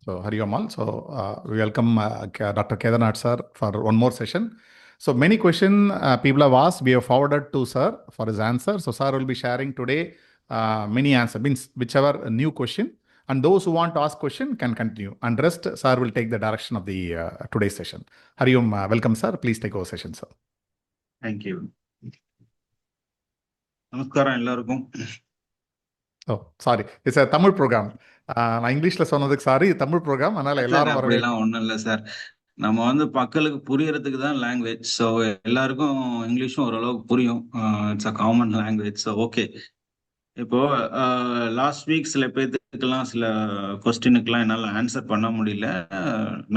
So, Hari Amal. So, we welcome Dr. Kedarnath sir for one more session. So, many questions people have asked, we have forwarded to sir for his answer. So, sir will be sharing today many answers, means whichever new question. And those who want to ask question can continue. And rest, sir will take the direction of the today's session. Hari Om, welcome sir. Please take over session, sir. Thank you. நமஸ்காரம் எல்லாருக்கும். Oh sorry, it's a Tamil programme. நான் இங்கிலீஷ்ல சொன்னதுக்கு sorry, Tamil program, அதனால எல்லாரும் அப்படிலாம் ஒன்றும் இல்லை சார். நம்ம வந்து மக்களுக்கு புரியறதுக்கு தான் லாங்குவேஜ். ஸோ எல்லாருக்கும் இங்கிலீஷும் ஓரளவுக்கு புரியும். It's a common language. So okay. இப்போ லாஸ்ட் வீக் சில பேர்த்துக்கெல்லாம் சில கொஸ்டினுக்கெல்லாம் என்னால் ஆன்சர் பண்ண முடியல.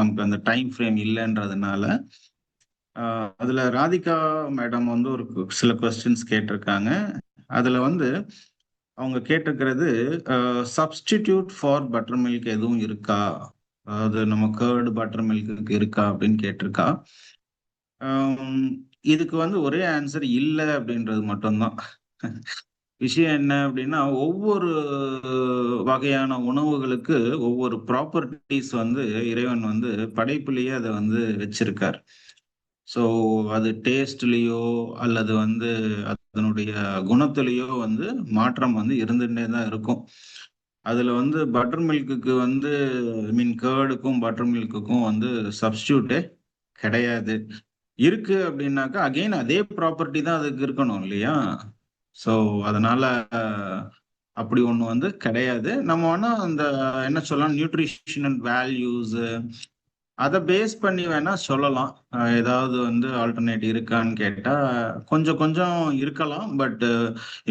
நமக்கு அந்த டைம் ஃப்ரேம் இல்லைன்றதுனால. அதுல ராதிகா மேடம் வந்து ஒரு சில கொஸ்டின்ஸ் கேட்டிருக்காங்க. அதுல வந்து அவங்க கேட்டிருக்கிறது சப்ஸ்டிடியூட் ஃபார் பட்டர் மில்க் எதுவும் இருக்கா, அதாவது நம்ம கர்டு பட்டர் மில்க்கு இருக்கா அப்படின்னு கேட்டிருக்கா. இதுக்கு வந்து ஒரே ஆன்சர் இல்லை அப்படின்றது மட்டும்தான். விஷயம் என்ன அப்படின்னா, ஒவ்வொரு வகையான உணவுகளுக்கு ஒவ்வொரு ப்ராப்பர்ட்டிஸ் வந்து இறைவன் வந்து படைப்புலயே அதை வந்து வச்சிருக்கார். ஸோ அது டேஸ்ட்லேயோ அல்லது வந்து அதனுடைய குணத்திலேயோ வந்து மாற்றம் வந்து இருந்துகிட்டே தான் இருக்கும். அதில் வந்து பட்டர் மில்க்குக்கு வந்து கேர்டுக்கும் பட்டர் மில்க்குக்கும் வந்து சப்ஸ்டியூட்டே கிடையாது. இருக்கு அப்படின்னாக்கா அகெயின் அதே ப்ராப்பர்ட்டி தான் அதுக்கு இருக்கணும் இல்லையா? ஸோ அதனால அப்படி ஒன்று வந்து கிடையாது. நம்ம வேணா அந்த என்ன சொல்லலாம், நியூட்ரிஷனல் வேல்யூஸ் அதை பேஸ் பண்ணி வேணா சொல்லலாம். ஏதாவது வந்து ஆல்டர்னேட் இருக்கான்னு கேட்டா கொஞ்சம் கொஞ்சம் இருக்கலாம். பட்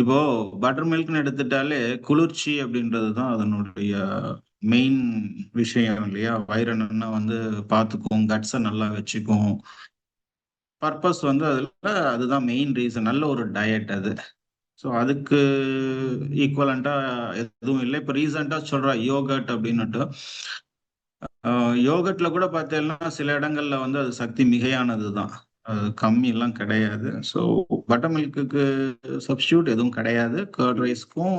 இப்போ பட்டர் மில்க்னு எடுத்துட்டாலே குளிர்ச்சி அப்படின்றது தான் அதனுடைய மெயின் விஷயம் இல்லையா? வயிறு நல்லா வந்து பார்த்துக்கும், கட்ஸை நல்லா வச்சுக்கும். பர்பஸ் வந்து அதுதான் மெயின் ரீசன். நல்ல ஒரு டயட் அது. ஸோ அதுக்கு ஈக்குவலண்டா எதுவும் இல்லை. இப்போ ரீசெண்டா சொல்ற யோகட் அப்படின்னுட்டு, யோகட்ல கூட பார்த்தீங்கன்னா சில இடங்கள்ல வந்து அது சக்தி மிகையானது தான், அது கம்மி எல்லாம் கிடையாது. ஸோ பட்டர் மில்க்குக்கு சப்ஸ்டியூட் எதுவும் கிடையாது, கர்ட் ரைஸ்க்கும்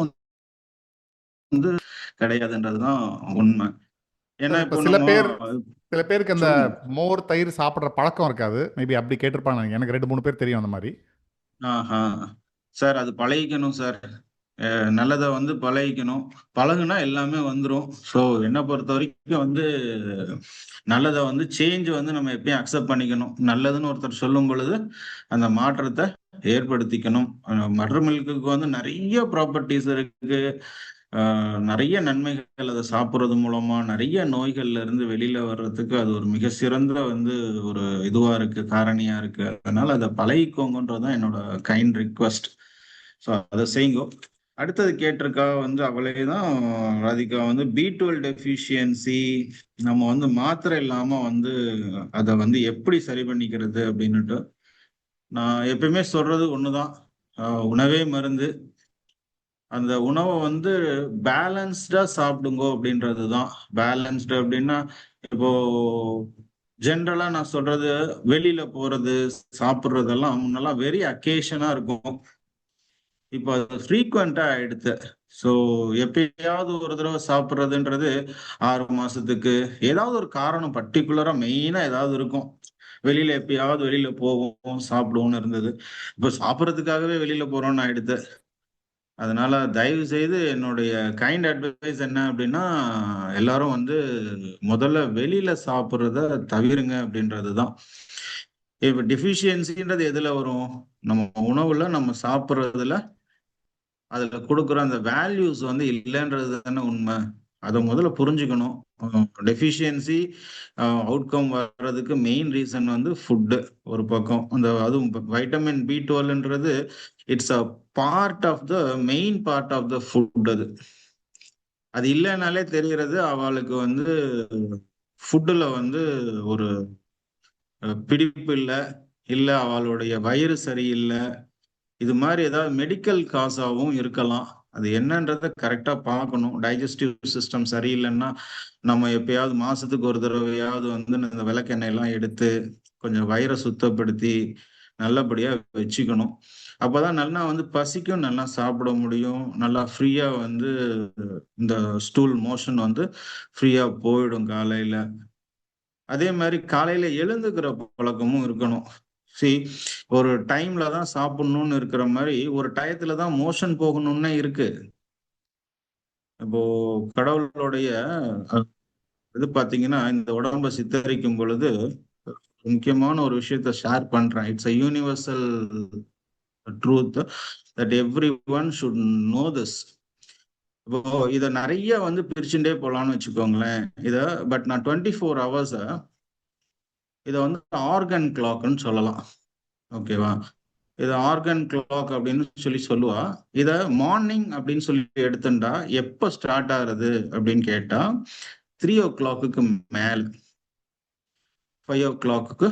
வந்து கிடையாதுன்றதுதான் உண்மை. ஏன்னா இப்போ சில பேருக்கு அந்த மோர் தயிர் சாப்பிட்ற பழக்கம் இருக்காது, மேபி அப்படி கேட்டிருப்பாங்க. எனக்கு 2-3 பேர் தெரியும் அந்த மாதிரி. சார் அது பழகிக்கணும் சார். நல்லதை வந்து பழகிக்கணும். பழகுனா எல்லாமே வந்துடும். ஸோ என்னை பொறுத்த வரைக்கும் வந்து நல்லதை வந்து சேஞ்ச் வந்து நம்ம எப்பயும் அக்செப்ட் பண்ணிக்கணும். நல்லதுன்னு ஒருத்தர் சொல்லும் பொழுது அந்த மாற்றத்தை ஏற்படுத்திக்கணும். பட்டர் மில்க்குக்கு வந்து நிறைய ப்ராப்பர்ட்டிஸ் இருக்கு, நிறைய நன்மைகள். அதை சாப்பிட்றது மூலமா நிறைய நோய்கள்ல இருந்து வெளியில வர்றதுக்கு அது ஒரு மிக சிறந்த வந்து ஒரு இதுவா இருக்கு, காரணியா இருக்கு. அதனால அதை பழகிக்கோங்கன்றதுதான் என்னோட கைண்ட் ரிக்வஸ்ட். ஸோ அதை செய்யுங்க. அடுத்தது கேட்டிருக்கா வந்து அவளேதான் ராதிகா வந்து B12 டெஃபிஷியன்சி நம்ம வந்து மாத்திரை இல்லாம வந்து அதை வந்து எப்படி சரி பண்ணிக்கிறது அப்படின்னுட்டு. நான் எப்பயுமே சொல்றது ஒண்ணுதான், உணவே மருந்து. அந்த உணவை வந்து பேலன்ஸ்டா சாப்பிடுங்க அப்படின்றது தான். பேலன்ஸ்டு அப்படின்னா இப்போ ஜென்ரலா நான் சொல்றது, வெளியில போறது சாப்பிட்றதெல்லாம் முன்னெல்லாம் வெரி அக்கேஷனா இருக்கும். இப்போ அது ஃப்ரீக்வெண்டா ஆயிடுது. ஸோ எப்பயாவது ஒரு தடவை சாப்பிட்றதுன்றது 6 மாசத்துக்கு ஏதாவது ஒரு காரணம் பர்டிகுலரா மெயினா ஏதாவது இருக்கும். வெளியில எப்பயாவது வெளியில போவோம், சாப்பிடுவோம்னு இருந்தது. இப்போ சாப்பிட்றதுக்காகவே வெளியில போறோம்னு ஆயிடுது. அதனால தயவு செய்து என்னுடைய கைண்ட் அட்வைஸ் என்ன அப்படின்னா, எல்லாரும் வந்து முதல்ல வெளியில சாப்பிட்றத தவிருங்க அப்படின்றதுதான். இப்ப டெஃபிஷியன்சின்றது எதுல வரும்? நம்ம உணவுல நம்ம சாப்பிட்றதுல அதுல கொடுக்குற அந்த வேல்யூஸ் வந்து இல்லைன்றது தானே உண்மை. அதை முதல்ல புரிஞ்சுக்கணும். டெஃபிஷியன்சி அவுட்கம் வர்றதுக்கு மெயின் ரீசன் வந்து ஃபுட்டு ஒரு பக்கம். அந்த அதுவும் வைட்டமின் B12ன்றது it's a part of the main part of the food. அது இல்லைனாலே தெரிகிறது அவளுக்கு வந்து ஃபுட்டுல வந்து ஒரு பிடிப்பு இல்லை, இல்லை அவளுடைய வயிறு சரியில்லை. இது மாதிரி ஏதாவது மெடிக்கல் காசாகவும் இருக்கலாம். அது என்னன்றத கரெக்டா பார்க்கணும். டைஜஸ்டிவ் சிஸ்டம் சரியில்லைன்னா நம்ம எப்பயாவது மாசத்துக்கு ஒரு தடவையாவது வந்து இந்த விளக்கெண்ணெய் எல்லாம் எடுத்து கொஞ்சம் வயிறை சுத்தப்படுத்தி நல்லபடியா வச்சுக்கணும். அப்பதான் நல்லா வந்து பசிக்கும், நல்லா சாப்பிட முடியும், நல்லா ஃப்ரீயா வந்து இந்த ஸ்டூல் மோஷன் வந்து ஃப்ரீயா போயிடும் காலையில. அதே மாதிரி காலையில எழுந்துக்கிற பழக்கமும் இருக்கணும். ஒரு டைம்ல தான் சாப்பிடணும்னு இருக்கிற மாதிரி ஒரு டயத்துல தான் மோஷன் போகணும்னே இருக்கு. இப்போ கடவுளுடைய இது பாத்தீங்கன்னா இந்த உடம்ப சித்தரிக்கும் பொழுது முக்கியமான ஒரு விஷயத்த ஷேர் பண்றேன். It's a universal truth that every one should know this. இப்போ இத நிறைய வந்து பிரிச்சுட்டே போலாம்னு வச்சுக்கோங்களேன். பட் நான் 24 ஹவர்ஸ் இதை வந்து ஆர்கன் கிளாக்னு சொல்லலாம். ஓகேவா? இது ஆர்கன் கிளாக் அப்படின்னு சொல்லுவா. இத மார்னிங் அப்படின்னு சொல்லி எடுத்துட்டா எப்ப ஸ்டார்ட் ஆகுறது அப்படின்னு கேட்டா 3 o'clock மேல 5 o'clock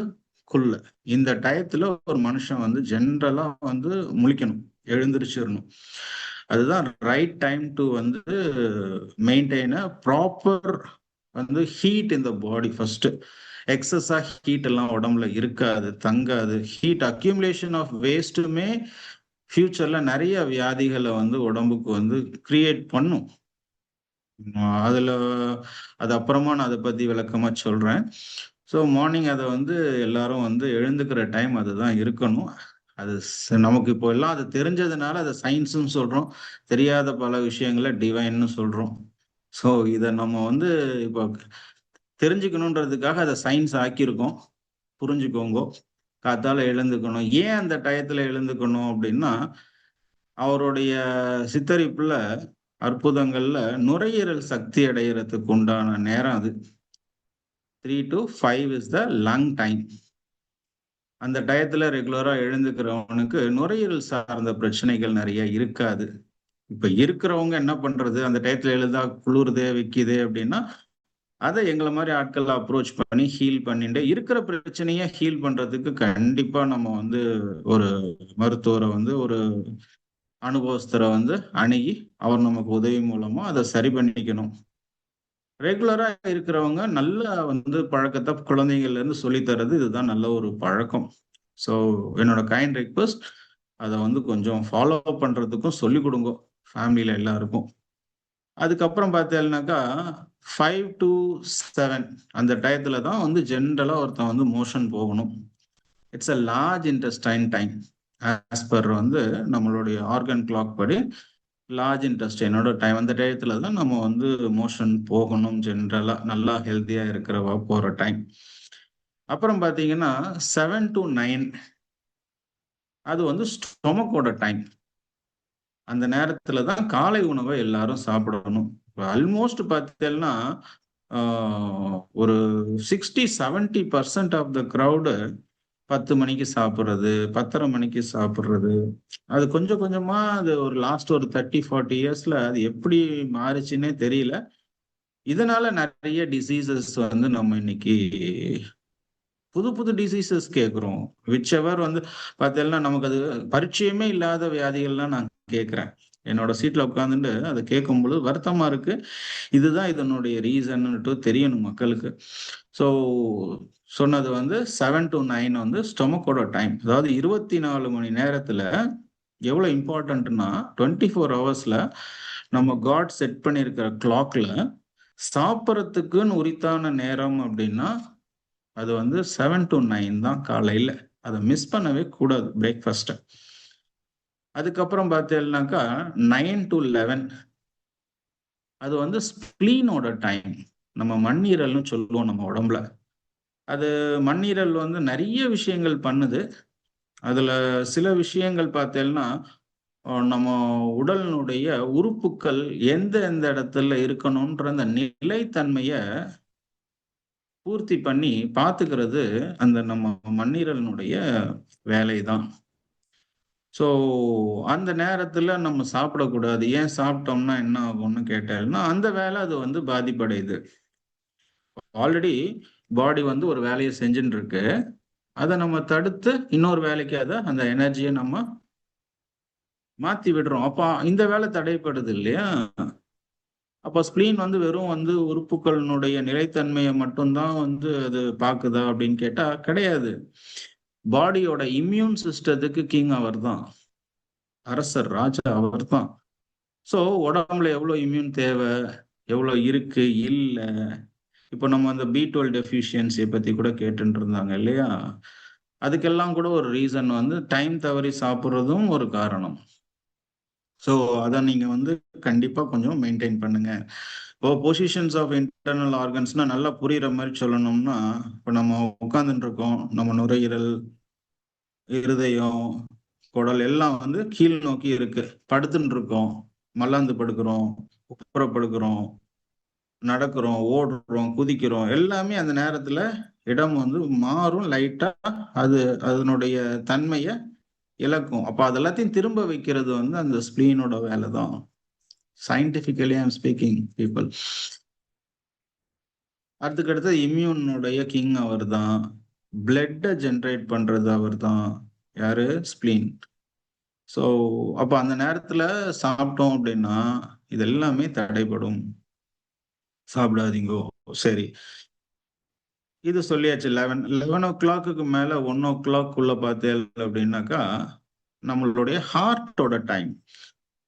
இந்த டயத்துல ஒரு மனுஷன் வந்து ஜென்ரலா வந்து முழிக்கணும், எழுந்திருச்சிடணும். அதுதான் ரைட் டைம் டு வந்து மெயின்டைன் ப்ராப்பர் வந்து ஹீட் இந்த பாடி. ஃபர்ஸ்ட் எக்ஸஸா ஹீட் எல்லாம் உடம்புல இருக்காது, தங்காது. ஹீட் அக்யூமுலேஷன் ஆஃப் வேஸ்ட்டுமே ஃபியூச்சர்ல நிறைய வியாதிகளை வந்து உடம்புக்கு வந்து கிரியேட் பண்ணும். அதுல அது அப்புறமா நான் அதை பத்தி விளக்கமா சொல்றேன். ஸோ மார்னிங் அதை வந்து எல்லாரும் வந்து எழுந்துக்கிற டைம் அதுதான் இருக்கணும். அது நமக்கு இப்போ எல்லாம் அது தெரிஞ்சதுனால அதை சயின்ஸ்னு சொல்றோம், தெரியாத பல விஷயங்களை டிவைன்னு சொல்றோம். ஸோ இதை நம்ம வந்து இப்போ தெரிஞ்சுக்கணுன்றதுக்காக அதை சயின்ஸ் ஆக்கியிருக்கோம். புரிஞ்சுக்கோங்க. காத்தால எழுந்துக்கணும். ஏன் அந்த டயத்துல எழுந்துக்கணும் அப்படின்னா, அவருடைய சித்தரிப்புல அற்புதங்கள்ல நுரையீரல் சக்தி அடையறதுக்கு உண்டான நேரம் அது. 3 to 5 is the long time. அந்த டயத்துல ரெகுலரா எழுந்துக்கிறவனுக்கு நுரையீரல் சார்ந்த பிரச்சனைகள் நிறைய இருக்காது. இப்ப இருக்கிறவங்க என்ன பண்றது, அந்த டயத்துல எழுந்தா குளிருதே வைக்குது அப்படின்னா அதை எங்களை மாதிரி ஆட்கள் அப்ரோச் பண்ணி ஹீல் பண்ணிட்டு இருக்கிற பிரச்சனையை ஹீல் பண்றதுக்கு கண்டிப்பா நம்ம வந்து ஒரு மருத்துவரை வந்து ஒரு அனுபவஸ்தரை வந்து அணுகி அவர் நமக்கு உதவி மூலமா அதை சரி பண்ணிக்கணும். ரெகுலரா இருக்கிறவங்க நல்ல வந்து பழக்கத்தை குழந்தைங்கள்ல இருந்து சொல்லித்தரது இதுதான் நல்ல ஒரு பழக்கம். ஸோ என்னோட கைண்ட் ரெக்வஸ்ட் அதை வந்து கொஞ்சம் ஃபாலோ பண்றதுக்கும் சொல்லி கொடுங்க ஃபேமிலியில எல்லாருக்கும். அதுக்கப்புறம் பார்த்தேன்னாக்கா 5 to 7 அந்த டயத்துல தான் வந்து ஜென்ரலா ஒருத்தன் வந்து மோஷன் போகணும். It's a large intestine time. As per வந்து நம்மளுடைய ஆர்கன் கிளாக் படி லார்ஜ் இன்டெஸ்டைனோட டைம். அந்த டயத்துல தான் நம்ம வந்து மோஷன் போகணும். ஜென்ரலா நல்லா ஹெல்த்தியா இருக்கிறவா போற டைம். அப்புறம் பாத்தீங்கன்னா 7 to 9 அது வந்து ஸ்டொமக்கோட டைம். அந்த நேரத்துல தான் காலை உணவை எல்லாரும் சாப்பிடணும். ஆல்மோஸ்ட் பார்த்தீங்கன்னா ஒரு 60-70% ஆஃப் த கிரௌடு 10 மணிக்கு சாப்பிடுறது, 10:30 மணிக்கு சாப்பிடுறது. அது கொஞ்சம் கொஞ்சமா அது ஒரு லாஸ்ட் ஒரு 30-40 இயர்ஸ்ல அது எப்படி மாறுச்சுன்னே தெரியல. இதனால நிறைய டிசீசஸ் வந்து நம்ம இன்னைக்கு புது புது டிசீசஸ் கேட்கிறோம். விச் எவர் வந்து பார்த்தீங்கன்னா நமக்கு அது பரிச்சயமே இல்லாத வியாதிகள்லாம் நான் கேட்கிறேன். என்னோட சீட்ல உட்காந்துட்டு அதை கேட்கும் பொழுது வருத்தமா இருக்கு. இதுதான் இதனுடைய ரீசன்னுட்டு தெரியணும் மக்களுக்கு. ஸோ சொன்னது வந்து 7 to 9 வந்து ஸ்டொமக்கோட டைம். அதாவது 24 மணி நேரத்துல எவ்வளவு இம்பார்ட்டன்ட்னா 24 ஹவர்ஸ்ல நம்ம காட் செட் பண்ணியிருக்கிற கிளாக்ல சாப்பிட்றதுக்குன்னு உரித்தான நேரம் அப்படின்னா அது வந்து 7 to 9 தான் காலையில. அதை மிஸ் பண்ணவே கூடாது பிரேக்ஃபாஸ்ட்டை. அதுக்கப்புறம் பார்த்தீங்கன்னாக்கா 9 to 11 அது வந்து ஸ்ப்ளீனோட டைம். நம்ம மண்ணீரல்னு சொல்லுவோம் நம்ம உடம்புல. அது மண்ணீரல் வந்து நிறைய விஷயங்கள் பண்ணுது. அதுல சில விஷயங்கள் பார்த்தேன்னா நம்ம உடலினுடைய உறுப்புகள் எந்த எந்த இடத்துல இருக்கணும்ன்ற அந்த நிலைத்தன்மைய பூர்த்தி பண்ணி பார்த்துக்கிறது அந்த நம்ம மண்ணீரலினுடைய வேலைதான். ஸோ அந்த நேரத்துல நம்ம சாப்பிடக்கூடாது. ஏன் சாப்பிட்டோம்னா என்ன ஆகும்னு கேட்டேன்னா அந்த வேலை அது வந்து பாதிப்படையுது. ஆல்ரெடி பாடி வந்து ஒரு வேலையை செஞ்சுட்டு இருக்கு. அதை நம்ம தடுத்து இன்னொரு வேலைக்கு அதை அந்த எனர்ஜியை நம்ம மாத்தி விடுறோம். அப்ப இந்த வேலை தடைப்படுது இல்லையா? அப்ப ஸ்பிளீன் வந்து வெறும் வந்து உறுப்புகளினுடைய நிலைத்தன்மையை மட்டும்தான் வந்து அது பாக்குதா அப்படின்னு கேட்டா கிடையாது. பாடியோட இம்யூன் சிஸ்டத்துக்கு கிங் அவர் தான். அரசர் ராஜா அவர் தான். ஸோ உடம்புல எவ்வளோ இம்யூன் தேவை, எவ்வளோ இருக்கு இல்ல. இப்போ நம்ம அந்த B12 டெஃபிஷியன்சியை பத்தி கூட கேட்டுட்டு இருந்தாங்க இல்லையா? அதுக்கெல்லாம் கூட ஒரு ரீசன் வந்து டைம் தவறி சாப்பிடுறதும் ஒரு காரணம். ஸோ அத நீங்க வந்து கண்டிப்பா கொஞ்சம் மெயின்டெயின் பண்ணுங்க. இப்போ பொசிஷன்ஸ் ஆஃப் இன்டர்னல் ஆர்கன்ஸ்னா நல்லா புரியிற மாரி சொல்லணும்னா, இப்ப நம்ம உட்கார்ந்துட்டு இருக்கோம். நம்ம நுரையீரல், இருதயம், குடல் எல்லாம் வந்து கீழ் நோக்கி இருக்கு. படுத்துட்டு இருக்கோம். மல்லாந்து படுக்கிறோம், உட்புற படுக்கிறோம், நடக்கிறோம், ஓடுறோம், குதிக்கிறோம். எல்லாமே அந்த நேரத்துல இடம் வந்து மாறும் லைட்டா. அது அதனுடைய தன்மைய இழக்கும். அப்ப அது எல்லாத்தையும் திரும்ப வைக்கிறது வந்து அந்த ஸ்ப்ளீனோட வேலை தான். Scientifically I am speaking people. அதுக்கடுத்து இம்யூனுடைய கிங் அவர்தான். பிளட்ட ஜெனரேட் பண்றது அவர்தான். யாரு? ஸ்ப்ளீன். ஸோ அப்ப அந்த நேரத்துல சாப்பிட்டோம் அப்படின்னா, இது எல்லாமே தடைபடும். சாப்பிடாதீங்கோ. சரி. இது சொல்லியாச்சு. 11:00க்கு மேல 1:00க்குள்ள பார்த்தேன் அப்படின்னாக்கா, நம்மளுடைய ஹார்ட்டோட டைம்.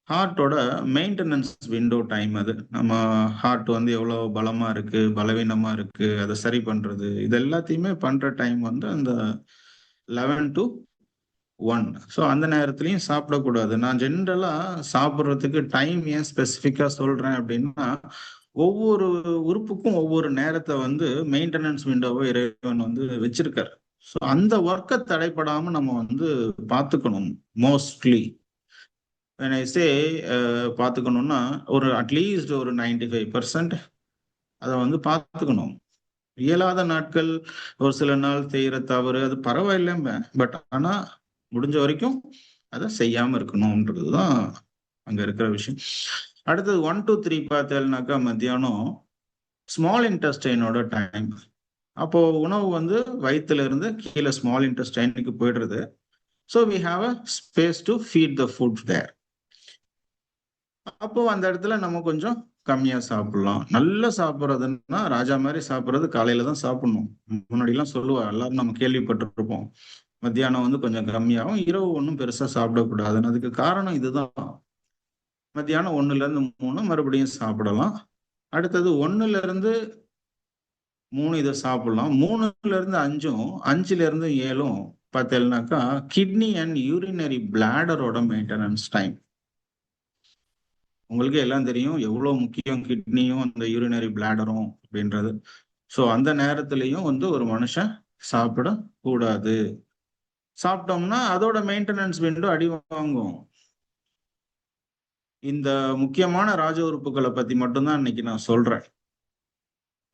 ஹார்ட்டோட மெயின்டெனன்ஸ் விண்டோ டைம் அது. நம்ம ஹார்ட் வந்து எவ்வளோ பலமா இருக்கு, பலவீனமா இருக்கு, அத சரி பண்றது. இது எல்லாத்தையுமே பண்ற டைம் வந்து அந்த 11 டூ 1. ஸோ அந்த நேரத்திலயும் சாப்பிடக்கூடாது. நான் ஜெனரலா சாப்பிடுறதுக்கு டைம் ஏன் ஸ்பெசிஃபிக்கா சொல்றேன் அப்படின்னா, ஒவ்வொரு உறுப்புக்கும் ஒவ்வொரு நேரத்த வந்து மெயின்டெனன்ஸ் விண்டோவ இறைவன் வந்து வச்சிருக்காரு. ஸோ அந்த வொர்க்க தடைப்படாம நம்ம வந்து பார்த்துக்கணும் மோஸ்ட்லி. வென் ஐ சே பார்த்துக்கணும்னா, ஒரு அட்லீஸ்ட் ஒரு 95% அத வந்து பார்த்துக்கணும். இயலாத நாட்கள், ஒரு சில நாள் செய்யற தவறு அது பரவாயில்லம்பேன். பட் ஆனா, முடிஞ்ச வரைக்கும் அத செய்யாம இருக்கணும்ன்றது தான் அங்க இருக்கிற விஷயம். அடுத்தது 1 டூ 3 பார்த்தேன்னாக்கா மத்தியானம் ஸ்மால் இன்டெஸ்டைனோட டைம். அப்போ உணவு வந்து வயித்துல இருந்து கீழ ஸ்மால் இன்டெஸ்டைனுக்கு போயிடுறது. So we have a space to feed the food there. அப்போ அந்த இடத்துல நம்ம கொஞ்சம் கம்மியா சாப்பிடலாம். நல்லா சாப்பிடுறதுன்னா, ராஜா மாரி சாப்பிடுறது காலையில தான் சாப்பிடணும். முன்னாடிலாம் சொல்லுவா, எல்லாரும் நம்ம கேள்விப்பட்டிருப்போம். மத்தியானம் வந்து கொஞ்சம் கம்மியாவும், இரவு ஒண்ணும் பெருசா சாப்பிடக்கூடாதுன்னு. அதுக்கு காரணம் இதுதான். மத்தியானம் 1லேருந்து 3 மறுபடியும் சாப்பிடலாம். அடுத்தது 1லேருந்து 3 இத சாப்பிடலாம். 3லேருந்து 5ம், 5லேருந்து 7ம் பார்த்தேன்னாக்கா, கிட்னி அண்ட் யூரினரி பிளாடரோட மெயின்டனன்ஸ் டைம். உங்களுக்கே எல்லாம் தெரியும். எவ்வளோ முக்கியம் கிட்னியும், அந்த யூரினரி பிளாடரும் அப்படின்றது. ஸோ அந்த நேரத்திலயும் வந்து ஒரு மனுஷன் சாப்பிடக்கூடாது. சாப்பிட்டோம்னா அதோட மெயின்டனன்ஸ் விண்டோ அடி வாங்கும். இந்த முக்கியமான ராஜ உறுப்புகள பத்தி மட்டும் தான் இன்னைக்கு நான் சொல்றேன்.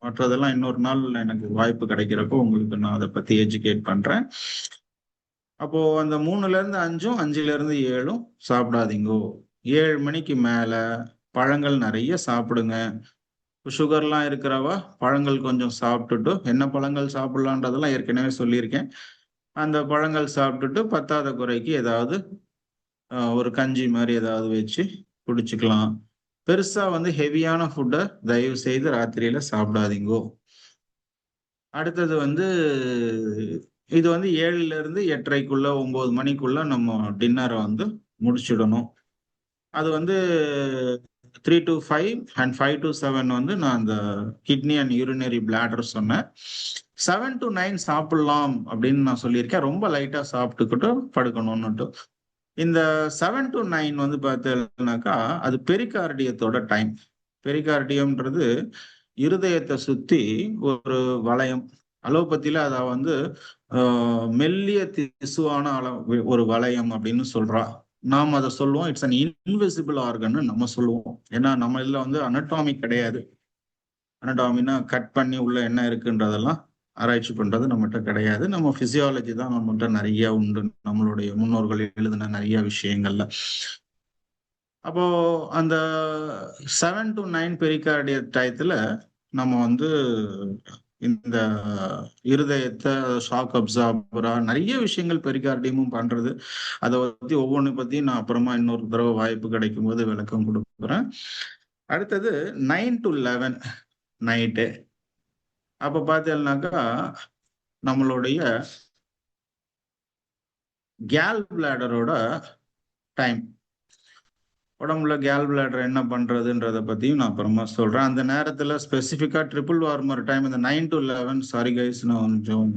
மற்றதெல்லாம் இன்னொரு நாள் எனக்கு வாய்ப்பு கிடைக்கிறப்போ உங்களுக்கு நான் அத பத்தி எஜுகேட் பண்றேன். அப்போ அந்த 3லேருந்து 5ம், 5லேருந்து 7ம் சாப்பிடாதீங்கோ. 7 மணிக்கு மேல பழங்கள் நெறைய சாப்பிடுங்க. சுகர்லாம் இருக்கிறவ பழங்கள் கொஞ்சம் சாப்பிட்டுட்டு, என்ன பழங்கள் சாப்பிடலான்றதெல்லாம் ஏற்கனவே சொல்லியிருக்கேன். அந்த பழங்கள் சாப்பிட்டுட்டு பத்தாத குறைக்கு ஏதாவது ஒரு கஞ்சி மாரி ஏதாவது வச்சு குடிச்சுக்கலாம். பெருசா வந்து ஹெவியான ஃபுட்ட தயவு செய்து ராத்திரியில சாப்பிடாதீங்கோ. அடுத்தது வந்து இது வந்து 7லிருந்து 8:30க்குள்ள 9 மணிக்குள்ள நம்ம டின்னர வந்து முடிச்சிடணும். அது வந்து 3 டூ 5 அண்ட் 5 டூ 7 வந்து நான் அந்த கிட்னி அண்ட் யூரினரி பிளாடர் சொன்னேன். 7 டூ 9 சாப்பிடலாம் அப்படின்னு நான் சொல்லியிருக்கேன். ரொம்ப லைட்டா சாப்பிட்டுக்கிட்டு படுக்கணும்னுட்டு. இந்த 7 டூ 9 வந்து பார்த்தீங்கன்னாக்கா, அது பெரிகார்டியத்தோட டைம். பெரிகார்டியம்ன்றது இருதயத்த சுத்தி ஒரு வளையம். அலோபதியில அத வந்து அ மெல்லிய திசுவான ஒரு வளையம் அப்படின்னு சொல்றா. நாம அத சொல்லுவோம். இட்ஸ் அன் இன்விசிபிள் ஆர்கன்னு நம்ம சொல்லுவோம். ஏன்னா நம்ம இதுல வந்து அனடாமி கிடையாது. அனடாமின்னா கட் பண்ணி உள்ள என்ன இருக்குன்றதெல்லாம் ஆராய்ச்சி பண்றது நம்மட்ட கிடையாது. நம்ம பிசியாலஜி தான் நம்மட்ட நெறைய உண்டு. நம்மளுடைய முன்னோர்கள் எழுதின நெறைய விஷயங்கள்ல. அப்போ அந்த 7 டூ 9 பெரிகார்டியல் டயத்துல நம்ம வந்து இந்த இருதயத்த ஷாக் அப்சார்பரா நெறைய விஷயங்கள் பெரிகார்டியமும் பண்றது. அத பத்தி ஒவ்வொன்னு பத்தியும் நான் அப்புறமா இன்னொரு தடவ வாய்ப்பு கிடைக்கும்போது விளக்கம் குடுக்குறேன். அடுத்தது 9 டூ 11 நைட்டு. அப்ப பார்த்தீங்கன்னாக்கா, நம்மளுடைய கேல் பிளாடரோட டைம். உடம்புல கேல் பிளாடர் என்ன பண்றதுன்றத பத்தியும் நான் அப்புறமா சொல்றேன். அந்த நேரத்துல ஸ்பெசிஃபிக்கா ட்ரிபிள் வார்மர் டைம் இந்த 9 to 11, சாரி கைஸ், நான் கொஞ்சம்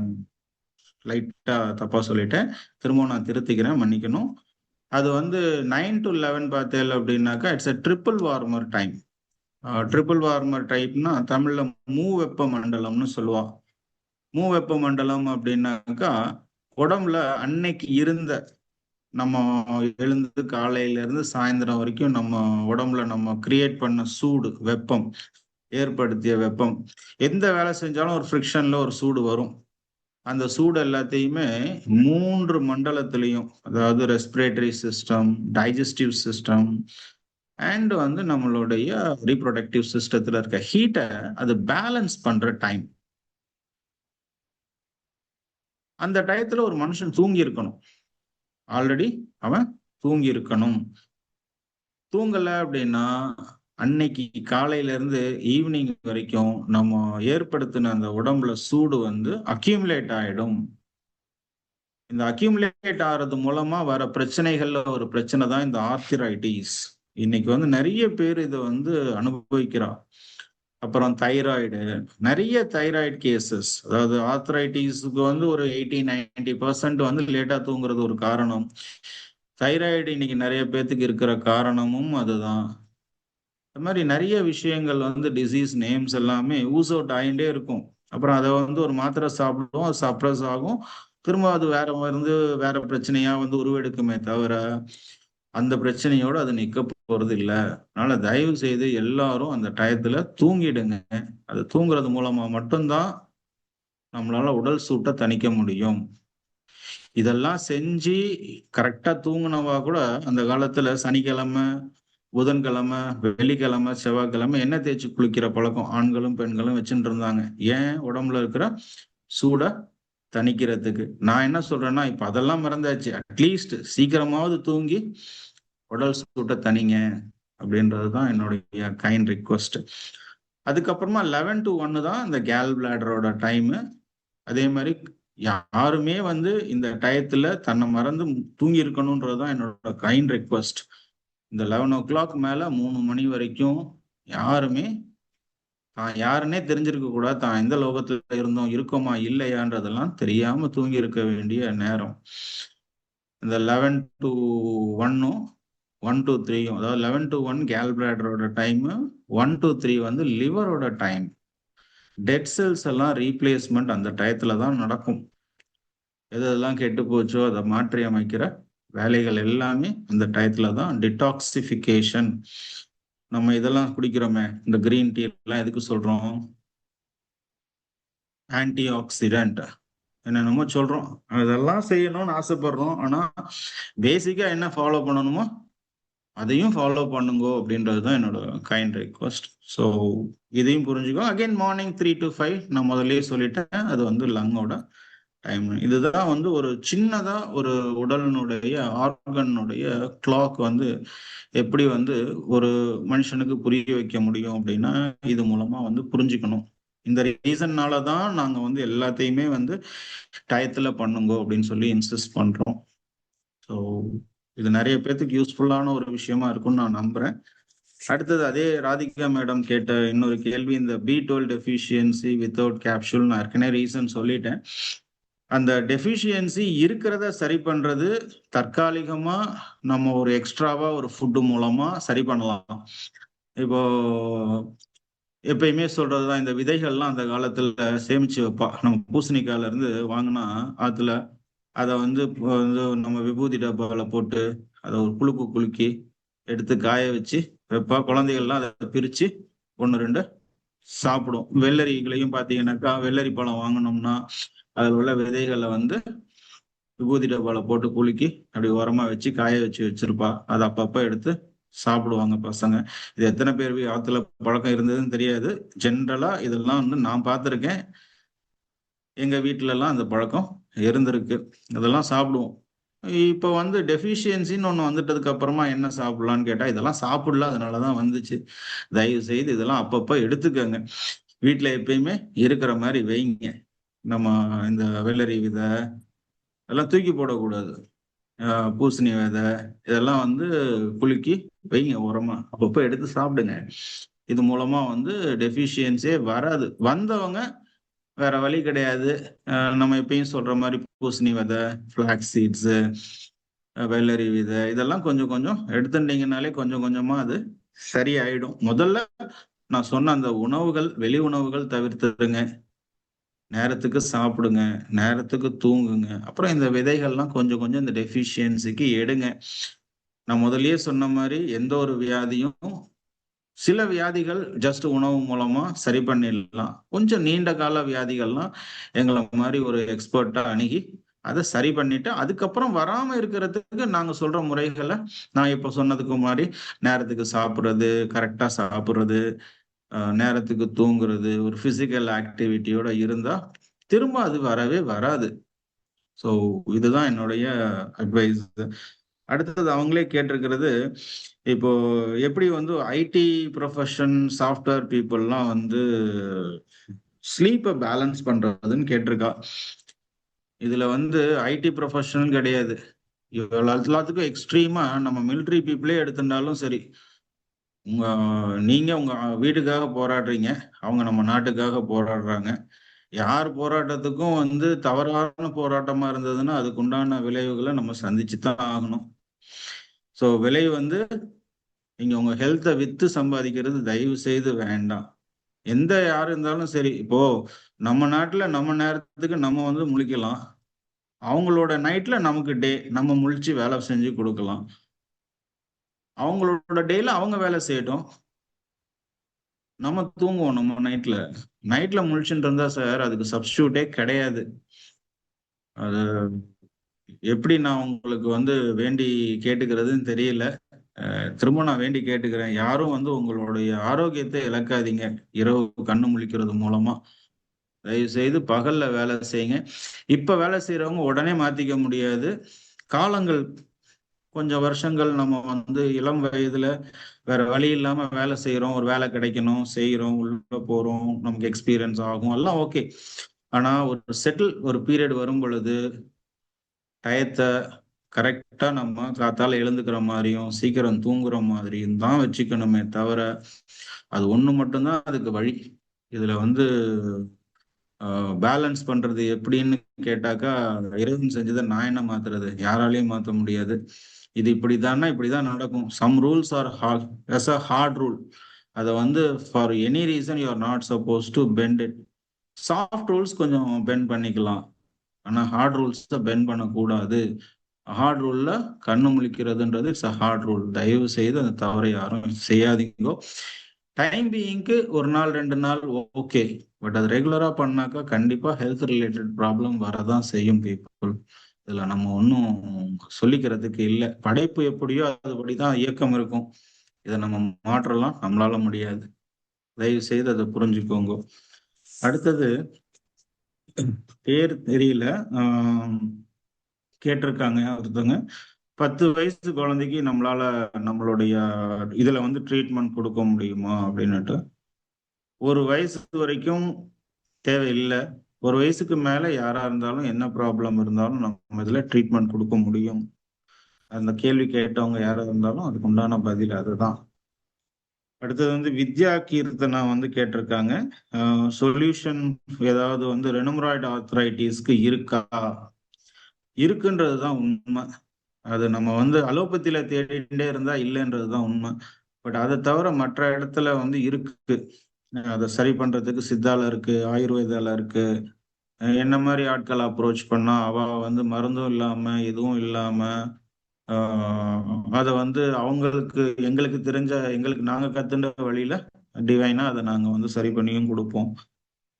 லைட்டா தப்பா சொல்லிட்டேன். திரும்பவும் நான் திருத்திக்கிறேன், மன்னிக்கணும். அது வந்து 9 to 11 பார்த்தேன் அப்படின்னாக்கா it's a triple warmer time. Triple warmer டைப்னா தமிழ்ல மூ வெப்ப மண்டலம்னு சொல்லுவா. மூ வெப்ப மண்டலம் அப்படின்னாக்கா உடம்புல அன்னைக்கு இருந்த நம்ம எழுந்து காலையில இருந்து சாயந்தரம் வரைக்கும் நம்ம உடம்புல நம்ம கிரியேட் பண்ண சூடு, வெப்பம், ஏற்படுத்திய வெப்பம், எந்த வேலை செஞ்சாலும் ஒரு ஃப்ரிக்ஷன்ல ஒரு சூடு வரும். அந்த சூடு எல்லாத்தையுமே 3 மண்டலத்திலையும், அதாவது respiratory system, digestive system and வந்து நம்மளுடைய ரீப்ரொடக்டிவ் சிஸ்டத்துல இருக்க ஹீட்டை அது பேலன்ஸ் பண்ற டைம். அந்த டயத்துல ஒரு மனுஷன் தூங்கி இருக்கணும். ஆல்ரெடி அவன் தூங்கி இருக்கணும். தூங்கல அப்படின்னா அன்னைக்கு காலையில இருந்து ஈவினிங் வரைக்கும் நம்ம ஏற்படுத்தின அந்த உடம்புல சூடு வந்து அக்யூமுலேட் ஆயிடும். இந்த அக்யூமுலேட் ஆறது மூலமா வர பிரச்சனைகள்ல ஒரு பிரச்சனை தான் இந்த ஆர்த்திரைட்டிஸ். இன்னைக்கு வந்து நிறைய பேர் இதை வந்து அனுபவிக்கிறா. அப்புறம் தைராய்டு, நிறைய தைராய்டு கேசஸ், அதாவது ஆர்த்ரைட்டிஸ்க்கு வந்து ஒரு 80-90% வந்து லேட்டா தூங்குறது ஒரு காரணம். தைராய்டு இன்னைக்கு நிறைய பேத்துக்கு இருக்கிற காரணமும் அதுதான். இந்த மாதிரி நிறைய விஷயங்கள் வந்து டிசீஸ் நேம்ஸ் எல்லாமே ஊஸ் அவுட் ஆகிட்டே இருக்கும். அப்புறம் அதை வந்து ஒரு மாத்திரை சாப்பிடுவோம், அது சப்ரஸ் ஆகும், திரும்ப அது வேற மருந்து வேற பிரச்சனையா வந்து உருவெடுக்குமே தவிர அந்த பிரச்சனையோட அது நிக்க போறது இல்ல. அதனால தயவு செய்து எல்லாரும் அந்த டயத்துல தூங்கிடுங்க. அது தூங்குறது மூலமா மட்டும்தான் நம்மளால உடல் சூட்டை தணிக்க முடியும். இதெல்லாம் செஞ்சு கரெக்டா தூங்குனவா கூட அந்த காலத்துல சனிக்கிழமை, புதன்கிழமை, வெள்ளிக்கிழமை, செவ்வாய்க்கிழமை எண்ணெய் தேய்ச்சி குளிக்கிற பழக்கம் ஆண்களும் பெண்களும் வச்சுட்டு இருந்தாங்க. ஏன்? உடம்புல இருக்கிற சூட தணிக்கிறதுக்கு. நான் என்ன சொல்றேன்னா, இப்ப அதெல்லாம் மறந்தாச்சு. அட்லீஸ்ட் சீக்கிரமாவது தூங்கி உடல் சூட்டை தணிங்க அப்படின்றதுதான் என்னுடைய கைண்ட் ரிக்வஸ்ட். அதுக்கப்புறமா 11 to 1 தான் இந்த கேல் பிளாடரோட டைமு. அதே மாதிரி யாருமே வந்து இந்த டயத்துல தன்னை மறந்து தூங்கி இருக்கணும்ன்றதுதான் என்னோட கைண்ட் ரிக்வஸ்ட். இந்த 11 o'clock மேல 3 மணி வரைக்கும் யாருமே தான் யாருன்னே தெரிஞ்சிருக்க கூடாது. தான் எந்த லோகத்துல இருந்தோம், இருக்கோமா இல்லையான்றதெல்லாம் தெரியாம தூங்கி இருக்க வேண்டிய நேரம். இந்த 11 to 1-ம் 1 to 3-ம், அதாவது 11 to 1 கேல் பிளாடரோட டைம், 1 to 3 வந்து லிவரோட டைம். டெட் செல்ஸ் எல்லாம் ரீப்ளேஸ்மெண்ட் அந்த டயத்துல தான் நடக்கும். எதெல்லாம் கெட்டு போச்சோ அதை மாற்றி அமைக்கிற வேலைகள் எல்லாமே அந்த டயத்துல தான். டிடாக்சிஃபிகேஷன். நம்ம இதெல்லாம் குடிக்கிறோமே, இந்த கிரீன் டீ எல்லாம் எதுக்கு சொல்றோம்? ஆன்டி ஆக்சிடென்ட் என்னென்னமோ சொல்றோம். அதெல்லாம் செய்யணும்னு ஆசைப்படுறோம். ஆனா பேசிக்கா என்ன ஃபாலோ பண்ணணுமோ அதையும் ஃபாலோ பண்ணுங்க அப்படின்றதுதான் என்னோட கைண்ட் ரிக்வஸ்ட். ஸோ இதையும் புரிஞ்சுக்கோ. அகைன் மார்னிங் 3 to 5 நான் முதல்லயே சொல்லிட்டேன், அது வந்து லங்கோட டைம். இதுதான் வந்து ஒரு சின்னதா ஒரு உடலினுடைய ஆர்கனுடைய கிளாக் வந்து எப்படி வந்து ஒரு மனுஷனுக்கு புரிய வைக்க முடியும் அப்படின்னா இது மூலமா வந்து புரிஞ்சுக்கணும். இந்த ரீசன்னால தான் நாங்க வந்து எல்லாத்தையுமே வந்து டயத்துல பண்ணுங்க அப்படின்னு சொல்லி இன்சிஸ்ட் பண்றோம். ஸோ இது நிறைய பேர்த்துக்கு யூஸ்ஃபுல்லான ஒரு விஷயமா இருக்கும்னு நான் நம்புறேன். அடுத்தது அதே ராதிகா மேடம் கேட்ட இன்னொரு கேள்வி, இந்த B12 டெஃபிஷியன்சி வித்தவுட் கேப்சூல். நான் ஏற்கனவே ரீசன் சொல்லிட்டேன். அந்த டெஃபிஷியன்சி இருக்கிறத சரி பண்றது தற்காலிகமா நம்ம ஒரு எக்ஸ்ட்ராவா ஒரு ஃபுட்டு மூலமா சரி பண்ணலாம். இப்போ எப்பயுமே சொல்றதுதான், இந்த விதைகள்லாம் அந்த காலத்துல சேமிச்சு வைப்பா. நம்ம பூசணிக்காயில இருந்து வாங்கினா ஆத்துல அதை வந்து நம்ம விபூதி டப்பால போட்டு அதை ஒரு குலுக்கு குலுக்கி எடுத்து காய வச்சு வைப்பா. குழந்தைகள்லாம் அதை பிரிச்சு 1-2 சாப்பிடும். வெள்ளரிகளையும் பார்த்தீங்கன்னாக்கா வெள்ளரி பழம் வாங்கினோம்னா அதில் உள்ள விதைகளை வந்து விபூதி டப்பால போட்டு குலுக்கி அப்படி உரமா வச்சு காய வச்சு வச்சிருப்பா. அதை அப்பப்ப எடுத்து சாப்பிடுவாங்க பசங்க. இது எத்தனை பேர் ஆத்துல பழக்கம் இருந்ததுன்னு தெரியாது. ஜென்ரலா இதெல்லாம் வந்து நான் பார்த்துருக்கேன். எங்க வீட்டுல எல்லாம் அந்த பழக்கம் இருந்திருக்கு. அதெல்லாம் சாப்பிடுவோம். இப்போ வந்து டெஃபிஷியன்சின்னு ஒன்று வந்துட்டதுக்கு அப்புறமா என்ன சாப்பிடலான்னு கேட்டா இதெல்லாம் சாப்பிடல, அதனாலதான் வந்துச்சு. தயவு செய்து இதெல்லாம் அப்பப்ப எடுத்துக்கங்க. வீட்டுல எப்பயுமே இருக்கிற மாதிரி வைங்க. நம்ம இந்த வெள்ளரி விதை எல்லாம் தூக்கி போடக்கூடாது. பூசணி விதை இதெல்லாம் வந்து குலுக்கி வைங்க உரமா, அப்பப்போ எடுத்து சாப்பிடுங்க. இது மூலமா வந்து டெஃபிஷியன்சியே வராது. வந்தவங்க வேற வழி கிடையாது. நம்ம எப்பயும் சொல்ற மாதிரி பூசணி விதை, ஃபிளாக்ஸ் சீட்ஸு, வெள்ளரி விதை இதெல்லாம் கொஞ்சம் கொஞ்சம் எடுத்துட்டீங்கனாலே கொஞ்சம் கொஞ்சமா அது சரியாயிடும். முதல்ல நான் சொன்ன அந்த உணவுகள், வெளி உணவுகள் தவிர்த்துடுங்க. நேரத்துக்கு சாப்பிடுங்க, நேரத்துக்கு தூங்குங்க. அப்புறம் இந்த விதைகள்லாம் கொஞ்சம் கொஞ்சம் இந்த டெஃபிஷியன்சிக்கு எடுங்க. நான் முதல்லயே சொன்ன மாரி எந்த ஒரு வியாதியும் சில வியாதிகள் ஜஸ்ட் உணவு மூலமா சரி பண்ணிடலாம். கொஞ்சம் நீண்ட கால வியாதிகள்லாம் எங்கள மாரி ஒரு எக்ஸ்பர்ட்டா அணுகி, அத சரி பண்ணிட்டு, அதுக்கப்புறம் வராம இருக்கிறதுக்கு நாங்க சொல்ற முறைகள நான் இப்ப சொன்னதுக்கு மாரி நேரத்துக்கு சாப்பிடுறது, கரெக்ட்டா சாப்பிடுறது, நேரத்துக்கு தூங்குறது, ஒரு பிசிக்கல் ஆக்டிவிட்டியோட இருந்தா, திரும்ப அது வரவே வராது. ஸோ இதுதான் என்னுடைய அட்வைஸ். அடுத்தது அவங்களே கேட்டிருக்கிறது, இப்போ எப்படி வந்து ஐடி ப்ரொஃபஷன், சாஃப்ட்வேர் பீப்பிள்லாம் வந்து ஸ்லீப்ப பேலன்ஸ் பண்றதுன்னு கேட்டிருக்கா. இதுல வந்து ஐடி ப்ரொஃபஷனல் கிடையாது. எல்லாத்துக்கும் எக்ஸ்ட்ரீமா நம்ம மிலிட்டரி பீப்பிளே எடுத்துட்டாலும் சரி. உங்க நீங்க உங்க வீட்டுக்காக போராடுறீங்க. அவங்க நம்ம நாட்டுக்காக போராடுறாங்க. யார் போராட்டத்துக்கும் வந்து தவறான போராட்டமா இருந்ததுன்னா, அதுக்கு உண்டான விளைவுகள நம்ம சந்திச்சு தான் ஆகணும். ஸோ விலை வந்து நீங்க உங்க ஹெல்த்த வித்து சம்பாதிக்கிறது தயவு செய்து வேண்டாம். எந்த யார் இருந்தாலும் சரி. இப்போ நம்ம நாட்டுல நம்ம நேரத்துக்கு நம்ம வந்து முழிக்கலாம். அவங்களோட நைட்ல நமக்கு டே. நம்ம முழிச்சு வேலை செஞ்சு குடுக்கலாம். அவங்களோட டேல அவங்க வேலை செய்யட்டும். நம்ம தூங்குவோம் நம்ம நைட்ல. நைட்ல முழிச்சுட்டு இருந்தா சார் அதுக்கு சப்ஸ்டிட்யூட்டே கிடையாது. அது எப்படி நான் உங்களுக்கு வந்து வேண்டி கேட்டுக்கிறதுன்னு தெரியல. திரும்ப நான் வேண்டி கேட்டுக்கிறேன். யாரும் வந்து உங்களுடைய ஆரோக்கியத்த இழக்காதீங்க. இரவு கண்ணு முழிக்கிறது மூலமா. தயவு செய்து பகல்ல வேலை செய்யுங்க. இப்ப வேலை செய்றவங்க உடனே மாத்திக்க முடியாது. காலங்கள் கொஞ்சம் வருஷங்கள் நம்ம வந்து இளம் வயதுல வேற வழி இல்லாம வேலை செய்றோம். ஒரு வேலை கிடைக்கணும், செய்றோம், உள்ள போறோம், நமக்கு எக்ஸ்பீரியன்ஸ் ஆகும். எல்லாம் ஓகே. ஆனா ஒரு பீரியட் வரும் பொழுது டயத்த கரெக்ட்டா நம்ம காத்தால எழுந்துக்கிற மாரியும், சீக்கிரம் தூங்குற மாதிரியும் தான் வச்சுக்கணுமே தவிர, அது ஒண்ணு மட்டும் தான் அதுக்கு வழி. இதுல வந்து பேலன்ஸ் பண்றது எப்படின்னு கேட்டாக்கா, இறைவன் செஞ்சத நான் என்ன மாத்துறது? யாராலயும் மாத்த முடியாது. இது இப்படித்தான்னா இப்படிதான் நடக்கும். Some rules are as a hard rule. அத வந்து for any reason you are not supposed to bend it. Soft rules கொஞ்சம் பெண்ட் பண்ணிக்கலாம். ஆனா ஹார்ட் ரூல்ஸ பெண்ட் பண்ணக்கூடாது. ஹார்ட் ரூல்ல கண்ணு முழிக்கிறதுன்றது இட்ஸ் ஹார்ட் ரூல். தயவு செய்து அந்த தவறை யாரும் செய்யாதீங்கோ. டைம் பீயிங்க்கு 1 நாள் 2 நாள் ஓகே. பட் அது ரெகுலரா பண்ணாக்கா கண்டிப்பா ஹெல்த் ரிலேட்டட் ப்ராப்ளம் வரதான் செய்யும் பீப்பிள். இதுல நம்ம ஒண்ணும் சொல்லிக்கிறதுக்கு இல்ல. படைப்பு எப்படியோ அதுபடிதான் இயக்கம் இருக்கும். இத நம்ம மாற்றலாம். நம்மளால முடியாது. தயவு செய்து அத புரிஞ்சுக்கோங்க. அடுத்தது பேர் தெரியல. கேட்டிருக்காங்க ஒருத்தவங்க. 10 வயசு குழந்தைக்கு நம்மளால நம்மளுடைய இதுல வந்து ட்ரீட்மெண்ட் குடுக்க முடியுமா? அப்படின்னுட்டு. 1 வயசு வரைக்கும் தேவையில்ல. 1 வயசுக்கு மேல யாரா இருந்தாலும் என்ன ப்ராப்ளம் இருந்தாலும் நம்ம இதுல ட்ரீட்மெண்ட் குடுக்க முடியும். அந்த கேள்வி கேட்டவங்க யாரா இருந்தாலும் அதுக்கு உண்டான பதில் அதுதான். அடுத்தது வந்து வித்யா கீர்த்தனா வந்து கேட்டிருக்காங்க. சொல்யூஷன் ஏதாவது வந்து ரெனுமராய்டு ஆர்த்ரைட்டிஸ்க்கு இருக்கா? இருக்குன்றது தான் உண்மை. அது நம்ம வந்து அலோபதியில தேடிட்டே இருந்தா இல்லைன்றது தான் உண்மை. பட் அதை தவிர மற்ற இடத்துல வந்து இருக்கு. அதை சரி பண்றதுக்கு சித்தால இருக்கு, ஆயுர்வேதால இருக்கு. என்ன மாதிரி ஆட்களை அப்ரோச் பண்ணா அவ வந்து மருந்தும் இல்லாம எதுவும் இல்லாம அதை வந்து அவங்களுக்கு எங்களுக்கு தெரிஞ்ச எங்களுக்கு நாங்க கத்துன்ற வழியில டிவைனா அதை நாங்க வந்து சரி பண்ணியும் கொடுப்போம்.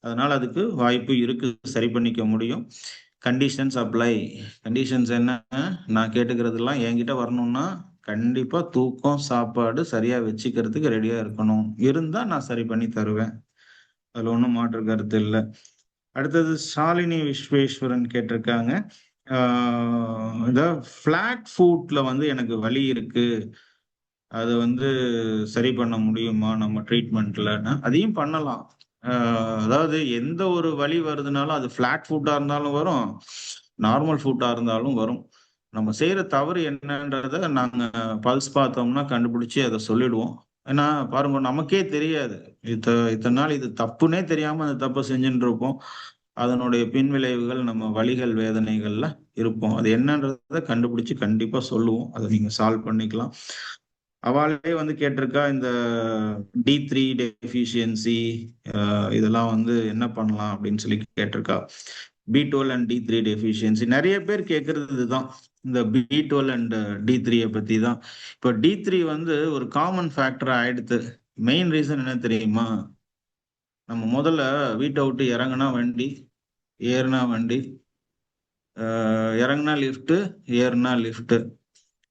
அதனால அதுக்கு வாய்ப்பு இருக்கு, சரி பண்ணிக்க முடியும். Conditions apply. கண்டிஷன்ஸ் என்ன? நான் கேட்டுக்கிறதெல்லாம் என்கிட்ட வரணும்னா கண்டிப்பா தூக்கம், சாப்பாடு சரியா வச்சுக்கிறதுக்கு ரெடியா இருக்கணும். இருந்தா நான் சரி பண்ணி தருவேன். அதுல ஒண்ணும் மாற்று கருத்து இல்லை. அடுத்தது ஷாலினி விஸ்வேஸ்வரன் கேட்டிருக்காங்க. இந்த ஃபிளாட் ஃபுட்ல வந்து எனக்கு வலி இருக்கு. அது வந்து சரி பண்ண முடியுமா நம்ம ட்ரீட்மெண்ட்லன்னா? அதையும் பண்ணலாம். அதாவது எந்த ஒரு வலி வருதுனாலும் அது ஃபிளாட் ஃபுட்டா இருந்தாலும் வரும், நார்மல் ஃபுட்டா இருந்தாலும் வரும். நம்ம செய்யற தவறு என்னன்றத நாங்க பல்ஸ் பார்த்தோம்னா கண்டுபிடிச்சு அதை சொல்லிடுவோம். ஏன்னா பாருங்க, நமக்கே தெரியாது. இத்தனை நாள் இது தப்புன்னே தெரியாம அந்த தப்பை செஞ்சுட்டு இருப்போம். அதனுடைய பின் விளைவுகள் நம்ம வலிகள், வேதனைகள்ல இருப்போம். அது என்னன்றத கண்டுபிடிச்சு கண்டிப்பா சொல்லுவோம். அதை நீங்க சால்வ் பண்ணிக்கலாம். அவளே வந்து கேட்டிருக்கா, இந்த D3 டெஃபிஷியன்சி இதெல்லாம் வந்து என்ன பண்ணலாம் அப்படின்னு சொல்லி கேட்டிருக்கா. B12 அண்ட் D3 டெஃபிஷியன்சி நிறைய பேர் கேட்கறது இதுதான். இந்த B12 அண்ட் D3 பத்தி தான். இப்போ D3 வந்து ஒரு காமன் ஃபேக்டர் ஆயிடுத்து. மெயின் ரீசன் என்ன தெரியுமா? நம்ம முதல்ல வீட்டை விட்டு இறங்குனா வண்டி, ஏறுனா வண்டி, இறங்குனா லிஃப்ட், ஏறுனா லிஃப்ட்.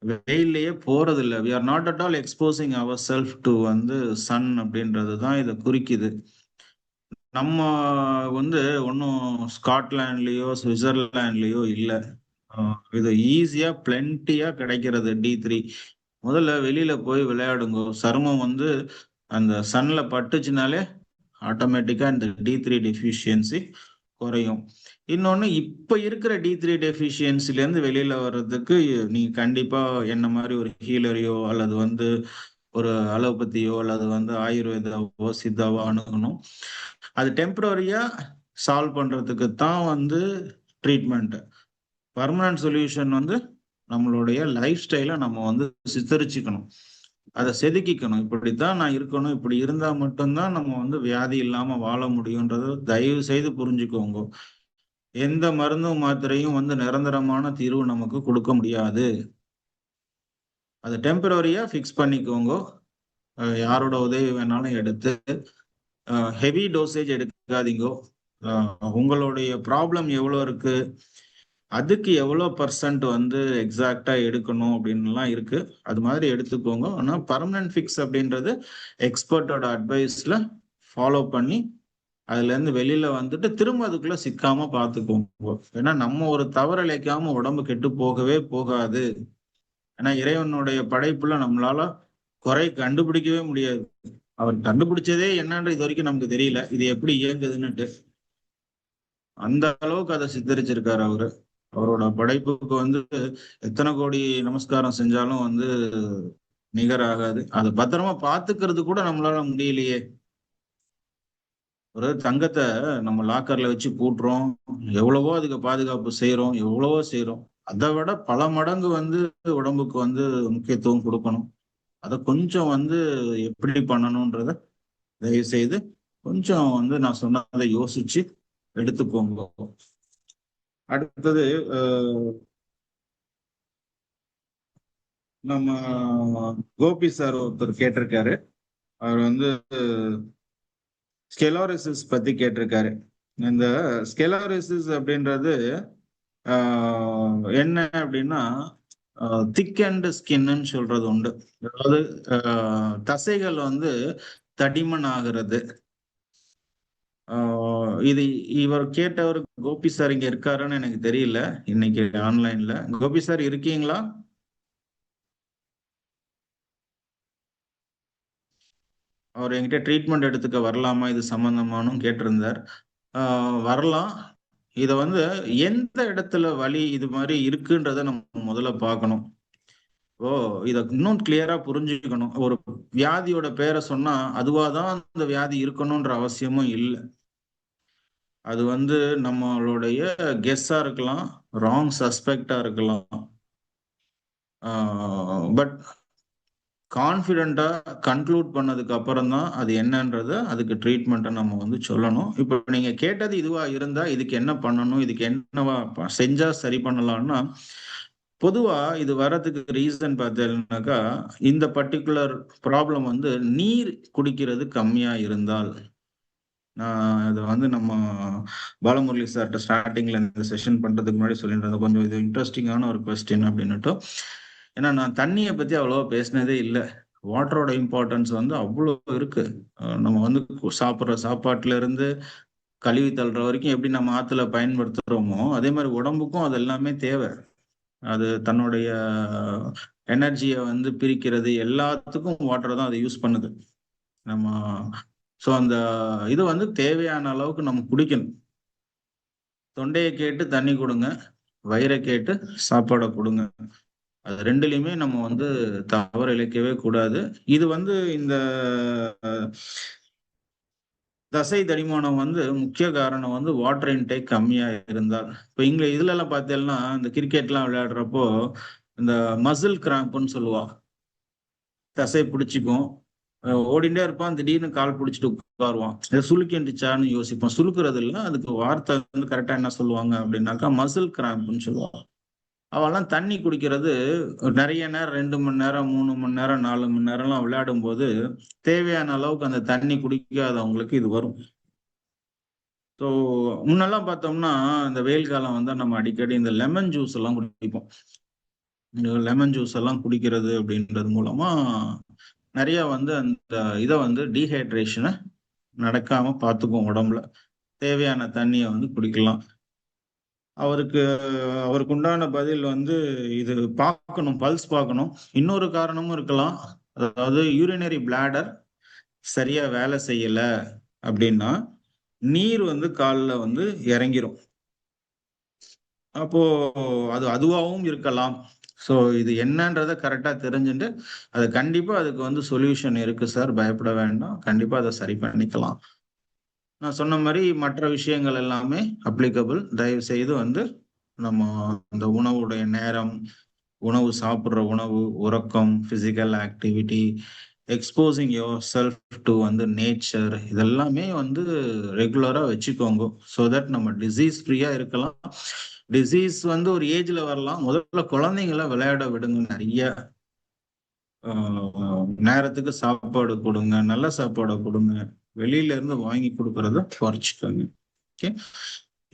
வெயிலேயே போறது இல்ல. We are not at all exposing our self to வந்து சன் அப்படின்றது தான் இதை குறிக்குது. நம்ம வந்து ஒன்றும் ஸ்காட்லாண்ட்லயோ சுவிட்சர்லாண்ட்லயோ இல்லை. இது ஈஸியா பிளென்டியா கிடைக்கிறது D3. முதல்ல வெளியில போய் விளையாடுங்க. சருமம் வந்து அந்த சன்ல பட்டுச்சுனாலே ஆட்டோமேட்டிக்கா இந்த D3 டெஃபிஷியன்சி குறையும். இன்னொன்னு, இப்ப இருக்கிற D3 டெஃபிஷியன்சில இருந்து வெளியில வர்றதுக்கு நீங்க கண்டிப்பா என்ன மாதிரி ஒரு ஹீலரையோ அல்லது வந்து ஒரு அலோபதியோ அல்லது வந்து ஆயுர்வேதாவோ சித்தாவோ அணுகணும். அது டெம்பரரியா சால்வ் பண்றதுக்கு தான் வந்து ட்ரீட்மெண்ட். பர்மனன்ட் சொல்யூஷன் வந்து நம்மளுடைய லைஃப் ஸ்டைலை நம்ம வந்து சித்தரிச்சுக்கணும், அதை செதுக்கிக்கணும். இப்படித்தான் நான் இருக்கணும், இப்படி இருந்தா மட்டும்தான் நம்ம வந்து வியாதி இல்லாம வாழ முடியும்ன்றத தயவு செய்து புரிஞ்சுக்கோங்க. எந்த மருந்தும் மாத்திரையும் வந்து நிரந்தரமான தீர்வு நமக்கு கொடுக்க முடியாது. அதை டெம்பரரியா ஃபிக்ஸ் பண்ணிக்கோங்க. யாரோட உதவி வேணாலும் எடுத்து ஹெவி டோசேஜ் எடுக்காதீங்க. உங்களுடைய ப்ராப்ளம் எவ்வளோ இருக்கு, அதுக்கு எவ்வளோ பர்சன்ட் வந்து எக்ஸாக்டா எடுக்கணும் அப்படின்லாம் இருக்கு. அது மாதிரி எடுத்துக்கோங்க. ஆனால் பர்மனன்ட் ஃபிக்ஸ் அப்படின்றது எக்ஸ்பர்ட்டோட அட்வைஸ்ல ஃபாலோ பண்ணி அதுல இருந்து வெளியில வந்துட்டு திரும்ப அதுக்குள்ள சிக்காம பார்த்துக்கோங்க. ஏன்னா நம்ம ஒரு தவறிழைக்காம உடம்பு கெட்டு போகவே போகாது. ஏன்னா இறைவனுடைய படைப்புல நம்மளால குறை கண்டுபிடிக்கவே முடியாது. அவர் கண்டுபிடிச்சதே என்னன்ற இது வரைக்கும் நமக்கு தெரியல, இது எப்படி இயங்குதுன்னுட்டு. அந்த அளவுக்கு அதை சித்தரிச்சிருக்காரு அவரு. அவரோட படைப்புக்கு வந்து எத்தனை கோடி நமஸ்காரம் செஞ்சாலும் வந்து நிகராகாது. அதை பத்திரமா பாத்துக்கிறது கூட நம்மளால முடியலையே. ஒரு தங்கத்தை நம்ம லாக்கர்ல வச்சு பூட்டுறோம், எவ்வளவோ அதுக்கு பாதுகாப்பு செய்யறோம், எவ்வளவோ செய்யறோம். அதை விட பல மடங்கு வந்து உடம்புக்கு வந்து முக்கியத்துவம் கொடுக்கணும். அதை கொஞ்சம் வந்து எப்படி பண்ணணும்ன்றத தயவு செய்து கொஞ்சம் வந்து நான் சொன்னதை யோசிச்சு எடுத்துக்கோங்க. அடுத்தது நம்ம கோபி சார் ஒருத்தர் கேட்டிருக்காரு. அவர் வந்து ஸ்கெலோரிசிஸ் பத்தி கேட்டிருக்காரு. இந்த ஸ்கெலோரிசிஸ் அப்படின்றது என்ன அப்படின்னா, திக் அண்ட் ஸ்கின்னு சொல்றது உண்டு. அதாவது தசைகள் வந்து தடிமன் ஆகிறது. இது இவர் கேட்டவர் கோபி சார் இங்க இருக்காருன்னு எனக்கு தெரியல இன்னைக்கு ஆன்லைன்ல. கோபி சார் இருக்கீங்களா? அவர் என்கிட்ட ட்ரீட்மெண்ட் எடுத்துக்க வரலாமா இது சம்பந்தமானும் கேட்டிருந்தார். வரலாம். இத வந்து எந்த இடத்துல வலி இது மாதிரி இருக்குன்றத நம்ம முதல்ல பார்க்கணும். இத இன்னும் கிளியரா புரிஞ்சுக்கணும். ஒரு வியாதியோட பேரை சொன்னா அதுவாதான் அந்த வியாதி இருக்கணும்ன்ற அவசியமும் இல்லை. அது வந்து நம்மளுடைய கெஸ்ஸா இருக்கலாம், ராங் சஸ்பெக்டா இருக்கலாம். பட் கான்ஃபிடென்ட்டா கன்க்ளூட் பண்ணதுக்கு அப்புறம் தான் அது என்னன்றத அதுக்கு ட்ரீட்மெண்ட்டை நம்ம வந்து சொல்லணும். இப்போ நீங்க கேட்டது இதுவா இருந்தா இதுக்கு என்ன பண்ணணும், இதுக்கு என்னவா செஞ்சா சரி பண்ணலாம்னா, பொதுவா இது வர்றதுக்கு ரீசன் பார்த்தீங்கன்னாக்கா, இந்த பர்ட்டிகுலர் ப்ராப்ளம் வந்து நீர் குடிக்கிறது கம்மியா இருந்தால். நான் இதை வந்து நம்ம பாலமுரளி சார்கிட்ட ஸ்டார்டிங்ல இந்த செஷன் பண்றதுக்கு முன்னாடி சொல்லிட்டு இருந்தேன், கொஞ்சம் இது இன்ட்ரெஸ்டிங்கான ஒரு கொஸ்டின் அப்படின்னுட்டு. ஏன்னா நான் தண்ணியை பத்தி அவ்வளவா பேசினதே இல்லை. வாட்டரோட இம்பார்ட்டன்ஸ் வந்து அவ்வளோ இருக்கு. நம்ம வந்து சாப்பிட்ற சாப்பாட்டுல இருந்து கழுவி தள்ளுற வரைக்கும் எப்படி நம்ம ஆத்துல பயன்படுத்துறோமோ அதே மாதிரி உடம்புக்கும் அது எல்லாமே தேவை. அது தன்னுடைய எனர்ஜியை வந்து பிரிக்கிறது எல்லாத்துக்கும் வாட்டரை தான் அதை யூஸ் பண்ணுது. நம்ம ஸோ அந்த இது வந்து தேவையான அளவுக்கு நம்ம குடிக்கணும். தொண்டையை கேட்டு தண்ணி கொடுங்க, வயிறை கேட்டு சாப்பாடை கொடுங்க. அது ரெண்டுலையுமே நம்ம வந்து தவறு இழைக்கவே கூடாது. இது வந்து இந்த தசை தடிமானம் வந்து முக்கிய காரணம் வந்து வாட்டர் இன்டேக் கம்மியா இருந்தால். இப்ப இதுல எல்லாம் பார்த்தேன்னா இந்த கிரிக்கெட்லாம் விளையாடுறப்போ இந்த மசில் கிராம்ப்னு சொல்லுவா. தசை பிடிச்சிக்கும். ஓடிண்டே இருப்பான், திடீர்னு கால் பிடிச்சிட்டு உட்காருவான். சுளுக்கின்றுச்சான்னு யோசிப்பான். சுளுக்குறது இல்லை, அதுக்கு வார்த்தை வந்து கரெக்டா என்ன சொல்லுவாங்க அப்படின்னாக்கா மசில் கிராம்ப்னு சொல்லுவாங்க. அவெல்லாம் தண்ணி குடிக்கிறது நிறைய நேரம் 2 மணி நேரம் 3 மணி நேரம் 4 மணி நேரம்லாம் விளையாடும் போது தேவையான அளவுக்கு அந்த தண்ணி குடிக்காதவங்களுக்கு இது வரும். ஸோ முன்னெல்லாம் பார்த்தோம்னா இந்த வெயில் காலம் வந்தா நம்ம அடிக்கடி இந்த லெமன் ஜூஸ் எல்லாம் குடிப்போம். லெமன் ஜூஸ் எல்லாம் குடிக்கிறது அப்படின்றது மூலமா நிறைய வந்து அந்த இதை வந்து டீஹைட்ரேஷனை நடக்காம பார்த்துக்கும். உடம்புல தேவையான தண்ணியை வந்து குடிக்கலாம். அவருக்கு உண்டான பதில் வந்து இது பார்க்கணும், பல்ஸ் பார்க்கணும். இன்னொரு காரணமும் இருக்கலாம். அதாவது யூரினரி பிளாடர் சரியா வேலை செய்யல அப்படின்னா நீர் வந்து காலில் வந்து இறங்கிரும். அப்போ அதுவாகவும் இருக்கலாம். ஸோ இது என்னன்றத கரெக்டா தெரிஞ்சுட்டு அது கண்டிப்பா அதுக்கு வந்து சொல்யூஷன் இருக்கு சார், பயப்பட வேண்டாம். கண்டிப்பா அதை சரி பண்ணிக்கலாம். நான் சொன்ன மாதிரி மற்ற விஷயங்கள் எல்லாமே அப்ளிகபிள். தயவு செய்து வந்து நம்ம அந்த உணவுடைய நேரம், உணவு சாப்பிட்ற உணவு, உறக்கம், physical activity, exposing your self to வந்து நேச்சர், இதெல்லாமே வந்து ரெகுலரா வச்சுக்கோங்க. ஸோ தட் நம்ம டிசீஸ் ஃப்ரீயா இருக்கலாம். டிசீஸ் வந்து ஒரு ஏஜ்ல வரலாம். முதல்ல குழந்தைங்கள விளையாட விடுங்க. நிறைய நேரத்துக்கு சாப்பாடு கொடுங்க, நல்ல சாப்பாடை கொடுங்க. வெளியில இருந்து வாங்கி கொடுக்கறத குறைச்சிக்கோங்க. ஓகே,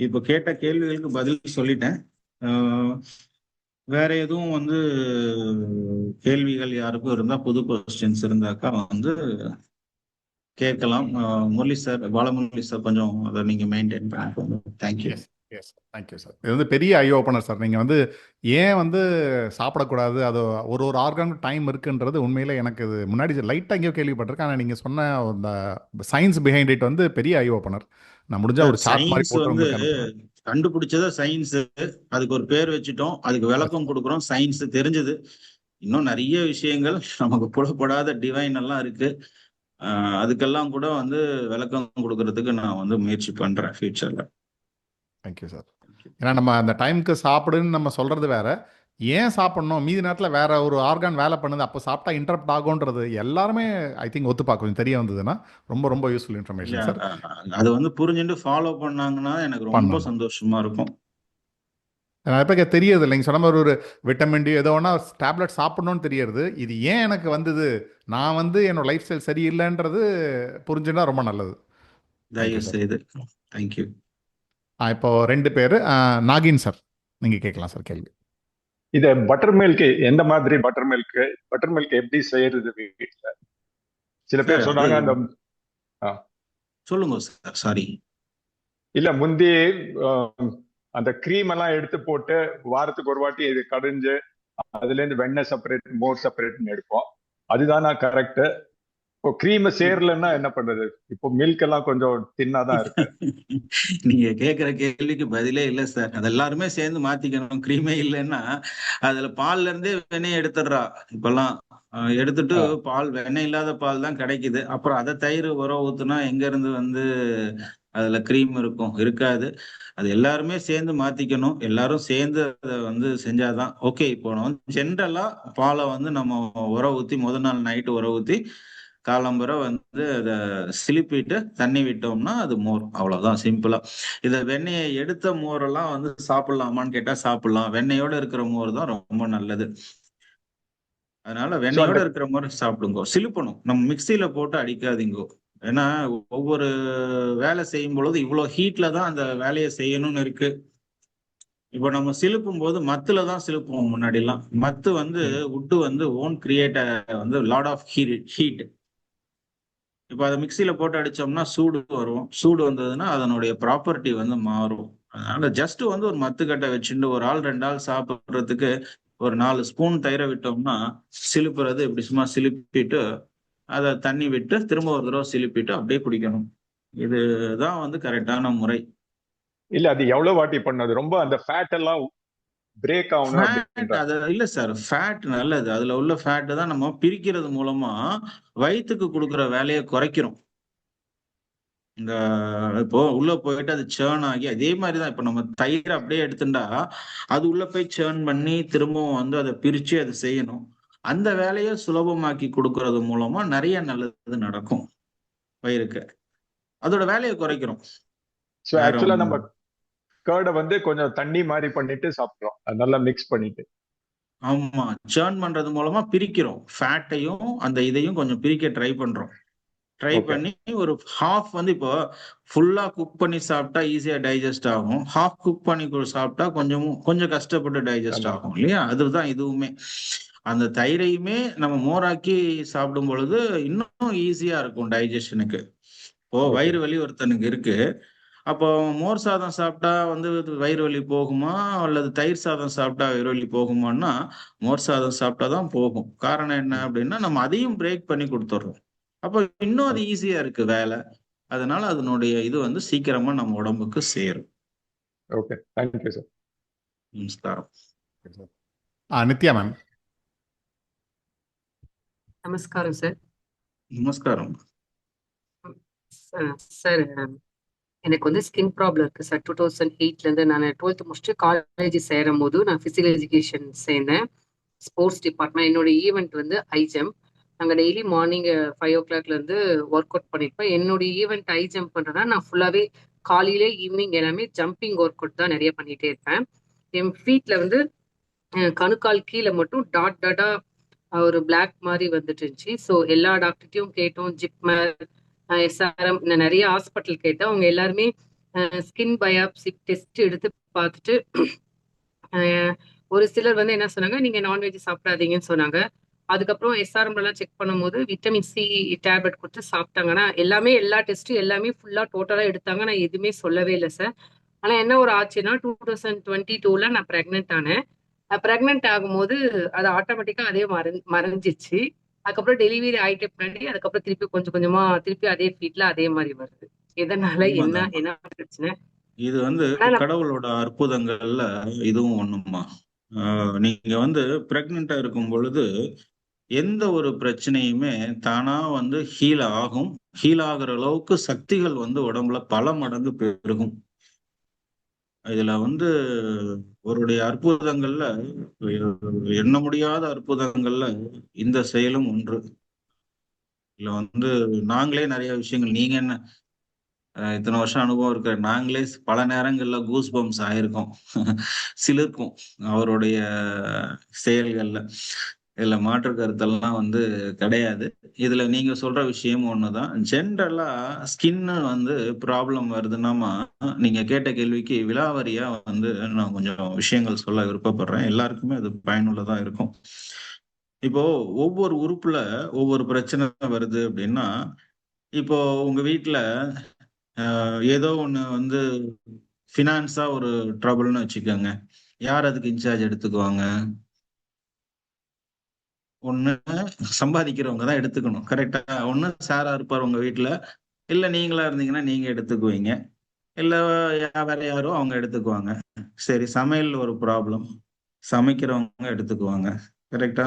இப்போ கேட்ட கேள்விகளுக்கு பதில் சொல்லிட்டேன். வேற எதுவும் வந்து கேள்விகள் யாருக்கும் இருந்தா, புது கொஸ்டின்ஸ் இருந்தாக்கா வந்து கேட்கலாம். முரளி சார், பாலமுரளி சார், கொஞ்சம் அதை நீங்க மெயின்டைன் பண்ணிக்கோங்க. தேங்க்யூ. Yes thank you sir. இது வந்து பெரிய ஐ ஓப்பனர் சார். நீங்கள் வந்து ஏன் வந்து சாப்பிடக்கூடாது, அது ஒரு ஒரு ஆர்கானுக்கு டைம் இருக்குன்றது உண்மையிலே எனக்கு இது முன்னாடி லைட்டாக எங்கேயோ கேள்விப்பட்டிருக்கேன். ஆனால் நீங்கள் சொன்ன அந்த சயின்ஸ் பிஹைண்ட் இட் வந்து பெரிய ஐ ஓப்பனர். நான் முடிஞ்சா ஒரு சார்ட் மாதிரி சயின்ஸ் போட்டு வந்து உங்களுக்கு அனுப்புறேன். கண்டுபிடிச்சத சயின்ஸ், அதுக்கு ஒரு பேர் வச்சுட்டோம், அதுக்கு விளக்கம் கொடுக்குறோம். சயின்ஸ் தெரிஞ்சது. இன்னும் நிறைய விஷயங்கள் நமக்கு புலப்படாத டிவைன் எல்லாம் இருக்கு. அதுக்கெல்லாம் கூட வந்து விளக்கம் கொடுக்கறதுக்கு நான் வந்து முயற்சி பண்றேன் ஃபியூச்சர்ல. Thank you sir. ஏன்னா நம்ம அந்த டைமுக்கு சாப்பிடுன்னு நம்ம சொல்றது வேற, ஏன் சாப்பிடணும், மீதி நேரத்தில் வேற ஒரு ஆர்கான் வேலை பண்ணுது, அப்போ சாப்பிட்டா இன்டரப்ட் ஆகுன்றது எல்லாருமே ஐ திங்க் ஒத்துப்பா. கொஞ்சம் தெரிய வந்ததுன்னா ரொம்ப ரொம்ப யூஸ்ஃபுல் இன்ஃபர்மேஷன் சார். அது வந்து புரிஞ்சுட்டு ஃபாலோ பண்ணாங்கன்னா எனக்கு ரொம்ப சந்தோஷமா இருக்கும். இப்போ தெரியுது இல்லைங்க சொன்ன மாதிரி ஒரு விட்டமின் டி ஏதோ ஒன்றா டேப்லெட் சாப்பிடணும்னு தெரியுது. இது ஏன் எனக்கு வந்தது, நான் வந்து என்னோட லைஃப் ஸ்டைல் சரியில்லைன்றது புரிஞ்சுன்னா ரொம்ப நல்லது. தயவு செய்து. தேங்க்யூ. இப்போ 2 பேர். நாகின் சார், நீங்கள் கேட்கலாம் சார் கேள்வி. இது பட்டர் மில்க் எந்த மாதிரி பட்டர் மில்க் எப்படி செய்யறது வீட்டுல? சில பேர் சொன்னாங்க அந்த சொல்லுங்க சார். சாரி, இல்ல முந்தி அந்த கிரீம் எல்லாம் எடுத்து போட்டு வாரத்துக்கு ஒரு வாட்டி இது கடைஞ்சு அதுல இருந்து வெண்ணெய் செப்பரேட், மோர் செப்பரேட்னு எடுப்போம். அதுதானா கரெக்ட்? இப்போ கிரீம் சேரலன்னா என்ன பண்றது? இப்போ மில்க் எல்லாம் கொஞ்சம் தின்னாதான் இருக்கு. நீங்க கேக்குற கேள்விக்கு பதிலே இல்ல சார். அது எல்லாருமே சேர்ந்து மாத்திக்கணும். கிரீமே இல்லைன்னா அதுல பால்ல இருந்தே வெண்ணெய் எடுத்துடுறா இப்பெல்லாம். எடுத்துட்டு பால், வெண்ணெய் இல்லாத பால் தான் கிடைக்குது. அப்புறம் அதை தயிர் உரம் ஊத்துனா எங்க இருந்து வந்து அதுல கிரீம் இருக்கும்? இருக்காது. அது எல்லாருமே சேர்ந்து மாத்திக்கணும். எல்லாரும் சேர்ந்து அதை வந்து செஞ்சாதான் ஓகே. இப்போ வந்து ஜென்ரலா பாலை வந்து நம்ம உர ஊத்தி முதல் நாள் நைட்டு உர ஊத்தி காலம்புரை வந்து அதை சிலிப்பிட்டு தண்ணி விட்டோம்னா அது மோர். அவ்வளவுதான், சிம்பிளா. இத வெண்ணெயை எடுத்த மோரெல்லாம் வந்து சாப்பிடலாமான்னு கேட்டா சாப்பிடலாம். வெண்ணெயோட இருக்கிற மோர் தான் ரொம்ப நல்லது. அதனால வெண்ணெயோட இருக்கிற மோர் சாப்பிடுங்க. சிலுப்பணும், நம்ம மிக்சியில போட்டு அடிக்காதீங்க. ஏன்னா ஒவ்வொரு வேலை செய்யும் பொழுது இவ்வளவு ஹீட்ல தான் அந்த வேலையை செய்யணும்னு இருக்கு. இப்போ நம்ம சிலுப்பும் போது மத்துல தான் சிலுப்புவோம். முன்னாடி எல்லாம் மத்து வந்து உட்டு வந்து ஓன் கிரியேட் வந்து லாட் ஆஃப் ஹீட். இப்போ அதை மிக்சியில போட்டு அடிச்சோம்னா சூடு வரும். சூடு வந்ததுன்னா அதனுடைய ப்ராப்பர்ட்டி வந்து மாறும். அதனால ஜஸ்ட் வந்து ஒரு மத்துக்கட்டை வச்சுட்டு ஒரு ஆள் 2 ஆள் சாப்பிட்றதுக்கு ஒரு 4 ஸ்பூன் தயிரை விட்டோம்னா சிலுப்புறது இப்படி சும்மா சிலுப்பிட்டு அதை தண்ணி விட்டு திரும்ப ஒரு தடவை சிலுப்பிட்டு அப்படியே குடிக்கணும். இதுதான் வந்து கரெக்டான முறை. இல்ல அது எவ்வளவு வாட்டி பண்ணது? ரொம்ப அந்த ஃபேட் எல்லாம் பிரேக் ஆகணும் ஃபேட் அப்படின்ற. அது இல்ல சார், ஃபேட் நல்லது. அதுல உள்ள ஃபேட் தான் நம்ம பிரிக்கிறது மூலமா வயித்துக்கு கொடுக்குற வேலையை குறைக்கிறோம். இந்த இப்போ உள்ள போயிட்டு அது சேர்ன் ஆகி அதே மாதிரிதான் இப்ப நம்ம தயிர் அப்படியே எடுத்துட்டா அது உள்ள போய் சேர்ன் பண்ணி திரும்பவும் வந்து அதை பிரிச்சு அதை செய்யணும். அந்த வேலையை சுலபமாக்கி கொடுக்கறது மூலமா நிறைய நல்லது நடக்கும் வயிறுக்கு. அதோட வேலையை குறைக்கிறோம். ஸோ வேற ஆக்சுவலா ஒண்ணும் நம்ம கர்டை வந்து கொஞ்சம் தண்ணி மாதிரி பண்ணிட்டு சாப்பிடுறோம், அது நல்லா மிக்ஸ் பண்ணிட்டு. ஆமா, சேர்ன் பண்றது மூலமா பிரிக்கிறோம். ஃபேட்டையும் அந்த இதையும் கொஞ்சம் பிரிக்க ட்ரை பண்றோம். Try okay. பண்ணி ஒரு ஹாஃப் வந்து இப்போ ஃபுல்லா குக் பண்ணி சாப்பிட்டா ஈஸியா டைஜஸ்ட் ஆகும். ஹாஃப் குக் பண்ணி சாப்பிட்டா கொஞ்சம் கஷ்டப்பட்டு டைஜஸ்ட் ஆமா. ஆகும் இல்லையா? அதுதான் இதுவுமே. அந்த தயிரையுமே நம்ம மோராக்கி சாப்பிடும் பொழுது இன்னும் ஈஸியா இருக்கும் டைஜஷனுக்கு. இப்போ ஓகே. வயிறு வலி ஒருத்தனுக்கு இருக்கு. அப்போ மோர் சாதம் சாப்பிட்டா வந்து வயிறு வலி போகுமா? அல்லது தயிர் சாதம் சாப்பிட்டா வயிறு வலி போகுமான்னா, மோர் சாதம் சாப்பிட்டா தான் போகும். காரணம் என்ன ம். அப்படின்னா, நம்ம அதையும் பிரேக் பண்ணி குடுத்துர்றோம். அப்போ இன்னும் அது ஈஸியா இருக்கு வேலை. அதனால அதனுடைய இது வந்து சீக்கிரமா நம்ம உடம்புக்கு சேரும். Okay, thank you sir. நமஸ்காரம். நித்யா மேம். நமஸ்காரம் சார். நமஸ்காரம். சார், எனக்கு வந்து ஸ்கின் ப்ராப்ளம் இருக்கு சார். 2008 இருந்து நான் 12th முடிச்சுட்டு காலேஜ் சேரும் போது நான் பிசிக்கல் எஜுகேஷன் சேர்ந்தேன். Sports department. என்னோட ஈவெண்ட் வந்து ஹை ஜம்ப். நாங்கள் டெய்லி மார்னிங் 5 o'clock இருந்து ஒர்க் அவுட் பண்ணிருப்பேன். என்னுடைய ஈவெண்ட் ஹை ஜம்ப் பண்றேன்னா நான் ஃபுல்லாவே காலையில ஈவினிங் எல்லாமே ஜம்பிங் ஒர்க் அவுட் தான் நிறைய பண்ணிட்டே இருப்பேன். என் ஃபீட்ல வந்து கணுக்கால் கீழே மட்டும் டாட் டாட்டா ஒரு பிளாக் மாதிரி வந்துட்டு இருந்துச்சு. ஸோ எல்லா டாக்டர்கிட்டையும் கேட்டோம், ஜிப்மர், எஸ்ஆர்எம், நான் நிறைய ஹாஸ்பிட்டல் கேட்டேன். அவங்க எல்லாருமே ஸ்கின் பயாப்சி டெஸ்ட் எடுத்து பார்த்துட்டு ஒரு சிலர் வந்து என்ன சொன்னாங்க, நீங்க நான்வெஜ் சாப்பிடாதீங்கன்னு சொன்னாங்க. அதுக்கப்புறம் எஸ்ஆர்எம் எல்லாம் செக் பண்ணும்போது விட்டமின் சி டேப்லெட் கொடுத்து சாப்பிட்டாங்கன்னா எல்லா டெஸ்ட்டும் எல்லாமே ஃபுல்லா டோட்டலா எடுத்தாங்க. நான் எதுவுமே சொல்லவே இல்லை சார். ஆனா என்ன ஒரு ஆச்சுன்னா 2022 நான் பிரெக்னென்ட் ஆனேன். பிரெக்னென்ட் ஆகும்போது அது ஆட்டோமேட்டிக்கா அதே மறைஞ்சிச்சு. அதுக்கப்புறம் டெலிவரி ஆயிட்டே பின்னாடி அதுக்கப்புறம் திருப்பி கொஞ்சம் கொஞ்சமா திருப்பி அதே ஃபீட்ல அதே மாதிரி வருது. எதனால உண்மைதான். என்ன பிரச்சனை? இது வந்து ஆனா நான் கடவுளோட அற்புதங்கள்ல இதுவும் ஒண்ணுமா. நீங்க வந்து பிரெக்னெண்டா இருக்கும் பொழுது எந்த ஒரு பிரச்சனையுமே தானா வந்து ஹீல் ஆகும். ஹீல் ஆகுற அளவுக்கு சக்திகள் வந்து உடம்புல பல மடங்கு பெருகும். இதுல வந்து அவருடைய அற்புதங்கள்ல எண்ண முடியாத அற்புதங்கள்ல இந்த செயலும் ஒன்று. இதுல வந்து நாங்களே நிறைய விஷயங்கள், நீங்க என்ன இத்தனை வருஷம் அனுபவம் இருக்கிற நாங்களே பல நேரங்கள்ல கூஸ் பம்ப்ஸ் ஆயிருக்கோம். சிலிர்க்கும் அவருடைய செயல்கள்ல. இதுல மாற்று கருத்தெல்லாம் வந்து கிடையாது. இதுல நீங்க சொல்ற விஷயம் ஒண்ணுதான். ஜென்ரலா ஸ்கின் வந்து ப்ராப்ளம் வருதுன்னாமா, நீங்க கேட்ட கேள்விக்கு விலாவரியா வந்து நான் கொஞ்சம் விஷயங்கள் சொல்ல விருப்பப்படுறேன். எல்லாருக்குமே அது பயனுள்ளதா இருக்கும். இப்போ ஒவ்வொரு உறுப்புல ஒவ்வொரு பிரச்சனை வருது அப்படின்னா, இப்போ உங்க வீட்டுல ஏதோ ஒண்ணு வந்து ஃபினான்ஸா ஒரு ட்ரபிள்னு வச்சுக்கோங்க. யார் அதுக்கு இன்சார்ஜ் எடுத்துக்குவாங்க? ஒண்ணு சம்பாதிக்கிறவங்க தான் எடுத்துக்கணும். கரெக்டா? ஒண்ணு சாரா இருப்பார் உங்க வீட்டுல, இல்ல நீங்களா இருந்தீங்கன்னா நீங்க எடுத்துக்குவீங்க, இல்ல வேற யாரோ அவங்க எடுத்துக்குவாங்க. சரி, சமையல் ஒரு ப்ராப்ளம், சமைக்கிறவங்க எடுத்துக்குவாங்க. கரெக்டா?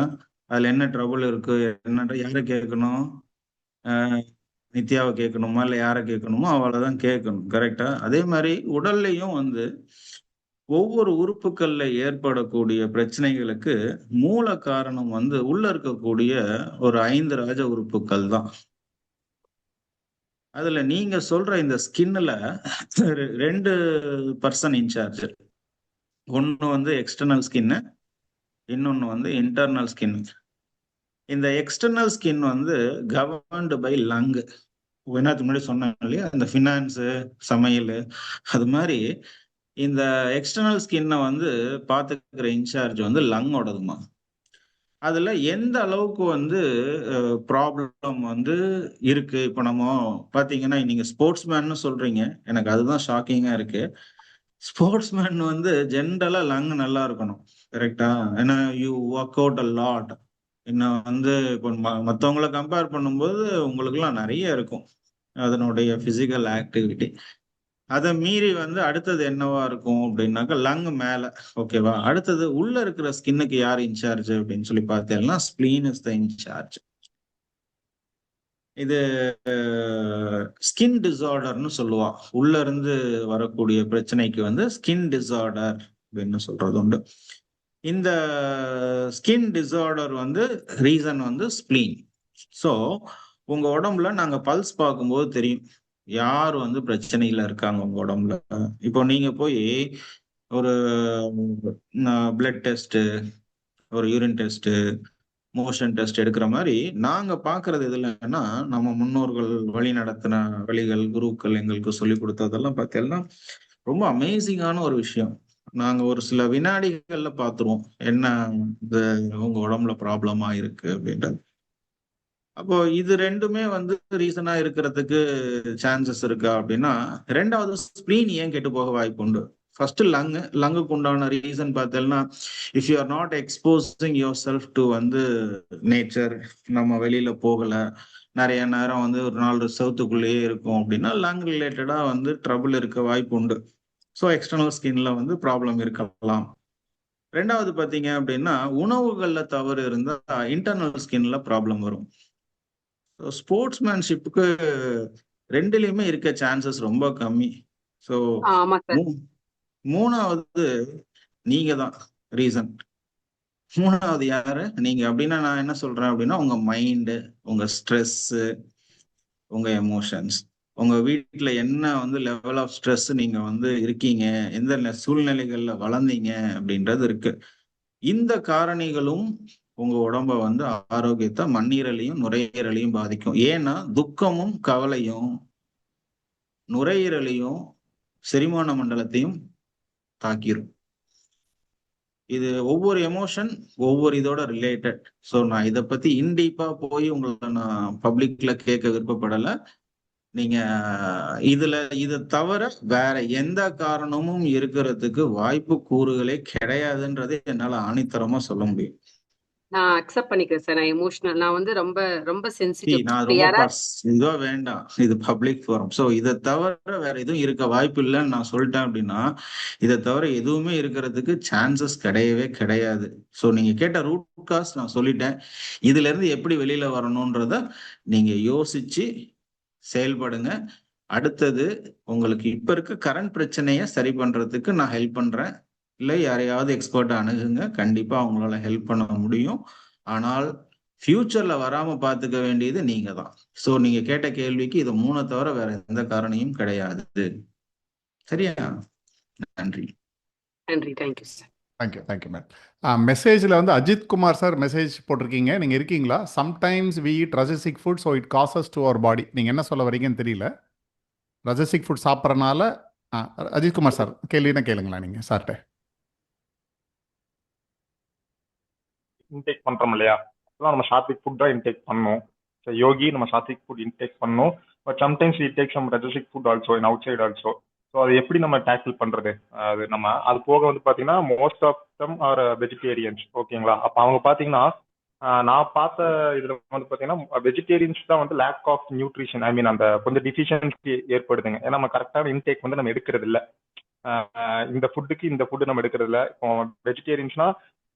அதுல என்ன ட்ரபிள் இருக்கு என்னன்ற யாரை கேட்கணும்? நித்யாவை கேட்கணுமா இல்ல யாரை கேட்கணுமோ அவளைதான் கேட்கணும். கரெக்டா? அதே மாதிரி உடல்லையும் வந்து ஒவ்வொரு உறுப்புகள்ல ஏற்படக்கூடிய பிரச்சனைகளுக்கு மூல காரணம் வந்து உள்ள இருக்கக்கூடிய ஒரு 5 ராஜ உறுப்புகள் தான். அதுல நீங்க சொல்ற இந்த ஸ்கின்ல 2 பர்சன் இன்சார்ஜ். ஒண்ணு வந்து எக்ஸ்டர்னல் ஸ்கின், இன்னொன்னு வந்து இன்டர்னல் ஸ்கின். இந்த எக்ஸ்டர்னல் ஸ்கின் வந்து கவர்ன்டு பை லங். என்னத்துக்கு முன்னாடி சொன்னேன் இல்லையா, இந்த ஃபினான்ஸ், சமையல், அது மாதிரி இந்த எக்ஸ்டர்னல் ஸ்கின்னை வந்து பாத்துக்கிற இன்சார்ஜ் வந்து லங்கோடதுமா. அதுல எந்த அளவுக்கு வந்து ப்ராப்ளம் வந்து இருக்கு. இப்ப நம்ம பாத்தீங்கன்னா நீங்க ஸ்போர்ட்ஸ் மேன்னு சொல்றீங்க, எனக்கு அதுதான் ஷாக்கிங்கா இருக்கு. ஸ்போர்ட்ஸ் மேன் வந்து ஜென்ரலா லங் நல்லா இருக்கணும். கரெக்டா? ஏன்னா you work out a lot. இன்னும் வந்து இப்போ மற்றவங்கள கம்பேர் பண்ணும்போது உங்களுக்கு எல்லாம் நிறைய இருக்கும் அதனுடைய பிசிக்கல் ஆக்டிவிட்டி. அதை மீறி வந்து அடுத்தது என்னவா இருக்கும் அப்படின்னாக்கா லங் மேல. ஓகேவா? அடுத்தது உள்ள இருக்கிற ஸ்கின்னுக்கு யார் இன்சார்ஜ் அப்படின்னு சொல்லி பார்த்தேன்னா ஸ்பிளீன் இஸ் த இன்சார்ஜ். இது ஸ்கின் டிசார்டர்னு சொல்லுவா. உள்ள இருந்து வரக்கூடிய பிரச்சனைக்கு வந்து ஸ்கின் டிசார்டர் அப்படின்னு சொல்றது உண்டு. இந்த ஸ்கின் டிசார்டர் வந்து ரீசன் வந்து ஸ்பிளீன். ஸோ உங்க உடம்புல நாங்க பல்ஸ் பார்க்கும்போது தெரியும் யார் வந்து பிரச்சனையில இருக்காங்க உங்க உடம்புல. இப்போ நீங்க போய் ஒரு பிளட் டெஸ்ட், ஒரு யூரின் டெஸ்ட், மோஷன் டெஸ்ட் எடுக்கிற மாதிரி நாங்க பாக்குறது எதுலன்னா, நம்ம முன்னோர்கள் வழி நடத்தின வழிகள், குருக்கள் எங்களுக்கு சொல்லி கொடுத்ததெல்லாம் பார்த்தீங்கன்னா ரொம்ப அமேசிங்கான ஒரு விஷயம். நாங்க ஒரு சில வினாடிகள்ல பாத்துருவோம் என்ன இது உங்க உடம்புல ப்ராப்ளமா இருக்கு அப்படின்றது. அப்போ இது ரெண்டுமே வந்து ரீசனா இருக்கிறதுக்கு சான்சஸ் இருக்கா அப்படின்னா, ரெண்டாவது ஸ்பிளீன் ஏன் கெட்டு போக வாய்ப்பு உண்டு. ஃபர்ஸ்ட் லங்குக்கு உண்டான ரீசன் பார்த்தேன்னா, if you are not exposing your self to வந்து நேச்சர், நம்ம வெளியில போகல, நிறைய நேரம் வந்து ஒரு 4 செவத்துக்குள்ளேயே இருக்கும் அப்படின்னா லங் ரிலேட்டடா வந்து ட்ரபிள் இருக்க வாய்ப்பு உண்டு. ஸோ எக்ஸ்டர்னல் ஸ்கின்ல வந்து ப்ராப்ளம் இருக்கலாம். ரெண்டாவது பார்த்தீங்க அப்படின்னா, உணவுகள்ல தவறு இருந்தா இன்டர்னல் ஸ்கின்ல ப்ராப்ளம் வரும். ஸ்போர்ட்ஸ்மேன்ஷிப்புக்கு ரெண்டுலயுமே இருக்க சான்சஸ் ரொம்ப கம்மி. ஸோ ஆமா சார். மூணாவது நீங்க தான் ரீசன். மூணாவது யாரு நீங்க அப்படின்னா நான் என்ன சொல்றேன் அப்படின்னா, உங்க மைண்டு, உங்க ஸ்ட்ரெஸ், உங்க எமோஷன்ஸ், உங்க வீட்டுல என்ன வந்து லெவல் ஆஃப் ஸ்ட்ரெஸ் நீங்க வந்து இருக்கீங்க, எந்த சூழ்நிலைகள்ல வளர்ந்தீங்க அப்படின்றது இருக்கு. இந்த காரணிகளும் உங்க உடம்ப வந்து ஆரோக்கியத்தை மண்ணீரலையும் நுரையீரலையும் பாதிக்கும். ஏன்னா துக்கமும் கவலையும் நுரையீரலையும் செரிமான மண்டலத்தையும் தாக்கிரும். இது ஒவ்வொரு எமோஷன் ஒவ்வொரு இதோட ரிலேட்டட். ஸோ நான் இதை பத்தி இன்டீப்பா போய் உங்களை நான் பப்ளிக்ல கேட்க விருப்பப்படல. நீங்க இதை தவிர வேற எந்த காரணமும் இருக்கிறதுக்கு வாய்ப்பு கூறுகளே கிடையாதுன்றது என்னால ஆணித்தரமா சொல்ல முடியும். நான் அக்செப்ட் பண்ணிக்கிறேன் சார். நான் எமோஷனல், நான் வந்து ரொம்ப ரொம்ப சென்சிட்டிவ். நான் இப்ப ரொம்ப யாராவது இதுவா வேண்டாம், இது பப்ளிக் ஃபோரம். ஸோ இதை தவிர வேற எதுவும் இருக்க வாய்ப்பு இல்லைன்னு நான் சொல்லிட்டேன் அப்படின்னா, இதை தவிர எதுவுமே இருக்கிறதுக்கு சான்சஸ் கிடையவே கிடையாது. ஸோ நீங்க கேட்ட ரூட் காஸ் நான் சொல்லிட்டேன். இதுல இருந்து எப்படி வெளியில வரணும்ன்றத நீங்க யோசிச்சு செயல்படுங்க. அடுத்தது உங்களுக்கு இப்ப இருக்க கரண்ட் பிரச்சனையை சரி பண்றதுக்கு நான் ஹெல்ப் பண்றேன். இல்லை யாரையாவது எக்ஸ்பர்ட்டை அணுகுங்க, கண்டிப்பா அவங்களால ஹெல்ப் பண்ண முடியும். ஆனால் ஃபியூச்சர்ல வராம பாத்துக்க வேண்டியது நீங்க தான். சோ நீங்க கேட்ட கேள்விக்கு இது 3 தவிர வேற எந்த காரணியும் கிடையாது. சரியா? நன்றி. நன்றி. Thank you sir. Thank you ma'am. மெசேஜில் வந்து அஜித் குமார் சார் மெசேஜ் போட்டிருக்கீங்க. நீங்கள் இருக்கீங்களா? Sometimes we eat rajasic food so it causes to our body. நீங்கள் என்ன சொல்ல வரீங்கன்னு தெரியல. ரஜசிக் ஃபுட் சாப்பிட்றனால அஜித் குமார் சார் கேள்வினா கேளுங்களா நீங்கள் சார்கிட்ட. இன்டேக் பண்றோம் இல்லையா, அப்பெல்லாம் நம்ம சாத்விக் ஃபுட் தான் இன்டேக் பண்ணணும். ஸோ யோகி நம்ம சாத்விக் ஃபுட் இன்டேக் பண்ணணும். But sometimes we take some rajasic food also in out side also. So அது எப்படி நம்ம டேக்கிள் பண்றது? அது போக வந்து பாத்தீங்கன்னா most of them are vegetarians. ஓகேங்களா? அப்ப அவங்க பாத்தீங்கன்னா நான் பார்த்த இதுல வந்து பாத்தீங்கன்னா வெஜிடேரியன்ஸ் தான் வந்து லேக் ஆஃப் நியூட்ரிஷன், ஐ மீன் அந்த கொஞ்சம் டிஃபிஷியன்சி ஏற்படுதுங்க. ஏன்னா நம்ம கரெக்டான இன்டேக் வந்து நம்ம எடுக்கிறது இல்லை. இந்த ஃபுட்டுக்கு இந்த ஃபுட்டு நம்ம எடுக்கிறது இல்லை. இப்போ வெஜிடேரியன்ஸ்னா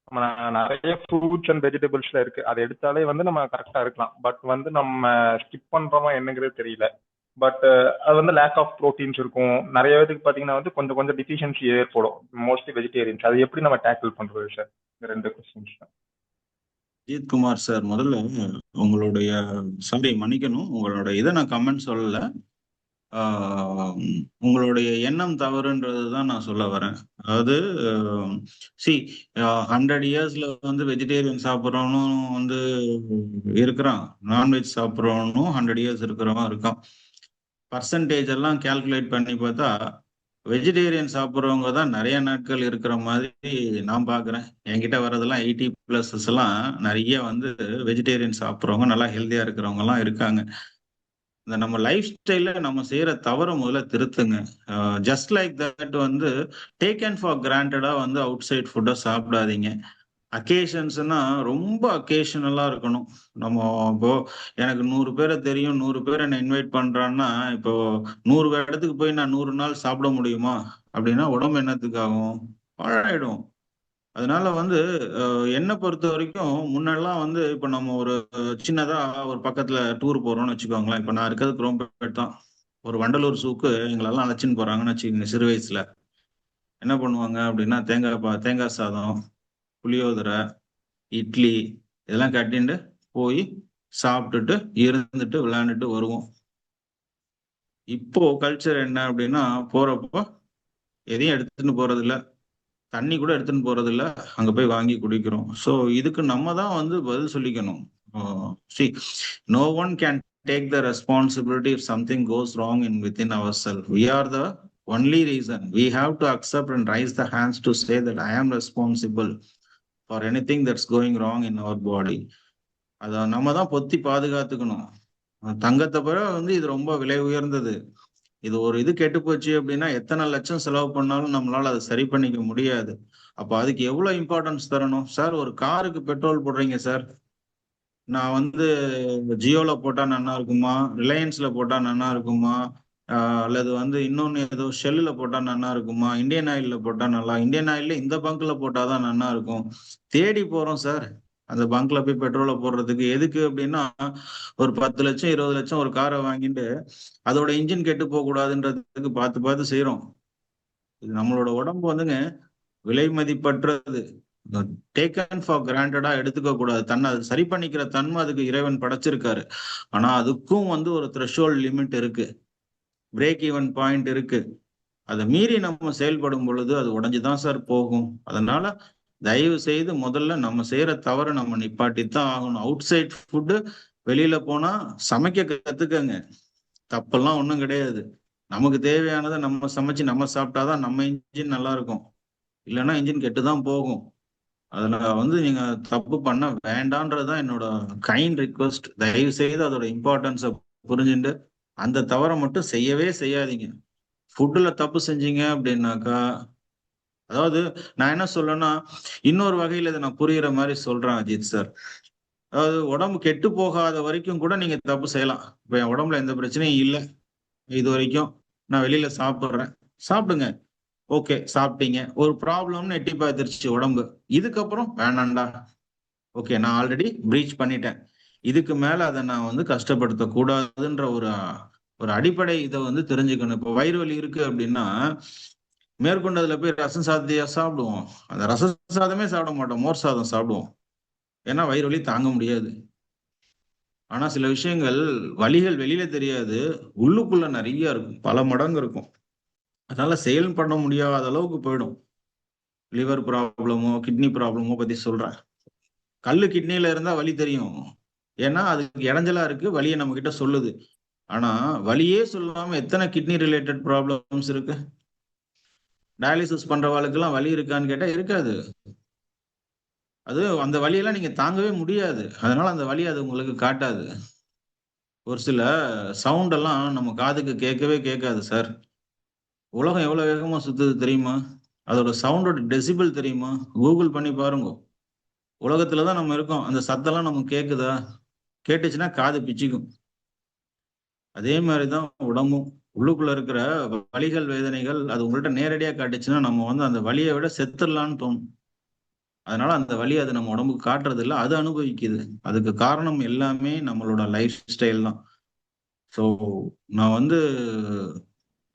நம்ம நிறைய ஃப்ரூட்ஸ் அண்ட் வெஜிடபிள்ஸ்ல இருக்கு, அதை எடுத்தாலே வந்து நம்ம கரெக்டா இருக்கலாம். பட் வந்து நம்ம ஸ்கிப் பண்றோமா என்னங்கிறது தெரியல. பட் அது வந்து லேக் ஆஃப் ப்ரோட்டீன்ஸ் இருக்கும். நிறைய பேருக்கு பாத்தீங்கன்னா வந்து கொஞ்சம் கொஞ்சம் டிஃபிஷியன்சி ஏற்படும், மோஸ்ட்லி வெஜிடேரியன்ஸ். அது எப்படி நம்ம டேக்கிள் பண்றது சார்? இந்த 2 கொஸ்டின்ஸ் தான். அஜித் குமார் சார், முதல்ல உங்களுடைய மன்னிக்கணும், உங்களோட இதை நான் கமெண்ட் சொல்லல. உங்களுடைய எண்ணம் தவறுன்றது தான் நான் சொல்ல வரேன். அதாவது 100 இயர்ஸ்ல வந்து வெஜிடேரியன் சாப்பிட்றவனும் வந்து இருக்கிறான், நான்வெஜ் சாப்பிட்றவனும் 100 இயர்ஸ் இருக்கிறவன் இருக்கான். பர்சன்டேஜ் எல்லாம் கால்குலேட் பண்ணி பார்த்தா வெஜிடேரியன் சாப்பிட்றவங்க தான் நிறைய நாட்கள் இருக்கிற மாதிரி நான் பார்க்குறேன். என்கிட்ட வர்றதெல்லாம் 80+ எல்லாம் நிறைய வந்து வெஜிடேரியன் சாப்பிட்றவங்க, நல்லா ஹெல்த்தியா இருக்கிறவங்க எல்லாம் இருக்காங்க. இந்த நம்ம லைஃப் ஸ்டைல நம்ம செய்யற தவற முதல்ல திருத்துங்க. ஜஸ்ட் லைக் தட் வந்து டேக் அண்ட் ஃபார் கிராண்டடா வந்து அவுட் சைட் ஃபுட்டை சாப்பிடாதீங்க. அக்கேஷன்ஸ்னா ரொம்ப அக்கேஷனலா இருக்கணும். நம்ம இப்போ எனக்கு 100 பேரை தெரியும், 100 பேர் என்ன இன்வைட் பண்றான்னா, இப்போ 100 இடத்துக்கு போய் நான் 100 நாள் சாப்பிட முடியுமா? அப்படின்னா உடம்பு என்னத்துக்கு ஆகும்? பாழாயிடும். அதனால வந்து என்ன பொறுத்த வரைக்கும் முன்னெல்லாம் வந்து இப்ப நம்ம ஒரு சின்னதா ஒரு பக்கத்துல டூர் போறோம்னு வச்சுக்கோங்களேன். இப்ப நான் இருக்கிறது குரோம்பேட் தான். ஒரு வண்டலூர் ஜூக்கு எங்களெல்லாம் அழைச்சின்னு போறாங்கன்னு வச்சுக்கோங்க சிறு வயசுல. என்ன பண்ணுவாங்க அப்படின்னா தேங்காய் சாதம், புளியோதரை, இட்லி இதெல்லாம் கட்டிண்டு போய் சாப்பிட்டுட்டு இருந்துட்டு விளையாண்டுட்டு வருவோம். இப்போ கல்ச்சர் என்ன அப்படின்னா போறப்போ எதையும் எடுத்துன்னு போறது இல்ல, தண்ணி கூட எடுத்துன்னு போறது இல்ல, அங்க போய் வாங்கி குடிக்கிறோம். ஸோ இதுக்கு நம்ம தான் வந்து பதில் சொல்லிக்கணும். see no one can take the responsibility if something goes wrong in within ourselves. We are the only reason. We have to accept and raise the hands to say that I am responsible for anything that's going wrong in our body. அத நம்ம தான் பொத்தி பாதுகாத்துக்கணும். தங்கத்தை விட வந்து இது ரொம்ப விலை உயர்ந்தது. இது ஒரு இது கெட்டு போச்சு அப்படின்னா எத்தனை லட்சம் செலவு பண்ணாலும் நம்மளால அதை சரி பண்ணிக்க முடியாது. அப்ப அதுக்கு எவ்வளவு இம்பார்ட்டன்ஸ் தரணும்? சார் ஒரு காருக்கு பெட்ரோல் போடுறீங்க சார், நான் வந்து ஜியோல போட்டா நல்லா இருக்குமா, ரிலையன்ஸ்ல போட்டா நல்லா இருக்குமா, அல்லது வந்து இன்னொன்னு ஏதோ ஷெல்லுல போட்டா நல்லா இருக்குமா, இந்தியன் ஆயில்ல போட்டா இந்தியன் ஆயில்ல இந்த பங்க்ல போட்டாதான் நல்லா இருக்கும். தேடி போறோம் சார் அந்த பங்க்ல போய் பெட்ரோலை போடுறதுக்கு. எதுக்கு அப்படின்னா ஒரு 10 லட்சம் 20 லட்சம் ஒரு காரை வாங்கிட்டு அதோட இன்ஜின் கெட்டு போக கூடாதுன்றதுக்கு பார்த்து பார்த்து செய்யறோம். இது நம்மளோட உடம்பு வந்துங்க விலை மதிப்பற்றது, டேக்கன் ஃபார் கிராண்டடா எடுத்துக்க கூடாது. தன்னை அது சரி பண்ணிக்கிற தன்மை அதுக்கு இறைவன் படைச்சிருக்காரு. ஆனா அதுக்கும் வந்து ஒரு த்ரெஷோல்ட் லிமிட் இருக்கு, பிரேக் ஈவன் பாயிண்ட் இருக்கு. அதை மீறி நம்ம செயல்படும் பொழுது அது உடைஞ்சுதான் சார் போகும். அதனால தயவு செய்து முதல்ல நம்ம செய்யற தவறை நம்ம நிப்பாட்டித்தான் ஆகணும். அவுட் சைட் ஃபுட்டு வெளியில போனா சமைக்க கத்துக்கங்க, தப்பெல்லாம் ஒண்ணும் கிடையாது. நமக்கு தேவையானதை நம்ம சமைச்சு நம்ம சாப்பிட்டாதான் நம்ம இன்ஜின் நல்லா இருக்கும், இல்லைன்னா இன்ஜின் கெட்டுதான் போகும். அதுல வந்து நீங்க தப்பு பண்ண வேண்டான்றதுதான் என்னோட கைண்ட் ரிக்வெஸ்ட். தயவு செய்து அதோட இம்பார்ட்டன்ஸை புரிஞ்சுட்டு அந்த தவறை மட்டும் செய்யவே செய்யாதீங்க. ஃபுட்டுல தப்பு செஞ்சீங்க அப்படின்னாக்கா, அதாவது நான் என்ன சொல்றேன்னா, இன்னொரு வகையில இதை நான் புரியுற மாதிரி சொல்றேன் அஜித் சார். அதாவது உடம்பு கெட்டு போகாத வரைக்கும் கூட நீங்க தப்பு செய்யலாம். இப்ப என் உடம்புல எந்த பிரச்சனையும் இல்லை, இது வரைக்கும் நான் வெளியில சாப்பிடுறேன், சாப்பிடுங்க, ஓகே சாப்பிட்டீங்க, ஒரு ப்ராப்ளம்னு எட்டி பார்த்துருச்சு உடம்பு, இதுக்கப்புறம் வேணாண்டா, ஓகே நான் ஆல்ரெடி பிரீச் பண்ணிட்டேன், இதுக்கு மேல அதை நான் வந்து கஷ்டப்படுத்த கூடாதுன்ற ஒரு அடிப்படை இதை வந்து தெரிஞ்சுக்கணும். இப்போ வயிறு வலி இருக்கு அப்படின்னா மேற்கொண்டதுல போய் ரசம் சாதத்தையா சாப்பிடுவோம்? அந்த ரச சாதமே சாப்பிட மாட்டோம், மோர் சாதம் சாப்பிடுவோம். ஏன்னா வயிறு வலி தாங்க முடியாது. ஆனா சில விஷயங்கள் வலிகள் வெளியில தெரியாது, உள்ளுக்குள்ள நிறைய இருக்கும், பல மடங்கு இருக்கும். அதனால செயல் பண்ண முடியாத அளவுக்கு போயிடும். லிவர் ப்ராப்ளமோ கிட்னி ப்ராப்ளமோ பத்தி சொல்றேன். கல்லு கிட்னியில இருந்தா வலி தெரியும், ஏன்னா அதுக்கு இடைஞ்சலா இருக்கு, வலியை நம்ம கிட்ட சொல்லுது. ஆனா வலியே சொல்லாம எத்தனை கிட்னி ரிலேட்டட் ப்ராப்ளம்ஸ் இருக்கு. டயாலிசிஸ் பண்றவாளுக்கெல்லாம் வலி இருக்கான்னு கேட்டா இருக்காது. அது அந்த வலியெல்லாம் நீங்க தாங்கவே முடியாது, அதனால அந்த வலி அது உங்களுக்கு காட்டாது. ஒரு சில சவுண்ட் எல்லாம் நம்ம காதுக்கு கேட்கவே கேட்காது சார். உலகம் எவ்வளவு வேகமா சுத்துது தெரியுமா? அதோட சவுண்டோட டெசிபிள் தெரியுமா? கூகுள் பண்ணி பாருங்க. உலகத்துலதான் நம்ம இருக்கோம், அந்த சத்தம்லாம் நமக்கு கேக்குதா? கேட்டுச்சுன்னா காது பிச்சுக்கும். அதே மாதிரிதான் உடம்பும், உள்ளுக்குள்ள இருக்கிற வலிகள் வேதனைகள் அது உங்கள்கிட்ட நேரடியா காட்டுச்சுன்னா நம்ம வந்து அந்த வலியை விட செத்துடலான்னு தோணும். அதனால அந்த வலி அது நம்ம உடம்புக்கு காட்டுறது இல்லை, அது அனுபவிக்குது. அதுக்கு காரணம் எல்லாமே நம்மளோட லைஃப் ஸ்டைல் தான். ஸோ நான் வந்து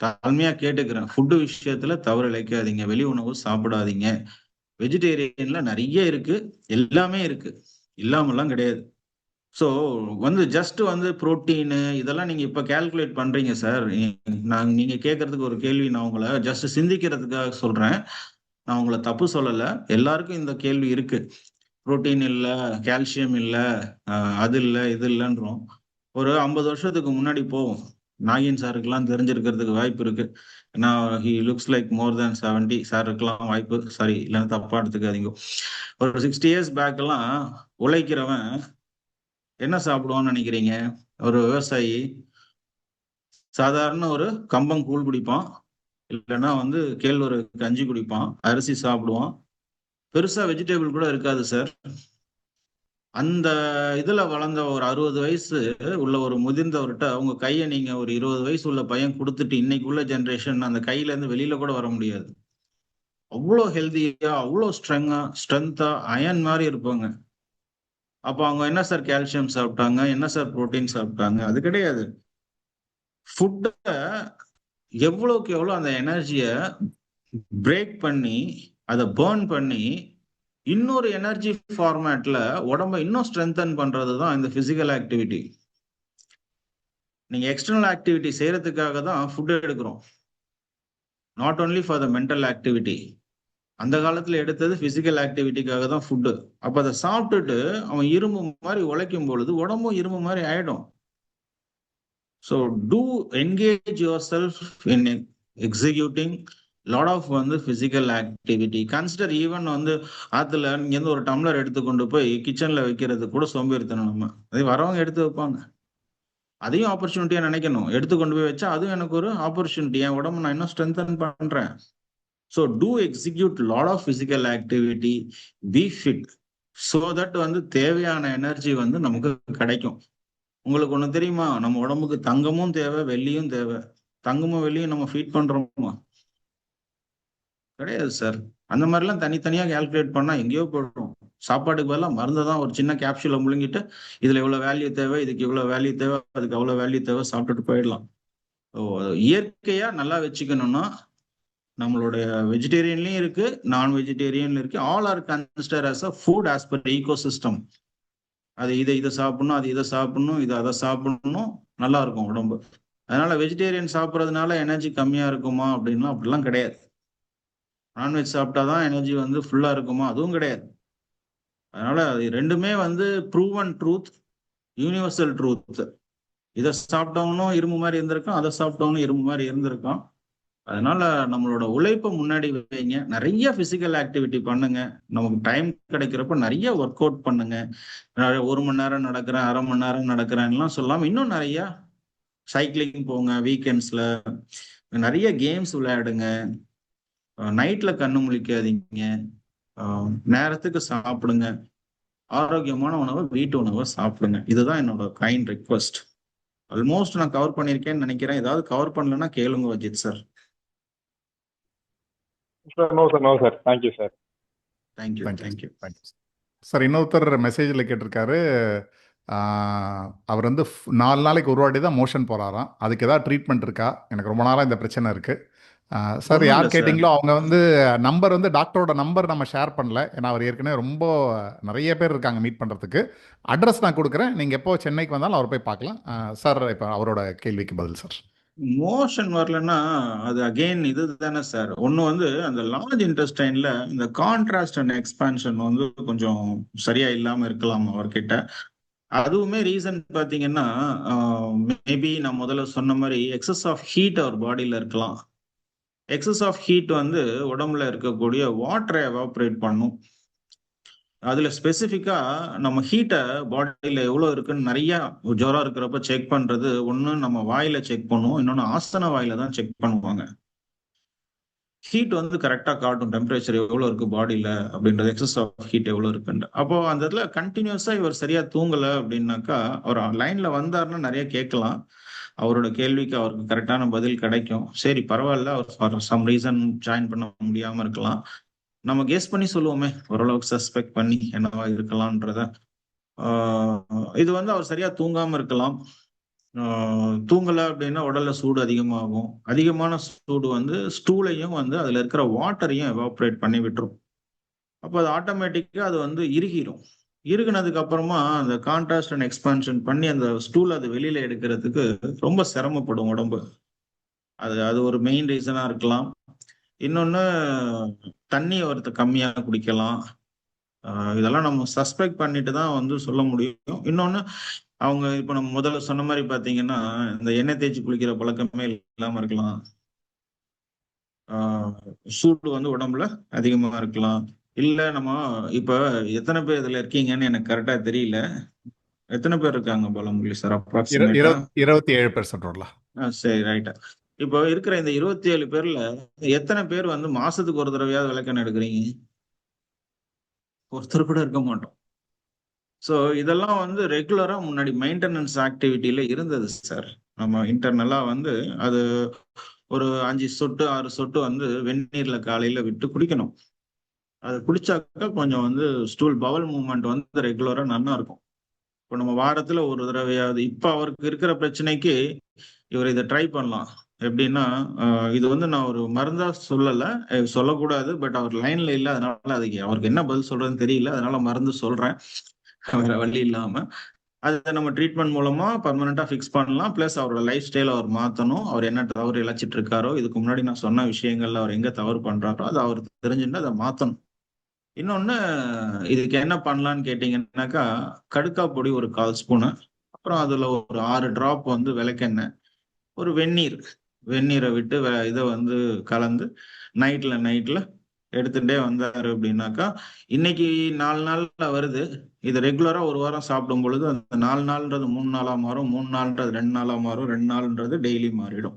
தாழ்மையா கேட்டுக்கிறேன், ஃபுட்டு விஷயத்துல தவறு இழைக்காதீங்க, வெளி உணவு சாப்பிடாதீங்க. வெஜிடேரியன்ல நிறைய இருக்கு, எல்லாமே இருக்கு, இல்லாமலாம் கிடையாது. ஸோ வந்து ஜஸ்ட் வந்து புரோட்டீனு இதெல்லாம் நீங்க இப்ப கால்குலேட் பண்றீங்க சார். நீங்க கேட்கறதுக்கு ஒரு கேள்வி, நான் உங்களை ஜஸ்ட் சிந்திக்கிறதுக்காக சொல்றேன், நான் உங்களை தப்பு சொல்லல. எல்லாருக்கும் இந்த கேள்வி இருக்கு, புரோட்டீன் இல்ல, கால்சியம் இல்ல, அது இல்ல இது இல்லைன்றோம். ஒரு 50 வருஷத்துக்கு முன்னாடி போவோம், நாகின் சாருக்கெல்லாம் தெரிஞ்சிருக்கிறதுக்கு வாய்ப்பு இருக்கு. நான் ஹி லுக்ஸ் லைக் மோர் தேன் 70 சாருக்கெல்லாம் வாய்ப்பு, சாரி இல்லைன்னா தப்பா எடுத்துக்காதீங்க. ஒரு 60 இயர்ஸ் பேக் எல்லாம் உழைக்கிறவன் என்ன சாப்பிடுவான்னு நினைக்கிறீங்க? ஒரு விவசாயி சாதாரண ஒரு கம்பம் கூழ் குடிப்பான், இல்லைன்னா வந்து கேழ்வரகு கஞ்சி குடிப்பான், அரிசி சாப்பிடுவான், பெருசா வெஜிடபிள் கூட இருக்காது சார். அந்த இதுல வளர்ந்த ஒரு 60 வயசு உள்ள ஒரு முதிர்ந்தவர்கிட்ட உங்க கையை நீங்க ஒரு 20 வயசு உள்ள பையன் கொடுத்துட்டு இன்னைக்கு உள்ள ஜெனரேஷன் அந்த கையில இருந்து வெளியில கூட வர முடியாது. அவ்வளோ ஹெல்தியா, அவ்வளோ ஸ்ட்ரென்த்தா அயன் மாதிரி இருப்பாங்க. அப்போ அவங்க என்ன சார் கால்சியம் சாப்பிட்டாங்க, என்ன சார் புரோட்டீன் சாப்பிட்டாங்க? அது கிடையாது. ஃபுட்டை எவ்வளவுக்கு எவ்வளவு அந்த எனர்ஜிய பிரேக் பண்ணி அதை பேர்ன் பண்ணி இன்னொரு எனர்ஜி ஃபார்மேட்ல உடம்ப இன்னும் ஸ்ட்ரென்தன் பண்றது தான் இந்த பிசிக்கல் ஆக்டிவிட்டி. நீங்க எக்ஸ்டர்னல் ஆக்டிவிட்டி செய்யறதுக்காக தான் ஃபுட் எடுக்கிறோம், not only for the mental activity. அந்த காலத்துல எடுத்தது பிசிக்கல் ஆக்டிவிட்டிக்காக தான் ஃபுட்டு. அப்ப அதை சாப்பிட்டுட்டு அவன் இரும்பு மாதிரி உழைக்கும் பொழுது உடம்பும் இரும்பு மாதிரி ஆயிடும். So to engage yourself in executing lot of வந்து பிசிக்கல் ஆக்டிவிட்டி. கன்சிடர் ஈவன் வந்து ஆத்துல இங்கேருந்து ஒரு டம்ளர் எடுத்துக்கொண்டு போய் கிச்சன்ல வைக்கிறது கூட சோம்பேறித்தனம். நம்ம அதே வரவங்க எடுத்து வைப்பாங்க, அதையும் ஆப்பர்ச்சுனிட்டியா நினைக்கணும். எடுத்து கொண்டு போய் வச்சா அதுவும் எனக்கு ஒரு ஆப்பர்ச்சுனிட்டி, என் உடம்பு நான் இன்னும் ஸ்ட்ரென்தன் பண்றேன். So to execute lot of physical activity, be fit, so that வந்து தேவையான எனர்ஜி வந்து நமக்கு கிடைக்கும். உங்களுக்கு ஒண்ணு தெரியுமா, நம்ம உடம்புக்கு தங்கமும் தேவை, வெள்ளியும் தேவை. தங்கமும் வெள்ளியும் நம்ம ஃபீட் பண்றோமா? கிடையாது சார். அந்த மாதிரிலாம் தனித்தனியா கால்குலேட் பண்ணா எங்கேயோ போயிடும். சாப்பாட்டுக்கு பதிலாக மருந்து தான் ஒரு சின்ன கேப்சூலை முழுங்கிட்டு இதுல இவ்வளவு வேல்யூ தேவை, இதுக்கு இவ்வளவு வேல்யூ தேவை, அதுக்கு அவ்வளவு வேல்யூ தேவை சாப்பிட்டுட்டு போயிடலாம். இயற்கையா நல்லா வச்சுக்கணும்னா நம்மளுடைய வெஜிடேரியன்லயும் இருக்கு, நான் வெஜிடேரியன்ல இருக்கு. All are consider as a food as per ecosystem. அது இதை சாப்பிடணும், அது இதை சாப்பிடணும், இது அதை சாப்பிடணும், நல்லா இருக்கும் உடம்பு. அதனால வெஜிடேரியன் சாப்பிட்றதுனால எனர்ஜி கம்மியா இருக்குமா அப்படின்னா அப்படிலாம் கிடையாது. நான்வெஜ் சாப்பிட்டாதான் எனர்ஜி வந்து ஃபுல்லா இருக்குமா? அதுவும் கிடையாது. அதனால அது ரெண்டுமே வந்து ப்ரூவன் ட்ரூத், யூனிவர்சல் ட்ரூத். இதை சாப்பிட்டவங்களும் இரும்பு மாதிரி இருந்திருக்கும், அதை சாப்பிட்டவங்களும் இரும்பு மாதிரி இருந்திருக்கும். அதனால நம்மளோட உழைப்பை முன்னாடி வைங்க, நிறைய பிசிக்கல் ஆக்டிவிட்டி பண்ணுங்க. நமக்கு டைம் கிடைக்கிறப்ப நிறைய ஒர்க் அவுட் பண்ணுங்க. 1 மணி நேரம் நடக்கிறேன், 1/2 மணி நேரம் நடக்கிறேன்லாம் சொல்லாம இன்னும் நிறைய சைக்கிளிங் போங்க, வீக்கெண்ட்ஸ்ல நிறைய கேம்ஸ் விளையாடுங்க, நைட்ல கண்ணு முழிக்காதீங்க, நேரத்துக்கு சாப்பிடுங்க, ஆரோக்கியமான உணவை, வீட்டு உணவை சாப்பிடுங்க. இதுதான் என்னோட கைண்ட் ரிக்வெஸ்ட். ஆல்மோஸ்ட் நான் கவர் பண்ணியிருக்கேன்னு நினைக்கிறேன். ஏதாவது கவர் பண்ணலன்னா கேளுங்க Ajith sir. No sir, thank you sir. Thank you sir. இன்னொருத்தர் மெசேஜில் கேட்டிருக்காரு, அவர் வந்து 4 நாளைக்கு ஒரு வாட்டி தான் மோஷன் போகிறாராம். அதுக்கு ஏதாவது ட்ரீட்மெண்ட் இருக்கா? எனக்கு ரொம்ப நாளாக இந்த பிரச்சனை இருக்குது சார். யார் கேட்டிங்களோ அவங்க வந்து நம்பர் வந்து டாக்டரோட நம்பர் நம்ம ஷேர் பண்ணல, ஏன்னா அவர் ஏற்கனவே ரொம்ப நிறைய பேர் இருக்காங்க மீட் பண்ணுறதுக்கு. அட்ரஸ் நான் கொடுக்குறேன், நீங்கள் எப்போ சென்னைக்கு வந்தாலும் அவர் போய் பார்க்கலாம் சார். இப்போ அவரோட கேள்விக்கு பதில் சார். மோஷன் வரலன்னா அது அகெயின் இது தானே சார். ஒன்று வந்து அந்த லார்ஜ் இன்டெஸ்டைன்ல இந்த கான்ட்ராஸ்ட் அண்ட் எக்ஸ்பான்ஷன் வந்து கொஞ்சம் சரியா இல்லாம இருக்கலாம் அவர்கிட்ட. அதுவுமே ரீசன் பார்த்தீங்கன்னா மேபி நான் முதல்ல சொன்ன மாதிரி எக்ஸஸ் ஆஃப் ஹீட் அவர் பாடியில இருக்கலாம். எக்ஸஸ் ஆஃப் ஹீட் வந்து உடம்புல இருக்கக்கூடிய வாட்டரை எவாப்ரேட் பண்ணும். அதுல ஸ்பெசிஃபிக்கா நம்ம ஹீட்டை பாடியில எவ்வளவு இருக்குன்னு நிறைய ஜுரம் இருக்கிறப்ப செக் பண்றது, ஒண்ணு நம்ம வாயில செக் பண்ணுவோம், இன்னொன்னு ஆசன வாயில தான் செக் பண்ணுவாங்க. ஹீட் வந்து கரெக்டா காட்டும், டெம்பரேச்சர் எவ்வளவு இருக்கு பாடியில அப்படின்றது, எக்ஸஸ் ஆஃப் ஹீட் எவ்வளவு இருக்குன்னு. அப்போ அந்த இடத்துல கண்டினியூஸா இவர் சரியா தூங்கல அப்படின்னாக்கா அவர் லைன்ல வந்தாருன்னா நிறைய கேட்கலாம், அவரோட கேள்விக்கு அவருக்கு கரெக்டான பதில் கிடைக்கும். சரி பரவாயில்ல, அவர் ஃபார் சம் ரீசன் ஜாயின் பண்ண முடியாம இருக்கலாம், நம்ம கெஸ் பண்ணி சொல்லுவோமே, ஓரளவுக்கு சஸ்பெக்ட் பண்ணி என்னவா இருக்கலாம்ன்றத. இது வந்து அவர் சரியா தூங்காம இருக்கலாம். தூங்கல அப்படின்னா உடல்ல சூடு அதிகமாகும். அதிகமான சூடு வந்து ஸ்டூலையும் வந்து அதுல இருக்கிற வாட்டரையும் எவாப்ரேட் பண்ணி விட்டுரும். அப்போ அது ஆட்டோமேட்டிக்கா அது வந்து இறுகிரும். இறுகினதுக்கு அப்புறமா அந்த கான்ட்ராஸ்ட் அண்ட் எக்ஸ்பான்ஷன் பண்ணி அந்த ஸ்டூல் அது வெளியில எடுக்கிறதுக்கு ரொம்ப சிரமப்படும் உடம்பு. அது ஒரு மெயின் ரீசனா இருக்கலாம். இன்னொன்னு தண்ணி ஒருத்தர் கம்மியா குடிக்கலாம். இதெல்லாம் நம்ம சஸ்பெக்ட் பண்ணிட்டு தான் வந்து சொல்ல முடியும். இன்னொன்னு அவங்க இப்ப நம்ம முதல்ல சொன்ன மாதிரி பாத்தீங்கன்னா இந்த எண்ணெய் தேய்ச்சி குளிக்கிற பழக்கமே இல்லாம இருக்கலாம். சூடு வந்து உடம்புல அதிகமா இருக்கலாம். இல்ல நம்ம இப்ப எத்தனை பேர் இதுல இருக்கீங்கன்னு எனக்கு கரெக்டா தெரியல, எத்தனை பேர் இருக்காங்க பாலமுரளி சார்? அப்ராக்சிமேட்டா 27%. சரி, ரைட்டா. இப்போ இருக்கிற இந்த 27 பேர்ல எத்தனை பேர் வந்து மாசத்துக்கு ஒரு தடவையாவது விளக்கெண்ணெய் எடுக்கிறீங்க? ஒருத்தர் கூட இருக்க மாட்டோம். ஸோ இதெல்லாம் வந்து ரெகுலரா முன்னாடி மெயின்டெனன்ஸ் ஆக்டிவிட்டியில இருந்தது சார். நம்ம இன்டர்னலா வந்து அது ஒரு 5 சொட்டு 6 சொட்டு வந்து வெந்நீர்ல காலையில விட்டு குடிக்கணும். அது குடிச்சாக்க கொஞ்சம் வந்து ஸ்டூல் பவல் மூவ்மெண்ட் வந்து ரெகுலரா நல்லா இருக்கும். இப்போ நம்ம வாரத்துல ஒரு தடவையாவது, இப்ப அவருக்கு இருக்கிற பிரச்சனைக்கு இவர் இதை ட்ரை பண்ணலாம். எப்படின்னா இது வந்து நான் ஒரு மருந்தா சொல்லல, சொல்லக்கூடாது. பட் அவர் லைன்ல இல்ல, அதனால அதுக்கு அவருக்கு என்ன பதில் சொல்றதுன்னு தெரியல. அதனால மருந்து சொல்றேன், வேற வழி இல்லாம. அதை நம்ம ட்ரீட்மெண்ட் மூலமா பர்மனண்டா ஃபிக்ஸ் பண்ணலாம். பிளஸ் அவரோட லைஃப் ஸ்டைல் அவர் மாத்தணும். அவர் என்ன தவறு இழைச்சிட்டு இருக்காரோ, இதுக்கு முன்னாடி நான் சொன்ன விஷயங்கள்ல அவர் எங்க தவறு பண்றாரோ அதை அவர் தெரிஞ்சுட்டு அதை மாத்தணும். இன்னொன்னு, இதுக்கு என்ன பண்ணலான்னு கேட்டீங்கன்னாக்கா, கடுக்கா பொடி ஒரு 1/4 ஸ்பூனு, அப்புறம் அதுல ஒரு 6 டிராப் வந்து விளக்கெண்ணெய், ஒரு வெந்நீரை விட்டு இதை வந்து கலந்து நைட்ல எடுத்துட்டே வந்தாரு அப்படின்னாக்கா, இன்னைக்கு 4 நாள்ல வருது. இது ரெகுலரா ஒரு வாரம் சாப்பிடும் பொழுது அந்த 4 நாள்ன்றது 3 நாளா மாறும், 3 நாள்ன்றது 2 நாளா மாறும், 2 நாள்ன்றது டெய்லி மாறிடும்.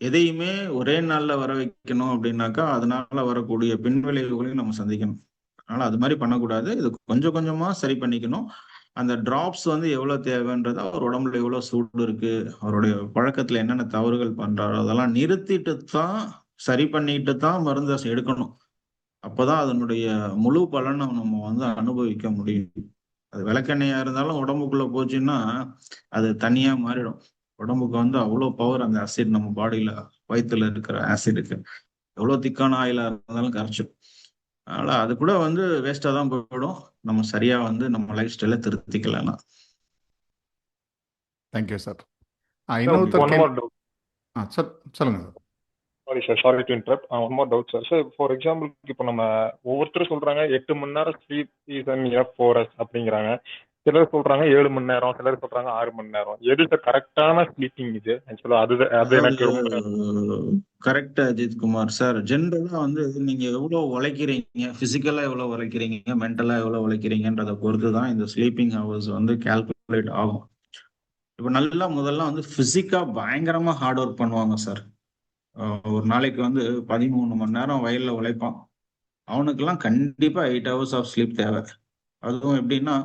எதையுமே ஒரே நாள்ல வர வைக்கணும் அப்படின்னாக்கா அதனால வரக்கூடிய பின்விளைவுகளையும் நம்ம சந்திக்கணும். அதனால அது மாதிரி பண்ணக்கூடாது. இது கொஞ்சம் கொஞ்சமா சரி பண்ணிக்கணும். அந்த டிராப்ஸ் வந்து எவ்வளவு தேவைன்றது, அவர் உடம்புல எவ்வளவு சூடு இருக்கு, அவருடைய பழக்கத்துல என்னென்ன தவறுகள் பண்றாரோ அதெல்லாம் நிறுத்திட்டு தான், சரி பண்ணிட்டு தான் மருந்தை எடுக்கணும். அப்பதான் அதனுடைய முழு பலனை நம்ம வந்து அனுபவிக்க முடியும். அது விளக்கெண்ணெயா இருந்தாலும் உடம்புக்குள்ள போச்சுன்னா அது தனியா மாறிடும். உடம்புக்கு வந்து அவ்வளவு பவர் அந்த ஆசிட், நம்ம பாடியில வயிற்றுல இருக்கிற ஆசிடுக்கு எவ்வளவு திக்கான ஆயிலா இருந்தாலும் கரைச்சிடும். அதனால அது கூட வந்து வேஸ்டா தான் போயிடும். நம்ம சரியா வந்து நம்ம லைஃப் ஸ்டைல திருத்திக்கலாம். Thank you sir. Sir, இன்னொருத்தர் one more doubt. சார் சொல்லுங்க sir. Sorry to interrupt. One more doubt sir. Sir, for example, இப்போ நம்ம ஒவ்வொருத்தரும் சொல்றாங்க 8 மணி நேரம் sleep is an enough for us அப்படிங்கிறாங்க. சிலர் சொல்றாங்க 7 மணி நேரம், சிலர் சொல்றாங்க 6 மணி நேரம். எது கரெக்டான ஸ்லீப்பிங் இது? ஆக்சுவலா அது எனக்கு ரொம்ப கரெக்ட் அஜித் குமார் சார். ஜென்ரலா வந்து நீங்க எவ்வளவு உழைக்கிறீங்க, பிசிக்கலா எவ்வளவு உழைக்கிறீங்க, மென்டலா எவ்வளவு உழைக்கிறீங்கன்றதை பொறுத்து தான் இந்த ஸ்லீப்பிங் ஹவர்ஸ் வந்து கால்குலேட் ஆகும். இப்ப நல்லா முதல்ல வந்து பிசிக்கா பயங்கரமா ஹார்ட் ஒர்க் பண்ணுவாங்க சார். ஒரு நாளைக்கு வந்து 13 மணி நேரம் வயல்ல உழைப்பான். அவனுக்கெல்லாம் கண்டிப்பா 8 ஹவர்ஸ் ஆஃப் ஸ்லீப் தேவை. அதுவும் எப்படின்னா,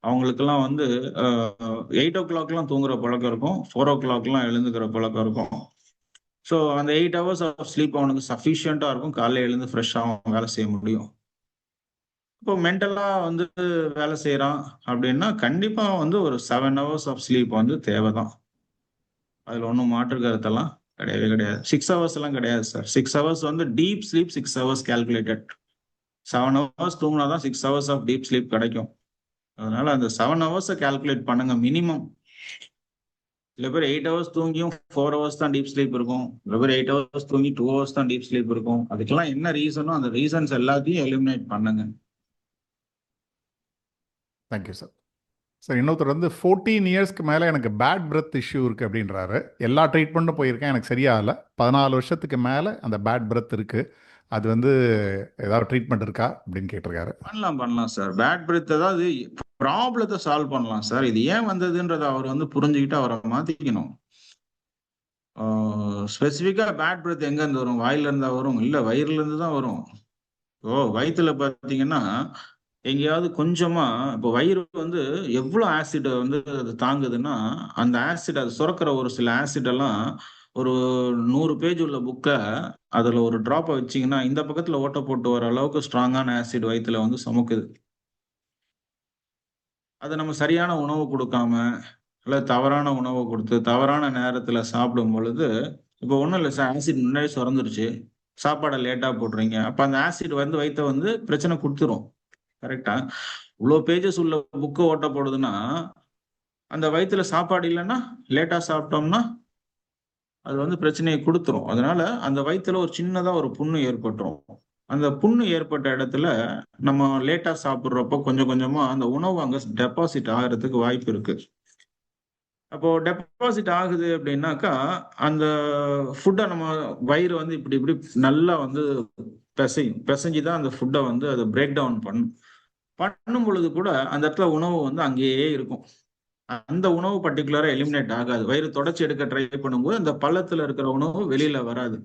அவங்களுக்கெல்லாம் வந்து 8 o'clock தூங்குற பழக்கம் இருக்கும், 4 o'clock எழுந்துக்கிற பழக்கம் இருக்கும். ஸோ அந்த 8 ஹவர்ஸ் ஆஃப் ஸ்லீப் அவனுக்கு சஃபிஷியண்டா இருக்கும். காலையில எழுந்து ஃப்ரெஷ்ஷாக வேலை செய்ய முடியும். இப்போ மென்டலா வந்து வேலை செய்யறான் அப்படின்னா கண்டிப்பா வந்து ஒரு 7 ஹவர்ஸ் ஆஃப் ஸ்லீப் வந்து தேவைதான். அதுல ஒன்றும் மாற்று கருத்தெல்லாம் கிடையவே கிடையாது. 6 ஹவர்ஸ் எல்லாம் கிடையாது சார். 6 ஹவர்ஸ் வந்து deep sleep, 6 hours calculated. 7 hours தூங்கினாதான் 6 ஹவர்ஸ் ஆஃப் டீப் ஸ்லீப் கிடைக்கும். அதனால அந்த 7 ஹவர்ஸை கால்குலேட் பண்ணுங்க மினிமம். சில பேர் 8 ஹவர்ஸ் தூங்கியும் 4 ஹவர்ஸ் தான் டீப் ஸ்லீப் இருக்கும். சில பேர் 8 ஹவர்ஸ் தூங்கி 2 ஹவர்ஸ் தான் டீப் ஸ்லீப் இருக்கும். அதுக்கெல்லாம் என்ன ரீசனோ அந்த ரீசன்ஸ் எல்லாத்தையும் எலிமினேட் பண்ணுங்க. Thank you sir. சார், இன்னொருத்தர் வந்து 14 இயர்ஸ்க்கு மேலே எனக்கு பேட் பிரெத் இஷ்யூ இருக்குது அப்படின்றாரு. எல்லா ட்ரீட்மெண்ட்டும் போயிருக்கேன், எனக்கு சரியாகலை. 14 வருஷத்துக்கு மேலே அந்த பேட் பிரெத் இருக்குது. அது வந்து ஏதாவது ட்ரீட்மெண்ட் இருக்கா அப்படின்னு கேட்டிருக்காரு. பண்ணலாம் சார். பேட் பிரெத் அதாவது ப்ராப்ளத்தை சால்வ் பண்ணலாம் சார். இது ஏன் வந்ததுன்றதை அவர் வந்து புரிஞ்சுக்கிட்டு அவரை மாத்திக்கணும். ஸ்பெசிஃபிக்கா பேட் பிரெத் எங்க இருந்து வரும்? வாயில இருந்தா வரும்? இல்ல வயிறுல இருந்து தான் வரும். வயிற்றுல பாத்தீங்கன்னா எங்கேயாவது கொஞ்சமா, இப்போ வயிறு வந்து எவ்வளவு ஆசிட் வந்து அது தாங்குதுன்னா, அந்த ஆசிட் அது சுரக்கிற ஒரு சில ஆசிட் எல்லாம் ஒரு 100 பேஜ் உள்ள புக்கை அதுல ஒரு டிராப்பை வச்சீங்கன்னா இந்த பக்கத்துல ஓட்ட போட்டு வர அளவுக்கு ஸ்ட்ராங்கான ஆசிட் வயிற்றுல வந்து சுமக்குது. அதை நம்ம சரியான உணவு கொடுக்காம, இல்ல தவறான உணவை கொடுத்து தவறான நேரத்துல சாப்பிடும் பொழுது, இப்போ ஒண்ணும் இல்லை சார், ஆசிட் முன்னாடி சுரந்துருச்சு, சாப்பாடை லேட்டா போடுறீங்க, அப்ப அந்த ஆசிட் வந்து வயிற்ற வந்து பிரச்சனை கொடுத்துரும். கரெக்டா? இவ்வளோ பேஜஸ் உள்ள புக்கு ஓட்ட போடுதுன்னா அந்த வயிற்றுல சாப்பாடு இல்லைன்னா லேட்டா சாப்பிட்டோம்னா அது வந்து பிரச்சனையை கொடுத்துரும். அதனால அந்த வயிற்றுல ஒரு சின்னதா ஒரு புண்ணு ஏற்பட்டுரும். அந்த புண்ணு ஏற்பட்ட இடத்துல நம்ம லேட்டா சாப்பிட்றப்போ கொஞ்சம் கொஞ்சமா அந்த உணவு அங்க டெபாசிட் ஆகிறதுக்கு வாய்ப்பு இருக்கு. அப்போ டெபாசிட் ஆகுது அப்படின்னாக்கா அந்த ஃபுட்டை நம்ம வயிறு வந்து இப்படி இப்படி நல்லா வந்து பிசைஞ்சுதான் அந்த ஃபுட்டை வந்து அதை பிரேக் டவுன் பண்ணும் பொழுது கூட அந்த இடத்துல உணவு வந்து அங்கேயே இருக்கும். அந்த உணவு பர்டிகுலரா எலிமினேட் ஆகாது. வயிறு தொடச்சி எடுக்க ட்ரை பண்ணும்போது அந்த பள்ளத்துல இருக்கிற உணவு வெளியில வராது.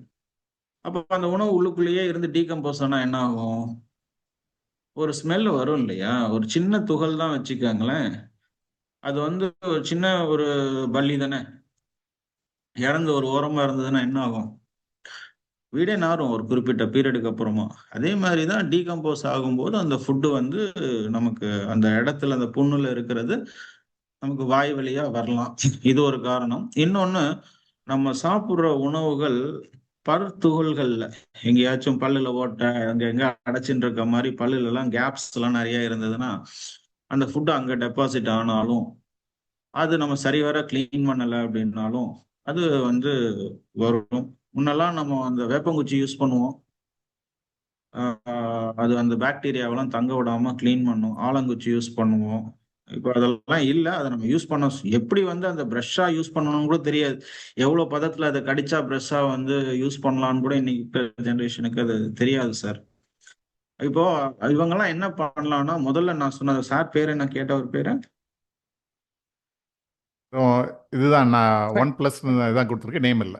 அப்ப அந்த உணவு உள்ளுக்குள்ளேயே இருந்து டீகம்போஸ் ஆனா என்ன ஆகும்? ஒரு ஸ்மெல் வரும் இல்லையா? ஒரு சின்ன துகள் தான் வச்சுக்கோங்களேன். அது வந்து ஒரு சின்ன ஒரு பல்லி தானே. இறந்து ஒரு ஓரமா இருந்ததுன்னா என்ன ஆகும்? வீடே நாறும் ஒரு குறிப்பிட்ட பீரியடுக்கு அப்புறமா. அதே மாதிரி தான் டீகம்போஸ் ஆகும்போது அந்த ஃபுட்டு வந்து நமக்கு அந்த இடத்துல அந்த புண்ணுல இருக்கிறது நமக்கு வாய் வழியா வரலாம். இது ஒரு காரணம். இன்னொன்னு, நம்ம சாப்பிடுற உணவுகள் பற்துகள்கள்ல எங்கேயாச்சும் பல்லுல ஓட்டை, அங்க எங்க அடைச்சுட்டு இருக்க மாரி பல்லுல எல்லாம் கேப்ஸ் எல்லாம் நிறைய இருந்ததுன்னா, அந்த ஃபுட் அங்க டெபாசிட் ஆனாலும், அது நம்ம சரிவர கிளீன் பண்ணல அப்படின்னாலும், அது வந்து வரும். முன்னெல்லாம் நம்ம அந்த வேப்பங்குச்சி யூஸ் பண்ணுவோம். அது அந்த பாக்டீரியாவெல்லாம் தங்க விடாம கிளீன் பண்ணும். ஆலங்குச்சி யூஸ் பண்ணுவோம். இப்ப அதெல்லாம் இல்ல. அத நம்ம யூஸ் பண்ண எப்படி வந்து அந்த பிரஷ்ஷா யூஸ் பண்ணணும்னு கூட தெரியாது. எவ்வளோ பதத்துல அத கடிச்சா பிரஷ்ஷா வந்து யூஸ் பண்ணலாம்னு கூட இன்னைக்கு இருக்கிற ஜெனரேஷனுக்கு அது தெரியாது சார். இப்போ இவங்கலாம் என்ன பண்ணலாம்னா, முதல்ல நான் சொன்ன சார் பேரு என்ன கேட்டவர் பேரு? ஸோ இதுதான் நான் 1+ இதான் கொடுத்துருக்கேன், நேம் இல்லை.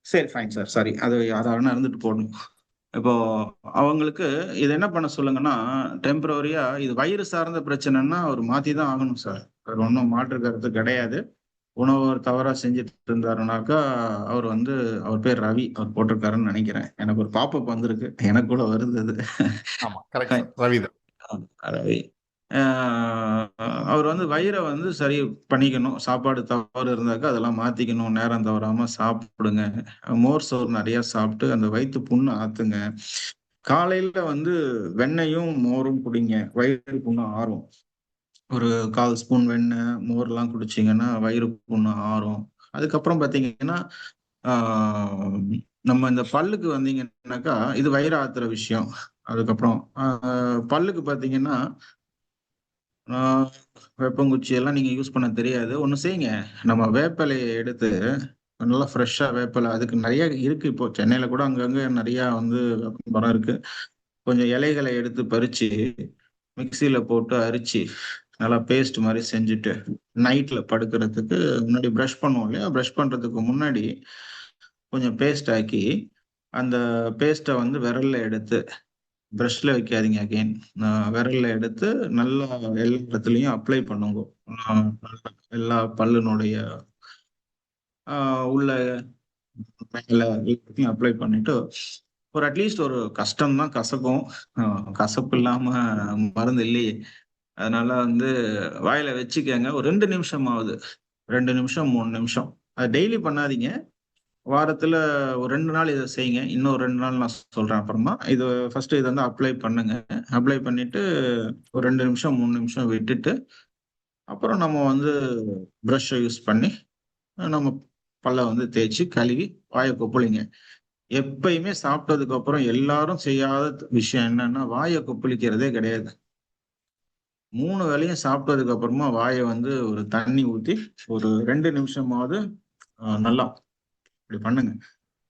சரி ஃபைன் சார். சாரி. அது யாராவது இருந்துட்டு போகணும். இப்போ அவங்களுக்கு இது என்ன பண்ண சொல்லுங்கன்னா, டெம்பரவரியா இது வயிறு சார்ந்த பிரச்சனைன்னா அவர் மாத்தி தான் ஆகணும் சார். வேற ஒண்ணும் மாற்று கருத்து கிடையாது. உணவு அவர் தவறா செஞ்சுட்டு இருந்தாருனாக்கா, அவர் வந்து அவர் பேர் ரவி. அவர் போட்டிருக்காருன்னு நினைக்கிறேன். எனக்கு ஒரு பாப்பப் வந்திருக்கு. எனக்கு கூட வருது அது. ஆமா, கரெக்ட் சார், ரவி தான். ரவி. அவர் வந்து வயிற வந்து சரி பண்ணிக்கணும். சாப்பாடு தவறு இருந்தாக்கா அதெல்லாம் மாத்திக்கணும். நேரம் தவறாம சாப்பிடுங்க. மோர் சோறு நிறைய சாப்பிட்டு அந்த வயித்து புண்ணு ஆத்துங்க. காலையில வந்து வெண்ணெயும் மோரும் குடிங்க. வயிறு புண்ணு ஆறும். ஒரு 1/4 ஸ்பூன் வெண்ணெய், மோர்லாம் குடிச்சீங்கன்னா வயிறு புண்ணு ஆறும். அதுக்கப்புறம் பார்த்தீங்கன்னா, ஆ நம்ம இந்த பல்லுக்கு வந்தீங்கன்னாக்கா, இது வயிறு ஆத்துற விஷயம். அதுக்கப்புறம் பல்லுக்கு பார்த்தீங்கன்னா, ஆ வேப்பங்குச்சி எல்லாம் நீங்க யூஸ் பண்ண தெரியாது. ஒண்ணு செய்யுங்க. நம்ம வேப்பிலைய எடுத்து நல்லா ஃப்ரெஷ்ஷா வேப்பில அதுக்கு நெறைய இருக்கு இப்போ. சென்னையில கூட அங்கங்க நெறையா வந்து மரம் இருக்கு. கொஞ்சம் இலைகள எடுத்து பறிச்சு, மிக்ஸியில போட்டு அரிச்சு, நல்லா பேஸ்ட் மாரி செஞ்சுட்டு, நைட்ல படுக்கிறதுக்கு முன்னாடி பிரஷ் பண்ணுவோம் இல்லையா? பிரஷ் பண்றதுக்கு முன்னாடி கொஞ்சம் பேஸ்ட் ஆக்கி, அந்த பேஸ்ட்ட வந்து விரல்ல எடுத்து பிரஷ்ல வைக்காதீங்க அகைன். விரல்ல எடுத்து நல்லா எல்லா இடத்துலயும் அப்ளை பண்ணுங்க. அ எல்லா பல்லினுடைய உள்ள மேல எல்லாத்தையும் அப்ளை பண்ணிட்டு, ஒரு அட்லீஸ்ட் ஒரு கஷ்டம் தான் கசக்கும். அ கசப்பு இல்லாம மருந்து இல்லையே! அதனால வந்து வாயில வச்சுக்கங்க. ஒரு 2 நிமிஷமாவது. 2 நிமிஷம், 3 நிமிஷம். அது டெய்லி பண்ணாதீங்க. வாரத்துல ஒரு 2 நாள் இத செய்யுங்க. இன்னும் 2 நாள் நான் சொல்றேன் அப்புறமா. இது ஃபர்ஸ்ட் இத வந்து அப்ளை பண்ணுங்க. அப்ளை பண்ணிட்டு ஒரு 2 நிமிஷம், 3 நிமிஷம் விட்டுட்டு, அப்புறம் நம்ம வந்து பிரஷ்ஷ யூஸ் பண்ணி, நம்ம பல்ல வந்து தேய்ச்சு, கழுவி வாய கொப்பளிங்க. எப்பயுமே சாப்பிட்டதுக்கு அப்புறம் எல்லாரும் செய்யாத விஷயம் என்னன்னா, வாய கொப்பளிக்கிறதே கிடையாது. 3 வேளையும் சாப்பிட்டதுக்கு அப்புறமா வாய வந்து ஒரு தண்ணி ஊத்தி, ஒரு 2 நிமிஷமாவது நல்லா இப்டி பண்ணுங்க.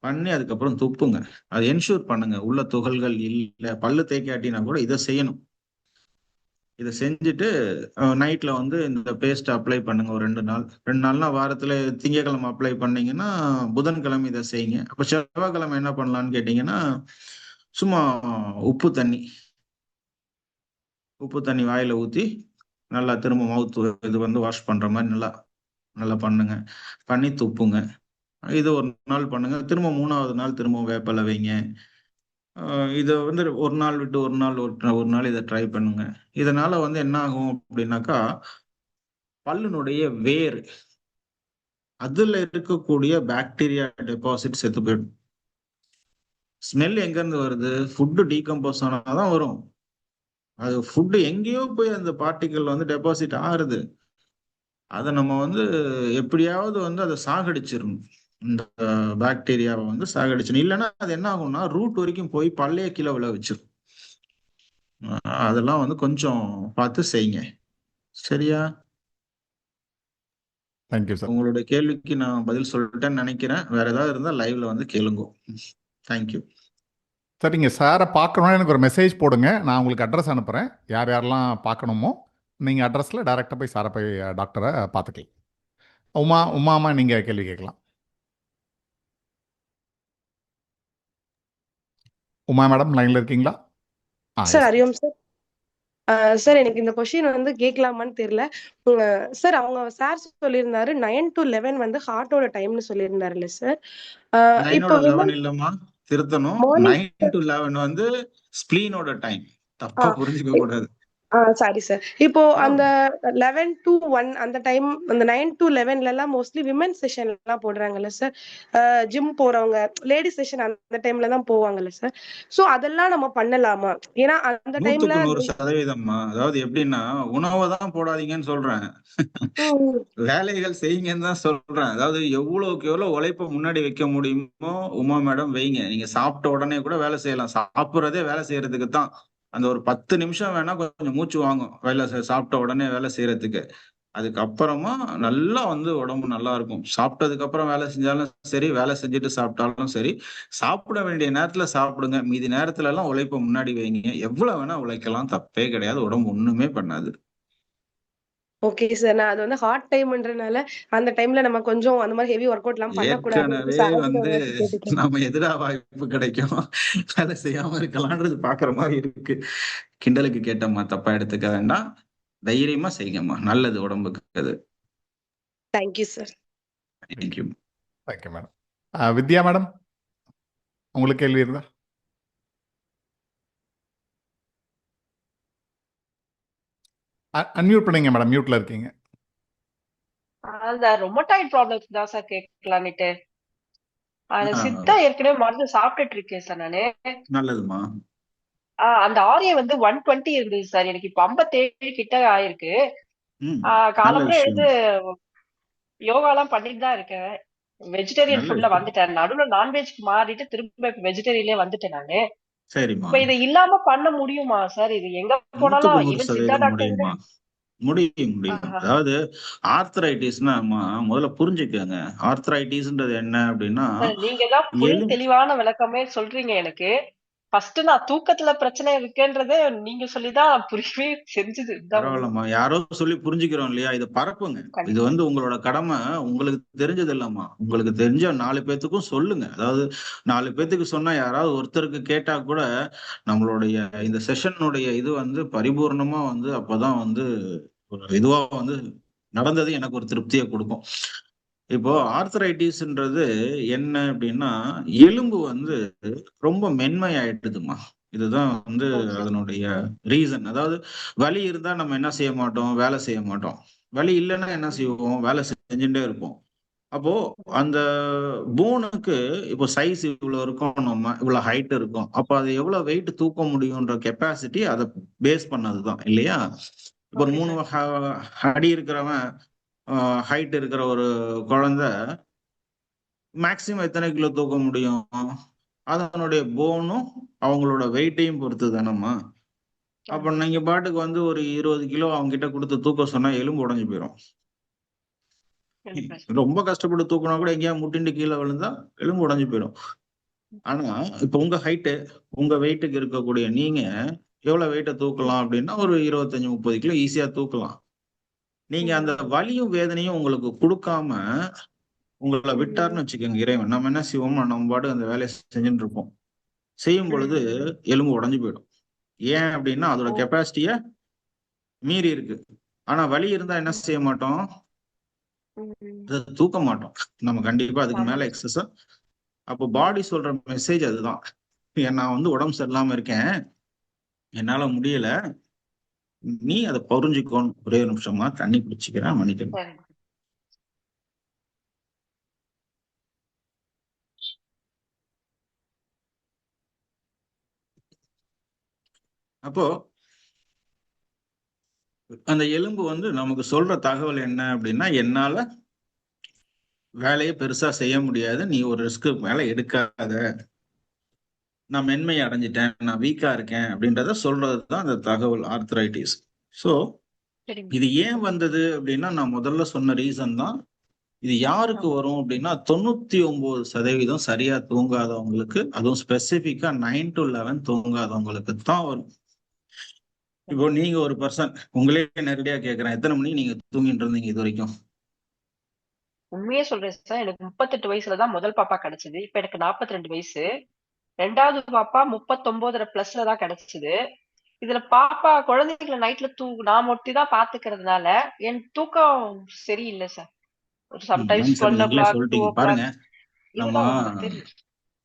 பண்ணி அதுக்கப்புறம் துப்புங்க. அத என்ஷூர் பண்ணுங்க. உள்ள துகள்கள் இல்ல. பல்லு தேய்க்காட்டினா கூட இத செய்யணும். இத செஞ்சுட்டு நைட்ல வந்து இந்த பேஸ்ட் அப்ளை பண்ணுங்க ஒரு 2 நாள். 2 நாள்னா வாரத்துல திங்கட்கிழமை அப்ளை பண்ணீங்கன்னா, புதன்கிழமை இத செய்யுங்க. அப்ப செவ்வாய்க்கிழமை என்ன பண்ணலாம்னு கேட்டீங்கன்னா, சும்மா உப்பு தண்ணி உப்பு தண்ணி வாயில ஊத்தி, நல்லா திரும்ப மவுத் இது வந்து வாஷ் பண்ற மாரி நல்லா நல்லா பண்ணுங்க. பண்ணி துப்புங்க. இது ஒரு நாள் பண்ணுங்க. திரும்ப 3வது நாள் திரும்பவும் வேப்பில வைங்க. இத வந்து ஒரு நாள் விட்டு ஒரு நாள் ஒரு நாள் இத ட்ரை பண்ணுங்க. இதனால வந்து என்ன ஆகும் அப்டின்னாக்கா, பல்லினுடைய வேர் அதுல இருக்கக்கூடிய பாக்டீரியா டெபாசிட் செத்து போயிடும். ஸ்மெல் எங்கருந்து வருது? ஃபுட் டீகம்போஸ் ஆனா தான் வரும். அது ஃபுட் எங்கேயோ போய் அந்த பார்ட்டிகிள் வந்து டெபாசிட் ஆகுது. அத நம்ம வந்து எப்படியாவது வந்து அத சாகடிச்சிரணும். இந்த பாக்டீரியாவ வந்து சாகடிச்சிடணும். இல்லன்னா அது என்ன ஆகும்னா, ரூட் வரைக்கும் போய் பல்லையே கீழ விழ வச்சிரும். அதெல்லாம் வந்து கொஞ்சம் பார்த்து செய்யுங்க. சரியா? Thank you sir. உங்களுடைய கேள்விக்கு நான் பதில் சொல்லிட்டேன்னு நினைக்கிறேன். வேற ஏதாவது இருந்தா லைவ்ல வந்து கேளுங்கோ. தேங்க்யூ. சார், நீங்கள் சாரை பார்க்கணும்னா எனக்கு ஒரு மெசேஜ் போடுங்க. நான் உங்களுக்கு அட்ரஸ் அனுப்புகிறேன். யார் யாரெல்லாம் பார்க்கணுமோ நீங்கள் அட்ரஸில் டேரெக்டாக போய் சாரை போய் டாக்டரை பார்த்துக்கலாம். உமாமா நீங்கள் கேள்வி கேட்கலாம். உமா மேடம் லைனில் இருக்கீங்களா? Sir yes. Hariom sir. Sir எனக்கு இந்த கொஸ்டின் வந்து கேட்கலாமான்னு தெரியல. சார் அவங்க சார் சொல்லியிருந்தாரு 9 to 11 வந்து ஹார்ட்டோட டைம்னு சொல்லியிருந்தாருல்ல சார். இப்போ 9 to 11 இல்லம்மா, திருத்தணும். மார்னிங் 9 to 11 வந்து ஸ்பிளீனோட டைம். தப்பா புரிஞ்சுக்க கூடாது. Sorry sir. இப்போ அந்த 11 to 1 அந்த டைம், அந்த 9 to 11ல எல்லாம் மோஸ்ட்லி விமன் செஷன் எல்லாம் போடுறாங்கல்ல சார். ஜிம் போறவங்க லேடிஸ் செஷன் அந்த டைம்ல தான் போவாங்கல்ல சார். சோ அதெல்லாம் நம்ம பண்ணலாமா? ஏன்னா அந்த டைம்ல 100% அதாவது எப்படின்னா, உணவை தான் போடாதீங்கன்னு சொல்றேன். வேலைகள் செய்யுங்கன்னு தான் சொல்றேன். அதாவது எவ்வளவுக்கு எவ்வளவு உழைப்ப முன்னாடி வைக்க முடியுமோ உமா மேடம் வைங்க. நீங்க சாப்பிட்ட உடனே கூட வேலை செய்யலாம். சாப்பிடுறதே வேலை செய்யறதுக்கு தான். அந்த ஒரு 10 நிமிஷம் வேணா கொஞ்சம் மூச்சு வாங்கும் வேலை சாப்பிட்ட உடனே வேலை செய்யறதுக்கு. அதுக்கப்புறமா நல்லா வந்து உடம்பு நல்லா இருக்கும். சாப்பிட்டதுக்கு அப்புறம் வேலை செஞ்சாலும் சரி, வேலை செஞ்சுட்டு சாப்பிட்டாலும் சரி, சாப்பிட வேண்டிய நேரத்துல சாப்பிடுங்க. மீதி நேரத்துல எல்லாம் உழைப்ப முன்னாடி வைங்க. எவ்வளவு வேணா உழைக்கலாம், தப்பே கிடையாது. உடம்பு ஒண்ணுமே பண்ணாது. Okay sir. நான் அது வந்து ஹார்ட் டைம்ன்றனால அந்த டைம்ல நம்ம கொஞ்சம் அந்த மாதிரி ஹெவி ஒர்க் அவுட் எல்லாம் பண்ணக்கூடாதுன்னு ஏற்கனவே சார் வந்து கேட்டுட்டேன். நம்ம எதிரா வாய்ப்பு கிடைக்கும். வேலை செய்யாம இருக்கலாம்ன்றது பாக்குற மாதிரி இருக்கு. கிண்டலுக்கு கேட்டம்மா, தப்பா எடுத்துக்க வேண்டாம். தைரியமா செய்யுங்கம்மா, நல்லது உடம்புக்கு அது. Thank you sir. Thank you. Thank you madam. Vidya madam, உங்களுக்கு கேள்வி இருந்தா? அன்மியூட் பண்ணுங்க மேடம், மியூட்ல இருக்கீங்க. அந்த ரொமட்டாய்டு ப்ராப்ளம்ஸ் தான் சார் கேட்கலான்னுட்டு. அந்த ஆ, சித்தா ஏற்கனவே மருந்து சாப்பிட்டுட்டு இருக்கேன் சார் நானு. நல்லதுமா. அந்த ஆர்ஏ வந்து 120 இருந்தது சார். எனக்கு இப்ப 57 கிட்ட ஆயிருக்கு. நல்ல காலம்புற விஷயம். எழுந்து யோகா எல்லாம் பண்ணிட்டு தான் இருக்கேன். வெஜிடேரியன் நல்ல ஃபுட்ல விஷயம். வந்துட்டேன். நடுவுல நான்வெஜ்க்கு மாறிட்டு திரும்ப இப்ப வெஜிடேரியன்லயே வந்துட்டேன் நானு. சரிம்மா, இப்ப இதை இல்லாம பண்ண முடியுமா சார்? இது எங்க போனாலும் 100% ஈவன் சித்தா டாக்டர் முடியுமா? முடியும். அதாவது ஆர்த்ரைட்டிஸ்னா முதல்ல புரிஞ்சுக்கங்க. ஆர்த்ரைட்டிஸ்ன்றது என்ன அப்படின்னா, நீங்க தான் தெளிவான விளக்கமே சொல்றீங்க எனக்கு. ஃபர்ஸ்ட் நான் தூக்கத்துல பிரச்சனை இருக்குன்றதே நீங்க சொல்லிதான் புரியவே செஞ்சது. பரவாயில்லம்மா, யாரோ சொல்லி புரிஞ்சுக்கிறோம் இல்லையா? இதை பரப்புங்க. இது வந்து உங்களோட கடமை. உங்களுக்கு தெரிஞ்சது இல்லம்மா, உங்களுக்கு தெரிஞ்ச 4 பேத்துக்கும் சொல்லுங்க. அதாவது 4 பேத்துக்கு சொன்னா யாராவது ஒருத்தருக்கு கேட்டா கூட நம்மளுடைய இந்த செஷனுடைய இது வந்து பரிபூர்ணமா வந்து அப்பதான் வந்து ஒரு இதுவா வந்து நடந்தது எனக்கு ஒரு திருப்தியை கொடுக்கும். இப்போ ஆர்த்தரைட்டிஸ்ன்றது என்ன அப்படின்னா, எலும்பு வந்து ரொம்ப மென்மையாயிட்டுதுமா. இதுதான் வந்து அதனுடைய ரீசன். அதாவது வலி இருந்தா நம்ம என்ன செய்ய மாட்டோம், வேலை செய்ய மாட்டோம். வலி இல்லைன்னா என்ன செய்வோம், வேலை செஞ்சுட்டே இருப்போம். அப்போ அந்த போனுக்கு இப்போ சைஸ் இவ்வளவு இருக்கும், நம்ம இவ்வளவு ஹைட் இருக்கும். அப்ப அது எவ்வளவு வெயிட் தூக்க முடியும்ன்ற கெப்பாசிட்டி அதை பேஸ் பண்ணதுதான் இல்லையா? இப்போ ஒரு 3 அடி இருக்கிறவன், ஹைட் இருக்கிற ஒரு குழந்தை மேக்சிமம் எத்தனை கிலோ தூக்க முடியும்? அதனுடைய போனும் அவங்களோட வெயிட்டையும் பொறுத்து தானம்மா. அப்ப நீங்க பாட்டுக்கு வந்து ஒரு 20 கிலோ அவங்க கிட்ட கொடுத்து தூக்க சொன்னா எலும்பு உடைஞ்சு போயிடும். ரொம்ப கஷ்டப்பட்டு தூக்கினா கூட எங்கேயாவது முட்டிண்டு கீழே விழுந்தா எலும்பு உடைஞ்சு போயிடும். ஆனா இப்ப உங்க ஹைட்டு, உங்க வெயிட்டுக்கு இருக்கக்கூடிய நீங்க எவ்வளவு வெயிட்ட தூக்கலாம் அப்படின்னா ஒரு 25-30 கிலோ ஈஸியா தூக்கலாம். நீங்க அந்த வலியும் வேதனையும் உங்களுக்கு கொடுக்காம உங்களை விட்டாருன்னு வச்சுக்கோங்க இறைவன், நம்ம என்ன செய்வோம், நம்ம பாட்டு அந்த வேலையை செஞ்சுட்டு இருப்போம். செய்யும் பொழுது எலும்பு உடைஞ்சு போயிடும். ஏன் அப்படின்னா அதோட கெப்பாசிட்டிய மீறி இருக்கு. ஆனா வலி இருந்தா என்ன செய்ய மாட்டோம், தூக்க மாட்டோம். நம்ம கண்டிப்பா அதுக்கு மேல எக்ஸஸா. அப்போ பாடி சொல்ற மெசேஜ் அதுதான், நான் வந்து உடம்பு சரியில்லாம இருக்கேன், என்னால முடியல, நீ அதை புரிஞ்சுக்கோன்னு. ஒரே ஒரு நிமிஷமா தண்ணி குடிச்சுக்கிறேன், மன்னிக்கணும். அப்போ அந்த எலும்பு வந்து நமக்கு சொல்ற தகவல் என்ன அப்படின்னா, என்னால வேலையை பெருசா செய்ய முடியாது, நீ ஒரு ரிஸ்க் மேல எடுக்காத, நான் மென்மை அடைஞ்சிட்டேன், நான் வீக்கா இருக்கேன் அப்படின்றத சொல்றதுதான் அந்த தகவல் ஆர்த்ரைட்டிஸ். சோ இது ஏன் வந்தது அப்படின்னா, நான் முதல்ல சொன்ன ரீசன் தான். இது யாருக்கு வரும் அப்படின்னா 99% சரியா தூங்காதவங்களுக்கு, அதுவும் ஸ்பெசிபிக்கா 9 to 11 தூங்காதவங்களுக்கு தான் வரும். இப்போ நீங்க ஒரு பர்சன், உங்களே நேரடியா கேட்கிறேன், எத்தனை மணிக்கு நீங்க தூங்கிட்டு இருந்தீங்க இது வரைக்கும்? உண்மையே சொல்றேன் சார். எனக்கு 38 வயசுலதான் முதல் பாப்பா கிடைச்சது. இப்ப எனக்கு 42 வயசு. 2வது பாப்பா 39 பிளஸ்ல தான் கிடைச்சது. இதுல பாப்பா குழந்தைகளை நைட்ல நான் ஒட்டி தான் பாத்துக்கிறதுனால என் தூக்கம் சரியில்லை சார். ஒரு சம்டைம்ஸ் சார் 12 நீங்களே o'clock 2 சொல்லிட்டீங்க பாருங்க. o'clock நம்ம இதெல்லாம் ரொம்ப தெரியும்.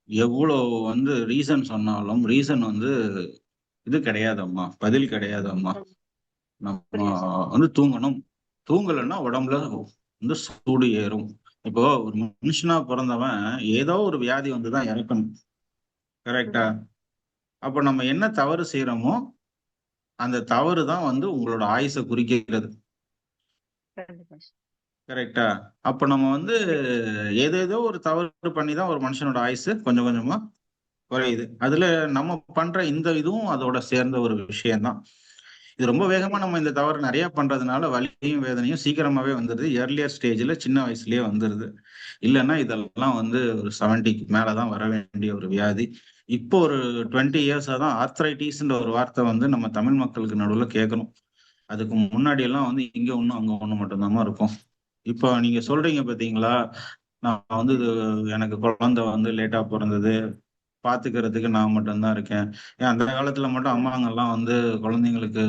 எவ்வளவு வந்து ரீசன் சொன்னாலும் ரீசன் வந்து இது கிடையாதம்மா, பதில் கிடையாதம்மா. நம்ம புரியுது சார். வந்து தூங்கணும். தூங்கலைன்னா உடம்புல வந்து சூடு ஏறும். இப்போ ஒரு மனுஷனா பிறந்தவன் ஏதோ ஒரு வியாதி வந்துதான் இறக்கணும். கரெக்டா? அப்ப நம்ம என்ன தவறு செய்யறோமோ அந்த தவறு தான் வந்து உங்களோட ஆயுசை குறிக்கிறது. கண்டிப்பா சார். கரெக்டா? அப்ப நம்ம வந்து ஏதேதோ ஒரு தவறு பண்ணி தான் ஒரு மனுஷனோட ஆயுசு கொஞ்சம் கொஞ்சமா குறையுது. அதுல நம்ம பண்ற இந்த இதுவும் அதோட சேர்ந்த ஒரு விஷயம்தான். இது ரொம்ப வேகமா நம்ம இந்த தவறு நிறைய பண்றதுனால வலியும் வேதனையும் சீக்கிரமாவே வந்துருது. ஏர்லியர் ஸ்டேஜ்ல சின்ன வயசுலயே வந்துருது. இல்லைன்னா இதெல்லாம் வந்து ஒரு 70க்கு மேலதான் வர வேண்டிய ஒரு வியாதி. இப்போ ஒரு 20 இயர்ஸா தான் ஆர்த்ரைட்டிஸ்ன்ற ஒரு வார்த்தை வந்து நம்ம தமிழ் மக்களுக்கு நடுவுல கேட்கணும். அதுக்கு முன்னாடி எல்லாம் வந்து இங்க ஒண்ணு அங்க ஒண்ணு மட்டும்தான் இருக்கும். இப்போ நீங்க சொல்றீங்க பாத்தீங்களா, நான் வந்து எனக்கு குழந்தை வந்து லேட்டா பிறந்தது, பாத்துக்கிறதுக்கு நான் மட்டும்தான் இருக்கேன். ஏன் அந்த காலத்துல மட்டும் அம்மாங்கெல்லாம் வந்து குழந்தைங்களுக்கு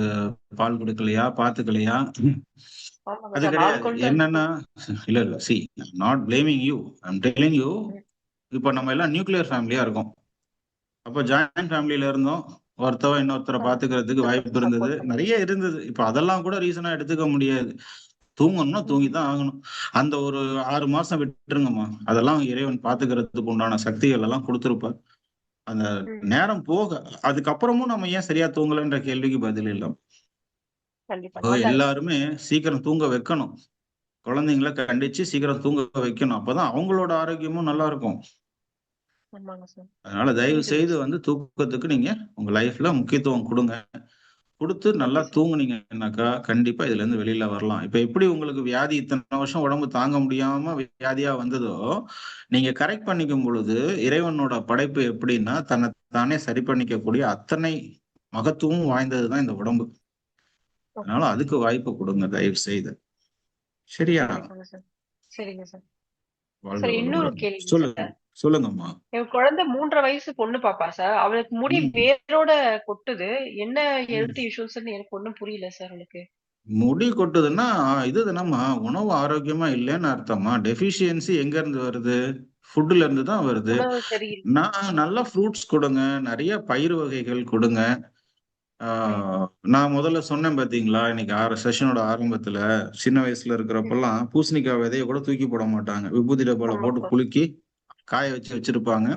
பால் கொடுக்கலையா, பாத்துக்கலையா? அது கிடையாது. என்னன்னா இல்ல C not blaming you, I'm telling you. இப்ப நம்ம எல்லாம் நியூக்ளியர் ஃபேமிலியா இருக்கோம். அப்ப ஜாயிண்ட் ஃபேமிலியில இருந்தோம். ஒருத்தவ இன்னொருத்தரை பாத்துக்கிறதுக்கு வாய்ப்பு இருந்தது, நிறைய இருந்தது. இப்ப அதெல்லாம் கூட ரீசனா எடுத்துக்க முடியாது. தூங்கணும்னா தூங்கிதான் ஆகணும். அந்த ஒரு 6 மாசம் விட்டுருங்கம்மா, அதெல்லாம் இறைவன் பாத்துக்கிறதுக்கு உண்டான சக்திகள் எல்லாம் கொடுத்திருப்பார். அந்த நேரம் போக அதுக்கப்புறமும் நம்ம ஏன் சரியா தூங்கலன்ற கேள்விக்கு பதில் இல்லை. எல்லாருமே சீக்கிரம் தூங்க வைக்கணும். குழந்தைங்களை கண்டிச்சு சீக்கிரம் தூங்க வைக்கணும். அப்பதான் அவங்களோட ஆரோக்கியமும் நல்லா இருக்கும். அதனால தயவு செய்து வந்து தூக்கத்துக்கு நீங்க உங்க லைஃப்ல முக்கியத்துவம் கொடுங்க. கொடுத்து நல்லா தூங்குனீங்கன்னாக்கா கண்டிப்பா இதுல இருந்து வெளியில வரலாம். இப்ப எப்படி உங்களுக்கு வியாதி இத்தனை வருஷம் உடம்பு தாங்க முடியாம வியாதியா வந்ததோ, நீங்க கரெக்ட் பண்ணிக்கும் பொழுது இறைவனோட படைப்பு எப்படின்னா தன்னை தானே சரி பண்ணிக்கக்கூடிய அத்தனை மகத்துவம் வாய்ந்ததுதான் இந்த உடம்பு. அதனால அதுக்கு வாய்ப்பு கொடுங்க தயவு செய்து. சரியா? சரிங்க சார். வாழ்க இன்னொரு வளமுடன். கேள்வி சொல்லுங்க சொல்லுங்கம்மா. என் குழந்தை 3.5 வயசு பொண்ணு பாப்பா சார். அவளுக்கு முடி வேரோட கொட்டுது. என்ன ஹெல்த் இஷ்யூஸ்ன்னு எனக்கு ஒண்ணும் புரியல சார் எனக்கு. முடி கொட்டுதுன்னா இது நம்ம உணவு ஆரோக்கியமா இல்லைன்னு அர்த்தமா? டெஃபிஷியன்சி எங்க இருந்து வருது? ஃபுட்ல இருந்து தான் வருது. நான் நல்லா ஃப்ரூட்ஸ் கொடுங்க, நிறைய பயிர் வகைகள் கொடுங்க. நான் முதல்ல சொன்னேன் பாத்தீங்களா, இன்னைக்கு செஷனோட ஆரம்பத்துல சின்ன வயசுல இருக்கிறப்பெல்லாம் பூசணிக்காய் விதைய கூட தூக்கி போட மாட்டாங்க. விபூதி டப்பால போட்டு குலுக்கி காய வச்சிருப்பாங்க.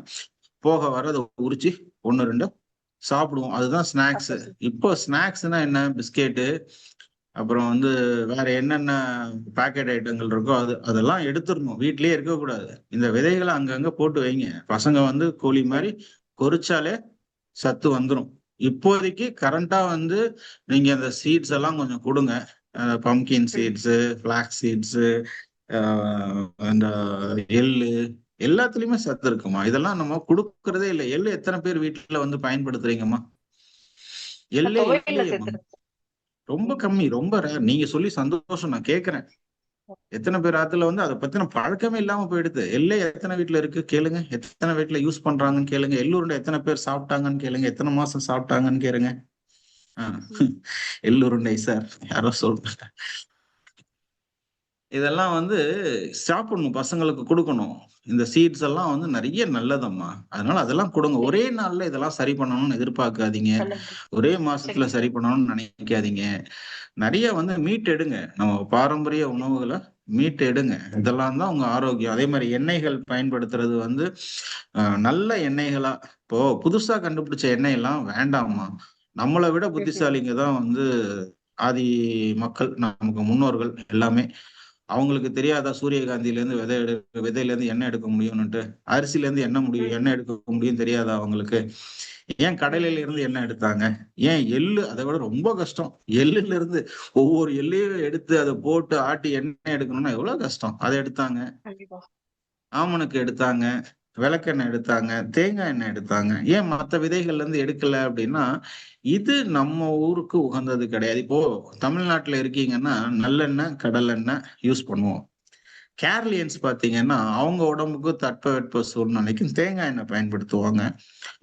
போக வர அதை உரிச்சு 1-2 சாப்பிடுவோம். அதுதான் ஸ்நாக்ஸ். இப்போ ஸ்நாக்ஸ்னா என்ன? பிஸ்கெட்டு, அப்புறம் வந்து வேற என்னென்ன பேக்கெட் ஐட்டங்கள் இருக்கோ அதெல்லாம் எடுத்துடணும். வீட்லயே இருக்கக்கூடாது. இந்த விதைகளை அங்கங்க போட்டு வைங்க. பசங்க வந்து கோழி மாதிரி கொறிச்சாலே சத்து வந்துடும். இப்போதைக்கு கரண்டா வந்து நீங்க அந்த சீட்ஸ் எல்லாம் கொஞ்சம் கொடுங்க. பம்கின் சீட்ஸ், ஃபிளாக்ஸ் சீட்ஸ், அந்த எள்ளு எல்லாத்துலயுமே சத்து இருக்குமா. இதெல்லாம் நம்ம கொடுக்கறதே இல்லை. எள்ளு எத்தனை பேர் வீட்டுல வந்து பயன்படுத்துறீங்கம்மா? எள்ளே இல்லையம்மா, ரொம்ப கம்மி, ரொம்ப ரேர். நீங்க சொல்லி சந்தோஷம், நான் கேக்குறேன். எத்தனை பேர் ஆத்துல வந்து அதை பத்தின பழக்கமே இல்லாம போயிடுது. எள்ளே எத்தனை வீட்டுல இருக்கு கேளுங்க, எத்தனை வீட்டுல யூஸ் பண்றாங்கன்னு கேளுங்க. எள்ளூருண்டை எத்தனை பேர் சாப்பிட்டாங்கன்னு கேளுங்க, எத்தனை மாசம் சாப்பிட்டாங்கன்னு கேளுங்க. எள்ளூருண்டை சார் யாரோ சொல்றாங்க. இதெல்லாம் வந்து சாப்பிடணும், பசங்களுக்கு கொடுக்கணும். இந்த சீட்ஸ் எல்லாம் வந்து நிறைய நல்லதம்மா. அதனால அதெல்லாம் கொடுங்க. ஒரே நாள்ல இதெல்லாம் சரி பண்ணணும்னு எதிர்பார்க்காதீங்க. ஒரே மாசத்துல சரி பண்ணணும்னு நினைக்காதீங்க. நிறைய வந்து மீட் எடுங்க. நம்ம பாரம்பரிய உணவுகளை மீட் எடுங்க. இதெல்லாம் தான் உங்க ஆரோக்கியம். அதே மாதிரி எண்ணெய்கள் பயன்படுத்துறது வந்து நல்ல எண்ணெய்களா. இப்போ புதுசா கண்டுபிடிச்ச எண்ணெய் எல்லாம் வேண்டாமா. நம்மளை விட புத்திசாலிங்க தான் வந்து ஆதி மக்கள், நமக்கு முன்னோர்கள் எல்லாமே. அவங்களுக்கு தெரியாதா சூரியகாந்தியில இருந்து விதையில இருந்து எண்ணெய் எடுக்க முடியும்னுட்டு? அரிசில இருந்து எண்ணெய் எடுக்க முடியும் தெரியாதா அவங்களுக்கு? ஏன் கடலையில இருந்து எண்ணெய் எடுத்தாங்க? ஏன் எள்ளு அதை விட ரொம்ப கஷ்டம். எள்ளுல இருந்து ஒவ்வொரு எள்ளையும் எடுத்து அதை போட்டு ஆட்டி எண்ணெய் எடுக்கணும்னா எவ்வளவு கஷ்டம். அதை எடுத்தாங்க. ஆமணக்கு எடுத்தாங்க, விளக்கெண்ணெய் எடுத்தாங்க, தேங்காய் எண்ணெய் எடுத்தாங்க. ஏன் மற்ற விதைகள்ல இருந்து எடுக்கல அப்படின்னா இது நம்ம ஊருக்கு உகந்தது கிடையாது. இப்போ தமிழ்நாட்டுல இருக்கீங்கன்னா நல்லெண்ணெய், கடலெண்ணெய் யூஸ் பண்ணுவோம். கேரளியன்ஸ் பாத்தீங்கன்னா அவங்க உடம்புக்கு தட்பவெட்ப சூழ்நிலைக்கு தேங்காய் எண்ணெய் பயன்படுத்துவாங்க.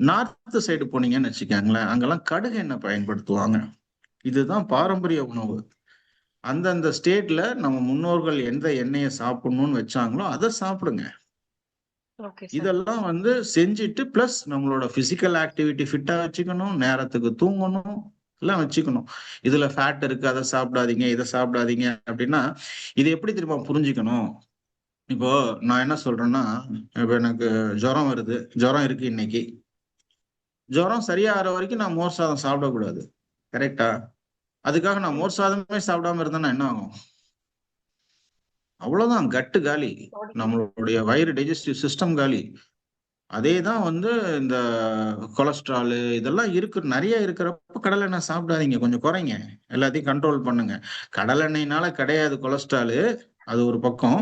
நார்த் சைடு போனீங்கன்னு வச்சுக்கோங்களேன், அங்கெல்லாம் கடுகு எண்ணெய் பயன்படுத்துவாங்க. இதுதான் பாரம்பரிய உணவு. அந்தந்த ஸ்டேட்ல நம்ம முன்னோர்கள் எந்த எண்ணெயை சாப்பிடணும்னு வச்சாங்களோ அதை சாப்பிடுங்க. Okay sir. இதெல்லாம் வந்து செஞ்சுட்டு பிளஸ் நம்மளோட பிசிக்கல் ஆக்டிவிட்டி ஃபிட்டா வச்சுக்கணும், நேரத்துக்கு தூங்கணும், எல்லாம் வச்சுக்கணும். இதுல ஃபேட் இருக்கு, அதை சாப்பிடாதீங்க, இதை சாப்பிடாதீங்க அப்படின்னா இது எப்படி தெரியுமா புரிஞ்சுக்கணும்? இப்போ நான் என்ன சொல்றேன்னா, இப்ப எனக்கு ஜுரம் வருது, ஜுரம் இருக்கு இன்னைக்கு. ஜுரம் சரியாகிற வரைக்கும் நான் மோர் சாதம் சாப்பிடக்கூடாது, கரெக்டா? அதுக்காக நான் மோர் சாதமே சாப்பிடாம இருந்தேன்னா என்ன ஆகும்? அவ்வளவுதான், கட்டு காலி, நம்மளுடைய வயிறு டைஜஸ்டிவ் சிஸ்டம் காலி. அதே தான் வந்து இந்த கொலஸ்ட்ரால் இதெல்லாம் இருக்கு, நிறைய இருக்கிறப்ப கடலெண்ணெய் சாப்பிடாதீங்க, கொஞ்சம் குறைங்க, எல்லாத்தையும் கண்ட்ரோல் பண்ணுங்க. கடலெண்ணெய்னால கிடையாது கொலஸ்ட்ரால், அது ஒரு பக்கம்.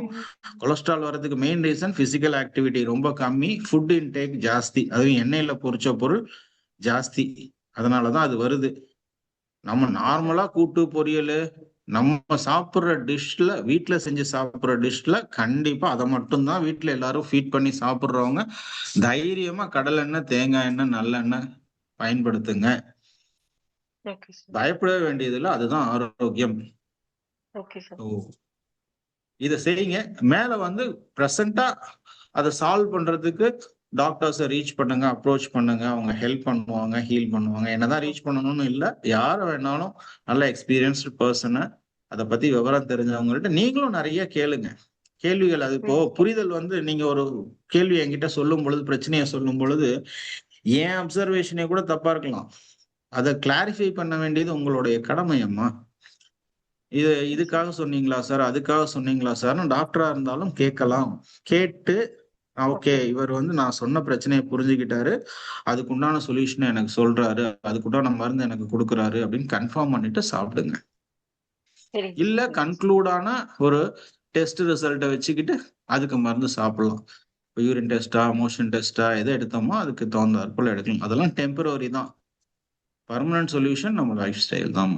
கொலஸ்ட்ரால் வர்றதுக்கு மெயின் ரீசன் பிசிக்கல் ஆக்டிவிட்டி ரொம்ப கம்மி, ஃபுட் இன்டேக் ஜாஸ்தி, அதுவும் எண்ணெயில பொரிச்ச பொருள் ஜாஸ்தி, அதனாலதான் அது வருது. நம்ம நார்மலா கூட்டு பொரியல் நம்ம சாப்பிட்ற டிஷ்ல, வீட்டுல செஞ்சு சாப்பிட்ற டிஷ்ல கண்டிப்பா அதை மட்டும்தான் வீட்டுல எல்லாரும் ஃபீட் பண்ணி சாப்பிட்றவங்க தைரியமா கடலெண்ணெய், தேங்காய் எண்ணெய், நல்லெண்ணெய் பயன்படுத்துங்க. Okay sir. பயப்பட வேண்டியதில்லை, அதுதான் ஆரோக்கியம். Okay sir. இதை செய்யுங்க. மேல வந்து ப்ரெசண்டா அதை சால்வ் பண்றதுக்கு டாக்டர்ஸை ரீச் பண்ணுங்க, அப்ரோச் பண்ணுங்க, அவங்க ஹெல்ப் பண்ணுவாங்க, ஹீல் பண்ணுவாங்க. என்னதான் ரீச் பண்ணணும்னு இல்லை, யாரை வேணாலும் நல்ல எக்ஸ்பீரியன்ஸ்டு பர்சனை, அதை பத்தி விவரம் தெரிஞ்சவங்கள்ட்ட நீங்களும் நிறைய கேளுங்க கேள்விகள். அது இப்போ புரிதல் வந்து நீங்க ஒரு கேள்வி என்கிட்ட சொல்லும் பொழுது, பிரச்சனையை சொல்லும் பொழுது ஏன் அப்சர்வேஷனே கூட தப்பா இருக்கலாம், அதை கிளாரிஃபை பண்ண வேண்டியது உங்களுடைய கடமை. அம்மா இதுக்காக சொன்னீங்களா சார், அதுக்காக சொன்னீங்களா சார்னு டாக்டரா இருந்தாலும் கேட்கலாம். கேட்டு ஓகே, இவர் வந்து நான் சொன்ன பிரச்சனையை புரிஞ்சுக்கிட்டாரு, அதுக்கு உண்டான சொல்யூஷனை எனக்கு சொல்றாரு, அதுக்குண்டான மருந்து எனக்கு கொடுக்குறாரு அப்படின்னு கன்ஃபார்ம் பண்ணிட்டு சாப்பிடுங்க. இல்ல கன்க்ளூடான ஒரு டெஸ்ட் ரிசல்ட்டை வச்சுக்கிட்டு அதுக்கு மருந்து சாப்பிடலாம். யூரின் டெஸ்டா, மோஷன் டெஸ்டா, எதை எடுத்தோமோ அதுக்கு தகுந்தாற்போல எடுக்கலாம். அதெல்லாம் டெம்பரரி தான். பர்மனன்ட் சொல்யூஷன் நம்ம லைஃப் ஸ்டைல் தான்.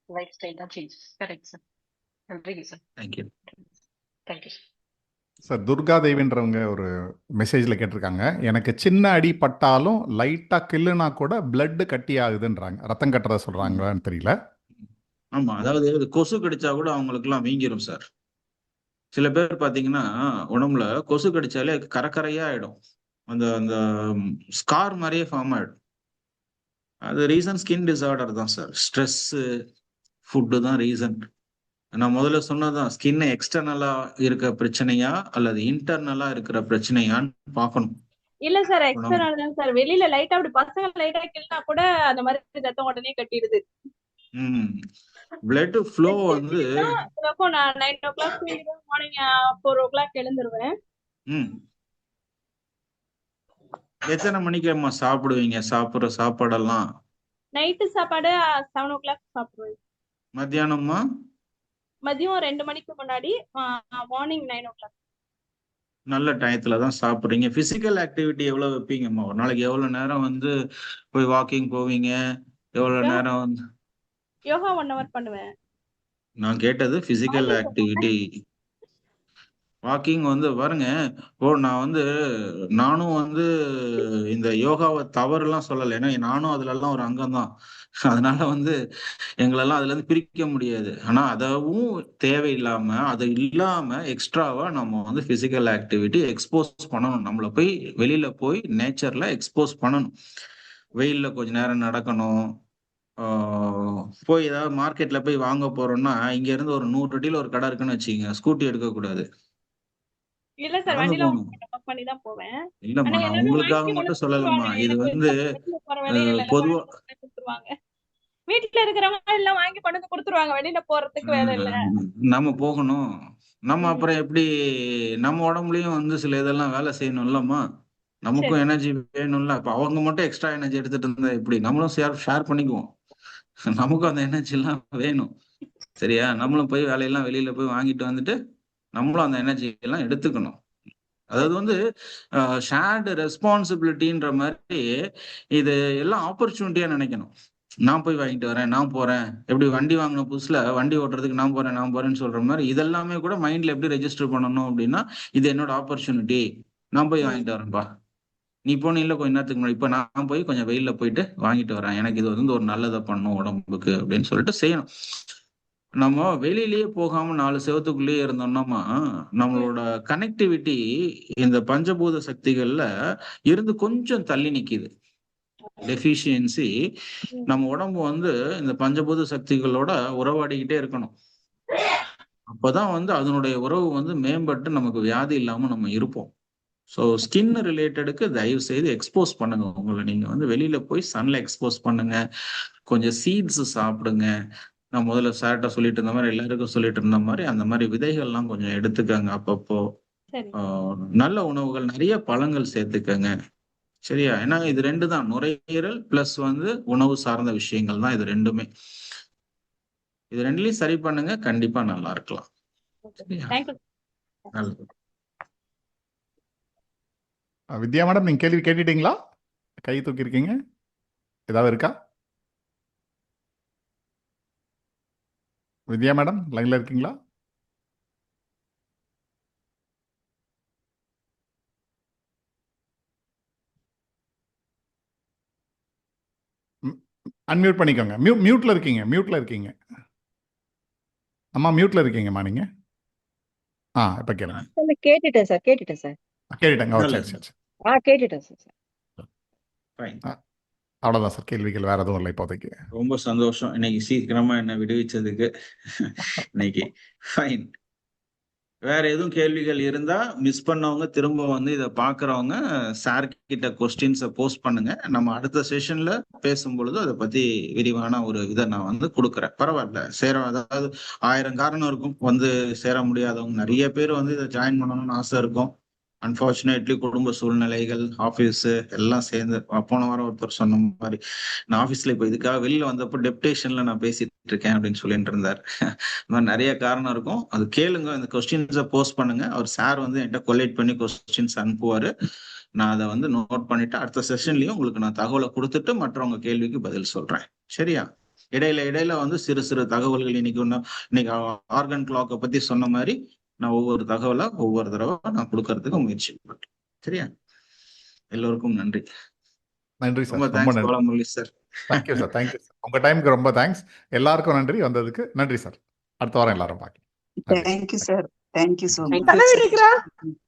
லைஃப் ஸ்டைல் தான் சேஞ்ச். Correct sir. நன்றி சார். Thank you. Thank you sir. Sir Durga தேவின்றவங்க ஒரு மெசேஜில் கேட்டிருக்காங்க, எனக்கு சின்ன அடி பட்டாலும் லைட்டாக கில்லுனா கூட பிளட் கட்டி ஆகுதுன்றாங்க, ரத்தம் கட்டுறத சொல்கிறாங்களான்னு தெரியல. ஆமா, அதாவது கொசு கடிச்சா கூட அவங்களுக்கு எல்லாம் வீங்கிரும் சார். சில பேர் பாத்தீங்கன்னா உடம்புல கொசு கடிச்சாலே கரக்கரையா ஆயிடும், அந்த அந்த ஸ்கார் மாதிரியே ஃபார்ம் ஆயிடும். அது ரீசன் ஸ்கின் டிசார்டர் தான் சார். ஸ்ட்ரெஸ், ஃபுட்டு தான் ரீசன். நான் முதல்ல சொன்னதான், ஸ்கின் எக்ஸ்டர்னலா இருக்க பிரச்சனையா அல்லது இன்டர்னலா இருக்கிற பிரச்சனையான்னு பார்க்கணும். இல்ல சார், எக்ஸ்டர்னல் தான் சார். வெளியில லைட்டா அப்படி பசங்க லைட்டா கிள்னா கூட அந்த மாதிரி ரத்தம் உடனே கட்டிடுது. பிளட் ஃப்ளோ வந்து நான் 9 o'clock மார்னிங் 4 o'clock எழுந்துருவேன். எத்தனை மணிக்கு அம்மா சாப்பிடுவீங்க? சாப்பிடுற சாப்பாடெல்லாம் நைட்டு சாப்பாடு 7 o'clock சாப்பிடுவேன். மத்தியானமா? மதியம் 2 மணிக்கு முன்னாடி, மார்னிங் 9 o'clock. நல்ல டயத்துல தான் சாப்பிடுறீங்க. பிசிக்கல் ஆக்டிவிட்டி எவ்வளவு வைப்பீங்கம்மா? ஒரு நாளைக்கு எவ்வளவு நேரம் வந்து போய் வாக்கிங் போவீங்க? எவ்வளவு நேரம் வந்து யோகா 1 hour பண்ணுவேன். நான் கேட்டது பிசிக்கல் ஆக்டிவிட்டி. வாக்கிங் வந்து பாருங்க, நானும் வந்து இந்த யோகாவை தவறுலாம் சொல்லலை, ஏன்னா நானும் அதுலலாம் ஒரு அங்கம் தான். அதனால வந்து எங்களெல்லாம் அதுல இருந்து பிரிக்க முடியாது. ஆனா அதவும் தேவையில்லாம, அது இல்லாம எக்ஸ்ட்ராவா நம்ம வந்து பிசிக்கல் ஆக்டிவிட்டி எக்ஸ்போஸ் பண்ணணும். நம்மள போய் வெளியில போய் நேச்சர்ல எக்ஸ்போஸ் பண்ணணும். வெயில்ல கொஞ்ச நேரம் நடக்கணும். போய் ஏதாவது மார்க்கெட்ல போய் வாங்க போறோம்னா, இங்க இருந்து ஒரு 100 அடியில ஒரு கடை இருக்குன்னு வச்சுக்கோங்க, ஸ்கூட்டி எடுக்க கூடாது. இல்ல சார், வண்டியில பண்ணி தான் போவேன். இல்லம்மா, நான் உங்களுக்காக மட்டும் சொல்லலம்மா, இது வந்து பொதுவா வீட்டுல இருக்கிறவங்க எல்லாம் வாங்கி கொண்டு வந்து கொடுத்துருவாங்க, வெளியில போறதுக்கு வேலை இல்ல. நம்ம போகணும். நம்ம அப்புறம் எப்படி நம்ம உடம்புலயும் வந்து சில இதெல்லாம் வேலை செய்யணும் இல்லம்மா, நமக்கும் எனர்ஜி வேணும்ல. அப்ப அவங்க மட்டும் எக்ஸ்ட்ரா எனர்ஜி எடுத்துட்டு இருந்தா எப்படி? நம்மளும் ஷேர் பண்ணிக்குவோம், நமக்கும் அந்த எனர்ஜி எல்லாம் வேணும். சரியா? நம்மளும் போய் வேலையெல்லாம் வெளியில போய் வாங்கிட்டு வந்துட்டு நம்மளும் அந்த எனர்ஜி எல்லாம் எடுத்துக்கணும். அதாவது வந்து ஷேர்டு ரெஸ்பான்சிபிலிட்டின்ற மாதிரி இது எல்லாம் ஆப்பர்ச்சுனிட்டியா நினைக்கணும். நான் போய் வாங்கிட்டு வரேன், நான் போறேன். எப்படி வண்டி வாங்கின புதுசுல வண்டி ஓட்டுறதுக்கு நான் போறேன்னு சொல்ற மாதிரி இதெல்லாமே கூட மைண்ட்ல எப்படி ரெஜிஸ்டர் பண்ணணும் அப்படின்னா, இது என்னோட ஆப்பர்ச்சுனிட்டி, நான் போய் வாங்கிட்டு வரேன்ப்பா. நீ போனீங்கல்ல கொஞ்ச நேரத்துக்கு முன்னாடி, இப்ப நான் போய் கொஞ்சம் வெயில்ல போயிட்டு வாங்கிட்டு வரேன், எனக்கு இது வந்து ஒரு நல்லதை பண்ணும் உடம்புக்கு அப்படின்னு சொல்லிட்டு செய்யணும். நம்ம வெளியிலேயே போகாம 4 செவத்துக்குள்ளேயே இருந்தோம்னா நம்மளோட கனெக்டிவிட்டி இந்த பஞ்சபூத சக்திகள்ல இருந்து கொஞ்சம் தள்ளி நிக்குது. டெஃபிஷியன்சி. நம்ம உடம்பு வந்து இந்த பஞ்சபூத சக்திகளோட உறவாடிக்கிட்டே இருக்கணும். அப்பதான் வந்து அதனுடைய உறவு வந்து மேம்பட்டு நமக்கு வியாதி இல்லாம நம்ம இருப்போம். ஸோ ஸ்கின் ரிலேட்டடுக்கு தயவு செய்து எக்ஸ்போஸ் பண்ணுங்க. உங்களை நீங்க வந்து வெளியில போய் சன்ல எக்ஸ்போஸ் பண்ணுங்க. கொஞ்சம் சீட்ஸ் சாப்பிடுங்க. நான் முதல்ல சார்ட்ட சொல்லிட்டு இருந்த மாதிரி எல்லாருக்கும் சொல்லிட்டு இருந்த மாதிரி அந்த மாதிரி விதைகள்லாம் கொஞ்சம் எடுத்துக்கங்க அப்பப்போ. நல்ல உணவுகள், நிறைய பழங்கள் சேர்த்துக்கங்க. சரியா? ஏன்னா இது 2 தான், நுரையீரல் பிளஸ் வந்து உணவு சார்ந்த விஷயங்கள் தான் இது 2மே. இது 2லயும் சரி பண்ணுங்க, கண்டிப்பா நல்லா இருக்கலாம். சரியா? நல்லது. வித்யா மேடம், நீங்க கேள்வி கேட்டுட்டீங்களா? கை தூக்கி இருக்கீங்க, ஏதாவது இருக்கா? வித்யா மேடம் லைன்ல இருக்கீங்களா? அன்மியூட் பண்ணிக்கோங்க. மியூட்ல இருக்கீங்க. அம்மா மியூட்ல இருக்கீங்கம்மா நீங்க. இப்ப கேளுங்க. கேட்டுட்டேன் சார். கேட்டுட்டேங்க. சரி. கேட்டுட்டேன் சார். அவ்வளவுதான் சார், கேள்விகள் வேற எதுவும் இல்லை இப்போதைக்கு. ரொம்ப சந்தோஷம் இன்னைக்கு சீக்கிரமா என்ன விடுவிச்சதுக்கு. இன்னைக்கு ஃபைன். வேற எதுவும் கேள்விகள் இருந்தா மிஸ் பண்ணவங்க திரும்ப வந்து இதை பாக்குறவங்க சார் கிட்ட கொஸ்டின்ஸை போஸ்ட் பண்ணுங்க. நம்ம அடுத்த செஷன்ல பேசும்பொழுது அதை பத்தி விரிவான ஒரு இதை நான் வந்து கொடுக்குறேன். பரவாயில்ல, அதாவது 1000 காரணம் இருக்கும் வந்து சேர முடியாதவங்க. நிறைய பேர் வந்து இதை ஜாயின் பண்ணணும்னு ஆசை இருக்கும். அன்பார்ச்சுனேட்லி குடும்ப சூழ்நிலைகள், ஆஃபீஸ் எல்லாம் சேர்ந்து, போன வாரம் ஒருத்தர் சொன்ன மாதிரி நான் ஆஃபீஸ்ல இப்போ இதுக்காக வெளியில வந்தப்போ டெப்டேஷன்ல நான் பேசிட்டு இருக்கேன் அப்படின்னு சொல்லிட்டு இருந்தார். இந்த மாதிரி நிறைய காரணம் இருக்கும். அது கேளுங்க, இந்த கொஸ்டின்ஸை போஸ்ட் பண்ணுங்க. அவர் சார் வந்து என்கிட்ட கொலேட் பண்ணி கொஸ்டின்ஸ் அனுப்புவாரு. நான் அதை வந்து நோட் பண்ணிட்டு அடுத்த செஷன்லயும் உங்களுக்கு நான் தகவலை கொடுத்துட்டு மற்றவங்க கேள்விக்கு பதில் சொல்றேன். சரியா? இடையில வந்து சிறு சிறு தகவல்கள் இன்னைக்கு ஆர்கன் கிளாக்கை பத்தி சொன்ன மாதிரி நான் ஒவ்வொரு தகவலா ஒவ்வொரு தடவை நான் கொடுக்கறதுக்கு முயற்சி பண்றேன். சரியா? எல்லோருக்கும் நன்றி. நன்றி சார். ரொம்ப thanks Balamurali sir. Thank you sir. உங்க டைமுக்கு ரொம்ப தேங்க்ஸ். எல்லாருக்கும் நன்றி வந்ததுக்கு. நன்றி சார். அடுத்த வாரம் எல்லாரும் பார்க்கலாம். Thank you sir. Thank you so much.